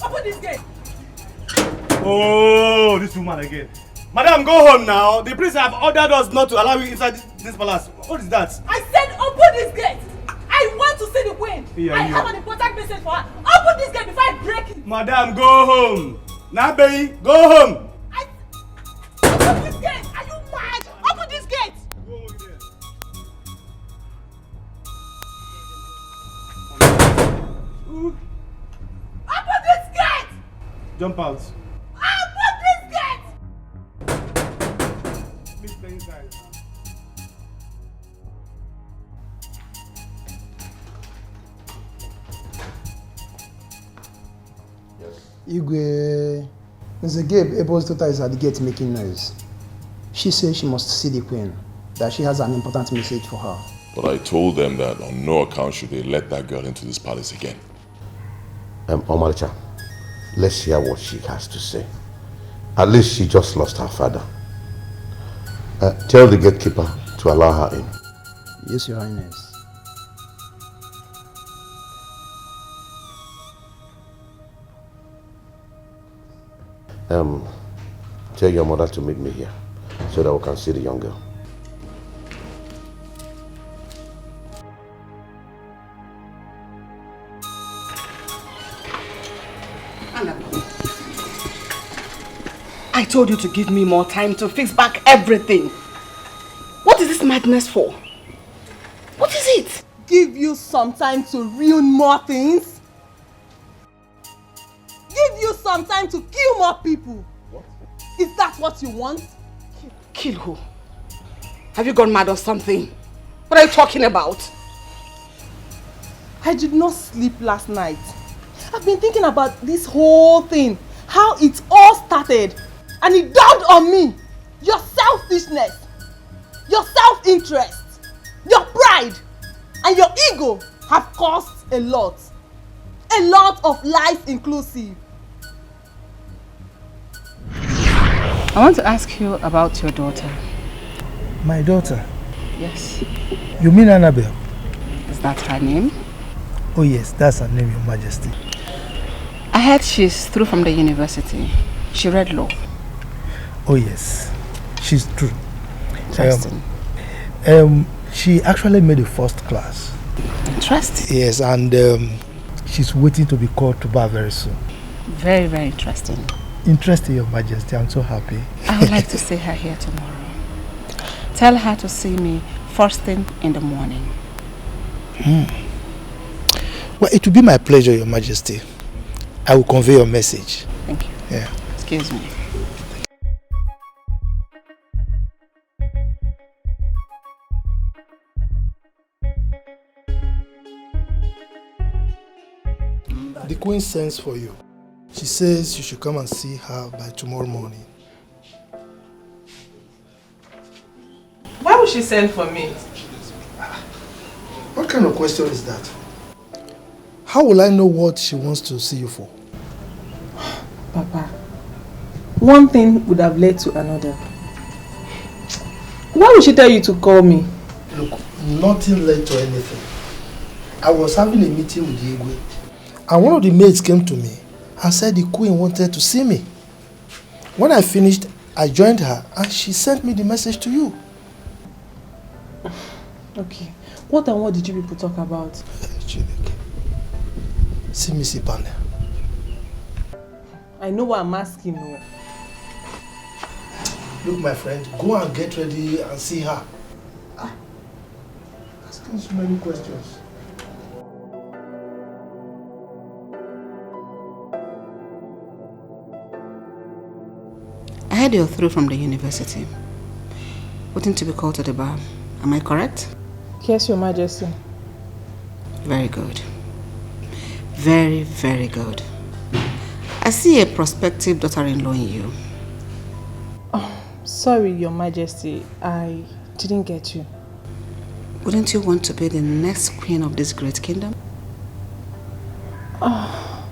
Open this gate. Oh, this woman again. Madam, go home now. The priest have ordered us not to allow you inside this palace. What is that? I said open this gate. I want to see the queen. Yeah, I have an important message for her. Open this gate before I break it. Madam, go home. Nabeyi, go home. Open this gate. Are you mad? Open this gate. Open this gate. Jump out. Open this gate. Please stay inside. Igwe, Mr. Gabe Abel's daughter is at the gate making noise. She says she must see the queen, that she has an important message for her. But I told them that on no account should they let that girl into this palace again. Omalicha, let's hear what she has to say. At least she just lost her father. Tell the gatekeeper to allow her in. Yes, Your Highness. Tell your mother to meet me here so that we can see the young girl. I told you to give me more time to fix back everything. What is this madness for? What is it? Give you some time to ruin more things? Give you some time to kill more people? What? Is that what you want? Kill who? Have you gone mad or something? What are you talking about? I did not sleep last night. I've been thinking about this whole thing, how it all started. And it dawned on me, your selfishness, your self-interest, your pride, and your ego have caused a lot of lies inclusive. I want to ask you about your daughter. My daughter? Yes. You mean Annabelle? Is that her name? Oh yes, that's her name, Your Majesty. I heard she's through from the university. She read law. Oh yes, she's true. Interesting. She actually made a first class. Interesting. Yes, and she's waiting to be called to bar very soon. Very, very interesting. Interesting, Your Majesty. I'm so happy. I would like to see her here tomorrow. Tell her to see me first thing in the morning. Well, it will be my pleasure, Your Majesty. I will convey your message. Thank you. Yeah. Excuse me. The Queen sends for you. She says you should come and see her by tomorrow morning. she sent for me? What kind of question is that? How will I know what she wants to see you for? Papa, one thing would have led to another. Why would she tell you to call me? Look, nothing led to anything. I was having a meeting with Igwe, and one of the maids came to me and said the queen wanted to see me. When I finished, I joined her and she sent me the message to you. Okay. What and what did you people talk about? See Missy Pane. I know what I'm asking. No. Look, my friend, go and get ready and see her. Asking so many questions. I heard you're through from the university. Waiting to be called to the bar. Am I correct? Yes, Your Majesty. Very good. Very, very good. I see a prospective daughter-in-law in you. Oh, sorry, Your Majesty. I didn't get you. Wouldn't you want to be the next queen of this great kingdom? Oh,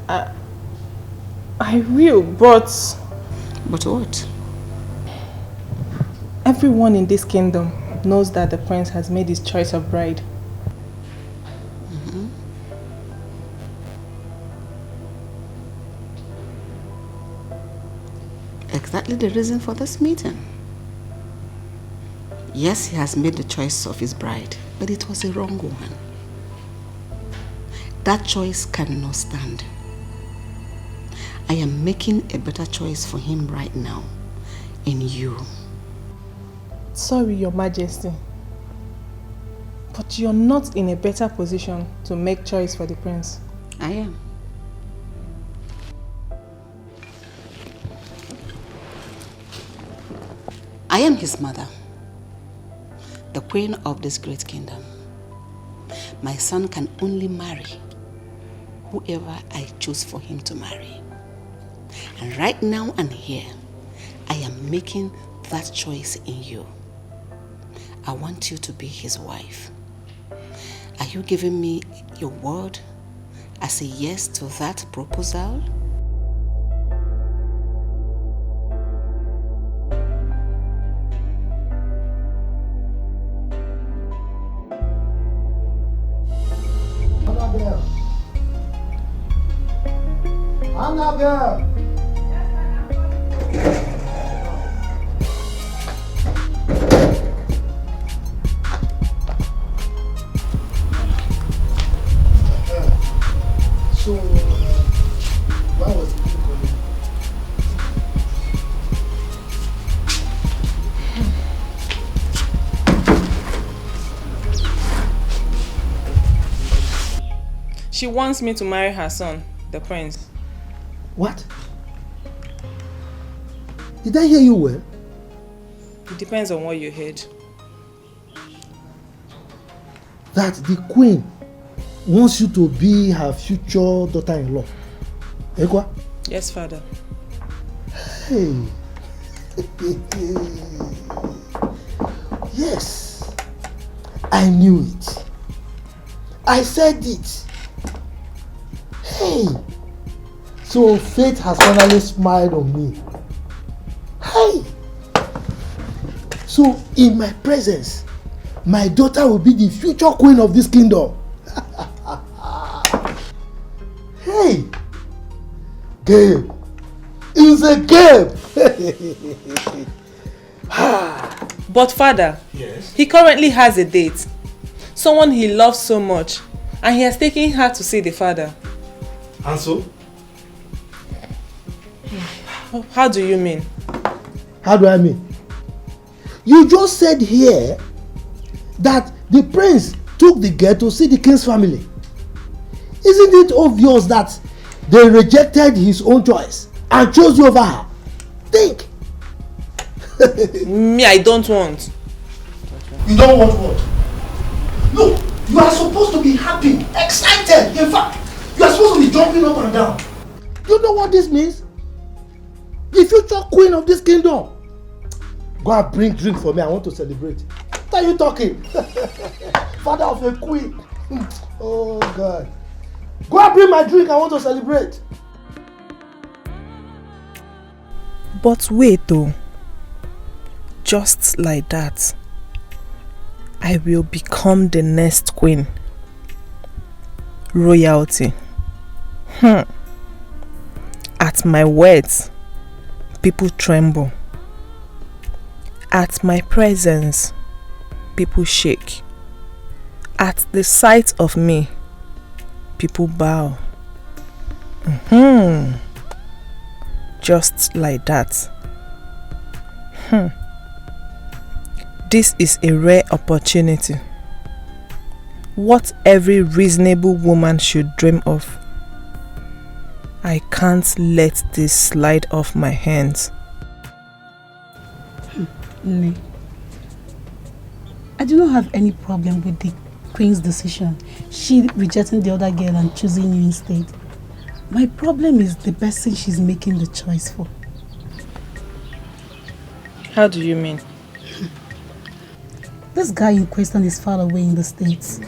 I will, but... But what? Everyone in this kingdom knows that the prince has made his choice of bride. Exactly the reason for this meeting. Yes, he has made the choice of his bride, but it was a wrong one. That choice cannot stand. I am making a better choice for him right now, in you. Sorry, Your Majesty, but you're not in a better position to make choice for the prince. I am. I am his mother, the queen of this great kingdom. My son can only marry whoever I choose for him to marry. And right now and here, I am making that choice in you. I want you to be his wife. Are you giving me your word as a yes to that proposal? Annabelle! So, why was it calling? She wants me to marry her son, the prince. What? Did I hear you well? It depends on what you heard. That the queen wants you to be her future daughter-in-law. Ekwa? Yes, father. Hey. Yes. I knew it. I said it. Hey. So fate has finally smiled on me. Hey. So in my presence, my daughter will be the future queen of this kingdom. Hey. Gabe. It's a game. But father, yes, he currently has a date. Someone he loves so much. And he has taken her to see the father. And so? How do you mean? How do I mean? You just said here that the prince took the girl to see the king's family. Isn't it obvious that they rejected his own choice and chose you over her? Think. Me, I don't want. You don't want what? Look, you are supposed to be happy, excited. In fact, you are supposed to be jumping up and down. You know what this means? The future queen of this kingdom. Go and bring drink for me. I want to celebrate. What are you talking? Father of a queen. Oh God. Go and bring my drink. I want to celebrate. But wait though. Just like that, I will become the next queen. Royalty. At my words, people tremble. At my presence, people shake. At the sight of me, people bow. Just like that. This is a rare opportunity. What every reasonable woman should dream of. I can't let this slide off my hands. Ne, I do not have any problem with the Queen's decision. She rejecting the other girl and choosing you instead. My problem is the person she's making the choice for. How do you mean? This guy in question is far away in the States.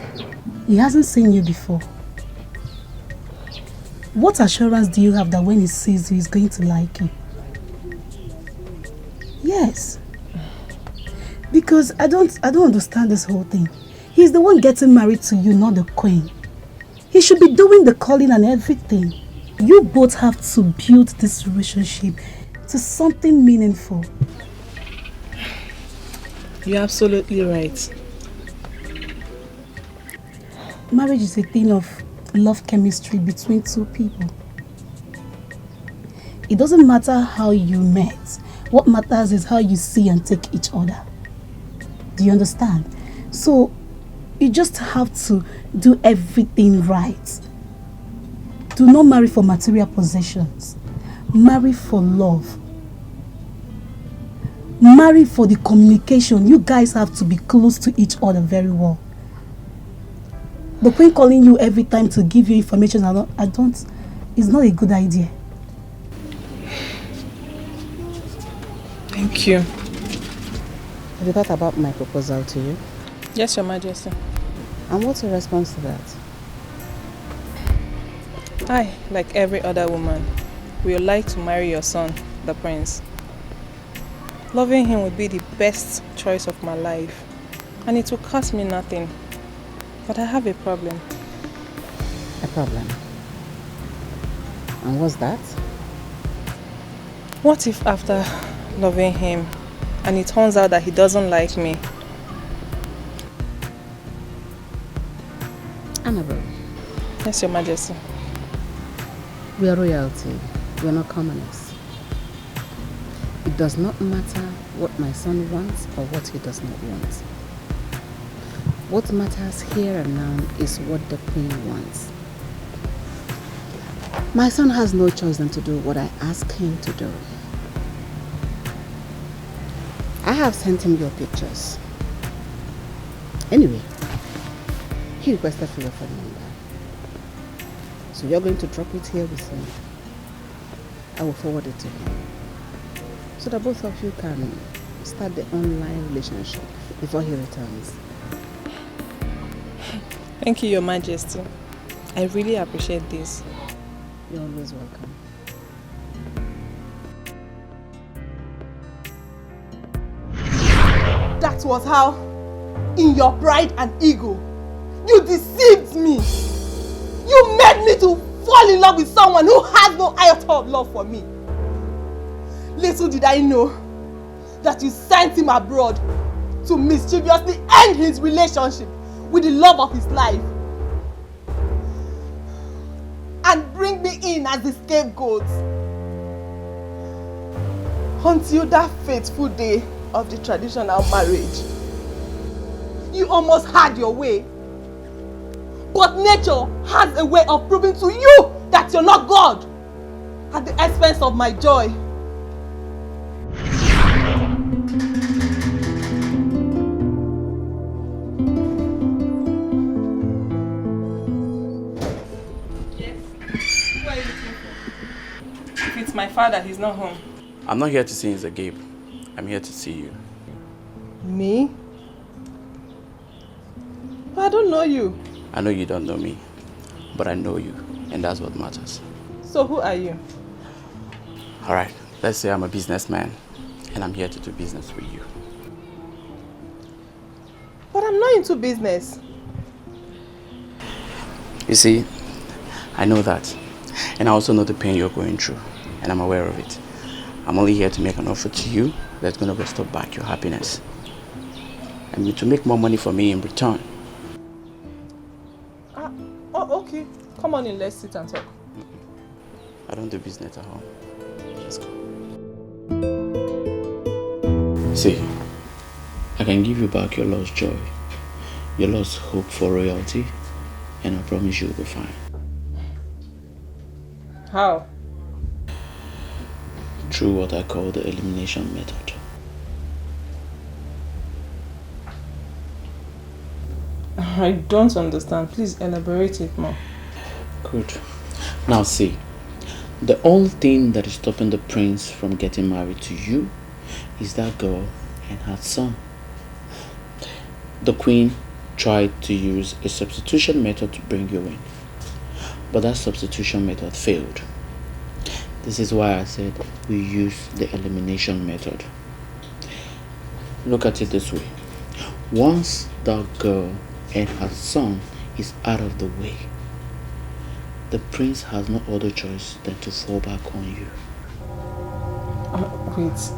He hasn't seen you before. What assurance do you have that when he sees you, he's going to like you? Yes. Because I don't understand this whole thing. He's the one getting married to you, not the queen. He should be doing the calling and everything. You both have to build this relationship to something meaningful. You're absolutely right. Marriage is a thing of love chemistry between two people. It doesn't matter how you met. What matters is how you see and take each other. Do you understand? So, you just have to do everything right. Do not marry for material possessions. Marry for love. Marry for the communication. You guys have to be close to each other very well. The queen calling you every time to give you information, it's not a good idea. Thank you. Have you thought about my proposal to you? Yes, Your Majesty. And what's your response to that? I, like every other woman, would like to marry your son, the prince. Loving him would be the best choice of my life, and it will cost me nothing. But I have a problem. A problem? And what's that? What if after loving him, and it turns out that he doesn't like me? Annabelle. Yes, Your Majesty. We are royalty. We are not commoners. It does not matter what my son wants or what he does not want. What matters here and now is what the queen wants. My son has no choice than to do what I ask him to do. I have sent him your pictures. Anyway, he requested for your phone number. So you're going to drop it here with me. I will forward it to him, so that both of you can start the online relationship before he returns. Thank you, Your Majesty. I really appreciate this. You're always welcome. That was how, in your pride and ego, you deceived me. You made me to fall in love with someone who has no iota of love for me. Little did I know that you sent him abroad to mischievously end his relationship with the love of his life and bring me in as the scapegoat until that fateful day of the traditional marriage. You almost had your way, but nature has a way of proving to you that you're not God at the expense of my joy. If it's my father, he's not home. I'm not here to see Mr. Gabe. I'm here to see you. Me? But I don't know you. I know you don't know me, but I know you, and that's what matters. So who are you? Alright, let's say I'm a businessman, and I'm here to do business with you. But I'm not into business. You see, I know that, and I also know the pain you're going through, and I'm aware of it. I'm only here to make an offer to you that's going to restore back your happiness, and to make more money for me in return. Oh, okay. Come on in, let's sit and talk. I don't do business at home. Let's go. See, I can give you back your lost joy, your lost hope for royalty, and I promise you'll be fine. How? Through what I call the elimination method. I don't understand. Please elaborate it more. Good. Now see, the only thing that is stopping the prince from getting married to you is that girl and her son. The queen tried to use a substitution method to bring you in, but that substitution method failed. This is why I said we use the elimination method. Look at it this way. Once that girl and her son is out of the way, the prince has no other choice than to fall back on you. Wait,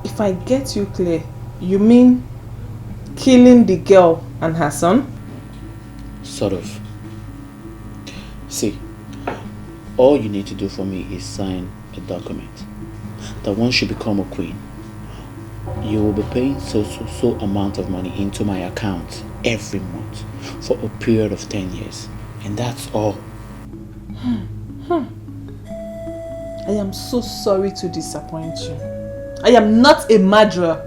if I get you clear, you mean killing the girl and her son? Sort of. See, all you need to do for me is sign a document that once you become a queen, you will be paying so amount of money into my account every month for a period of 10 years. And that's all. I am so sorry to disappoint you. I am not a murderer.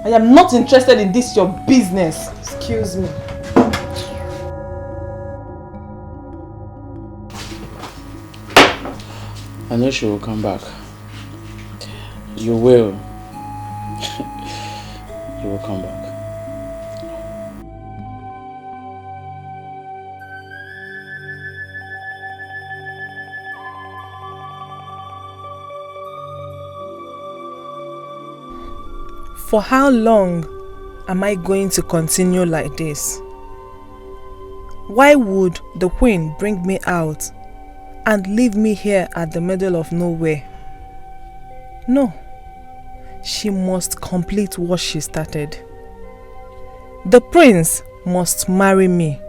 I am not interested in this your business. Excuse me. I know she will come back. You will. You will come back. For how long am I going to continue like this? Why would the queen bring me out and leave me here at the middle of nowhere? No, she must complete what she started. The prince must marry me,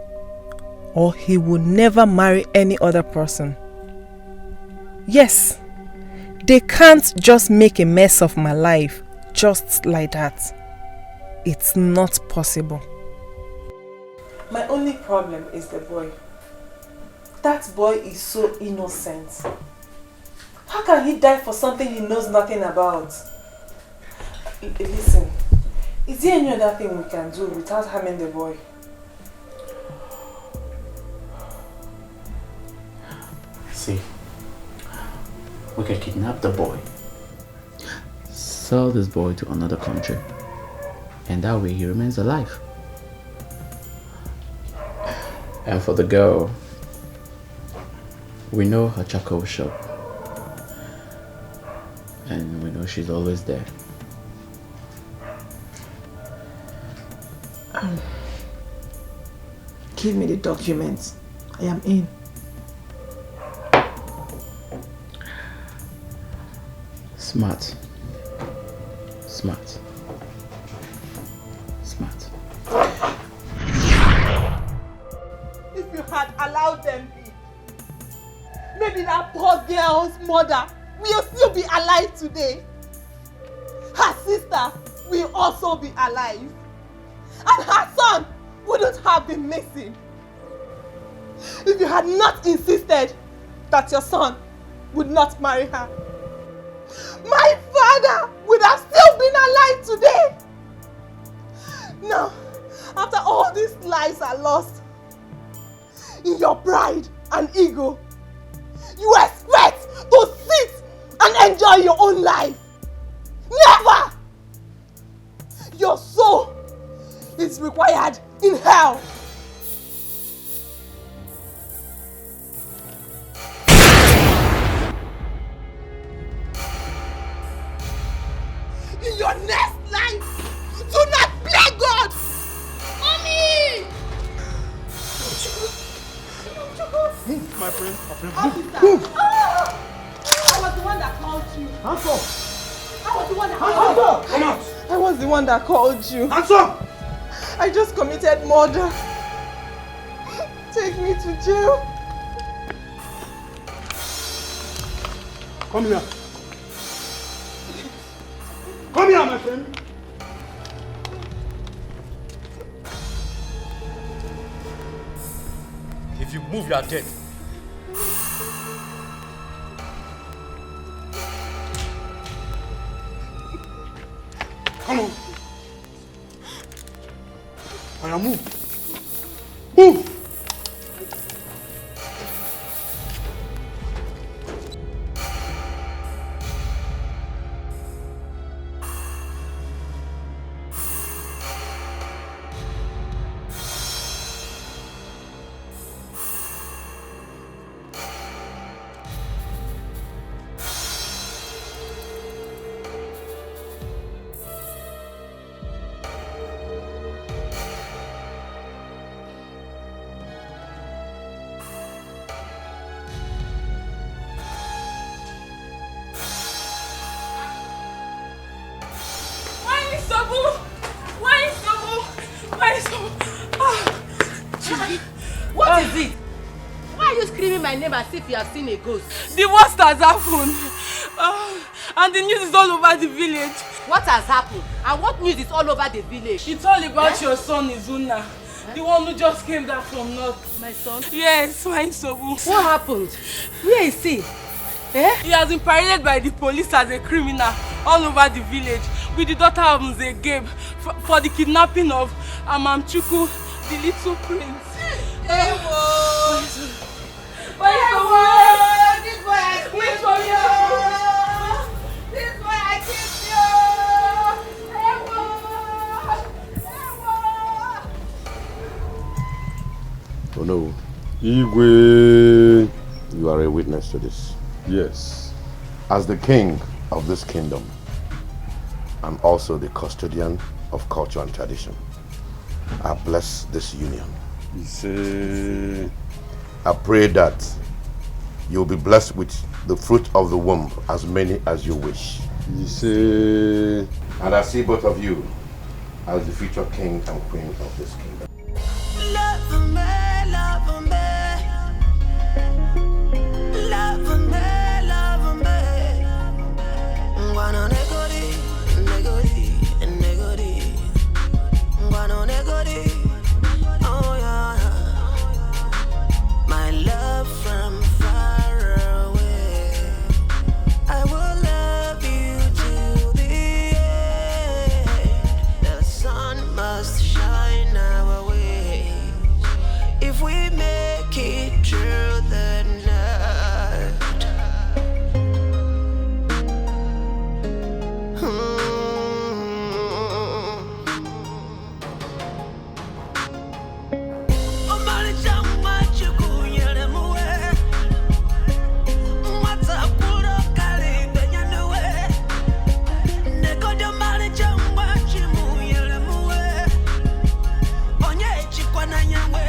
or he will never marry any other person. Yes, they can't just make a mess of my life just like that. It's not possible. My only problem is the boy. That boy is so innocent. How can he die for something he knows nothing about? Listen, is there any other thing we can do without harming the boy? See, we can kidnap the boy, sell this boy to another country, and that way he remains alive. And for the girl, we know her charcoal shop, and we know she's always there. Give me the documents. I am in. Smart. Smart. Smart. If you had allowed them be, maybe that poor girl's mother will still be alive today. Her sister will also be alive. And her son wouldn't have been missing. If you had not insisted that your son would not marry her, my father would have still been alive today. Now, after all these lives are lost, in your pride and ego, you expect to sit and enjoy your own life. Never! Your soul is required in hell. In your next life, do not play God! Mommy! Move, my friend. Move! I was the one that called you. Hands up! I was the one that Hands called up! you. Come out! I was the one that called you. Hands up! I just committed murder. Take me to jail. Come here. Come here, my friend. If you move, you are dead. Come on. I am move. Move. What is it? Why are you screaming my name as if you have seen a ghost? The worst has happened. And the news is all over the village. What has happened? And what news is all over the village? It's all about your son, Izuna. The one who just came back from north. My son? Yes, my Sobu. What happened? Where is he? He has been paraded by the police as a criminal all over the village with the daughter of Mze Gabe for the kidnapping of Amamchuku, the little prince. This boy has killed you! This boy has killed you! Oh no. Igwe, you are a witness to this. Yes. As the king of this kingdom, and also the custodian of culture and tradition, I bless this union. I pray that you'll be blessed with the fruit of the womb, as many as you wish. And I see both of you as the future king and queen of this kingdom. Love me, love me. Love me, love me. Guano negori, negori, negori. Guano negori. Oh yeah. My love from far away. I will love you till the end. The sun must shine our way. If we make it through the night. Onye chikwana nyawe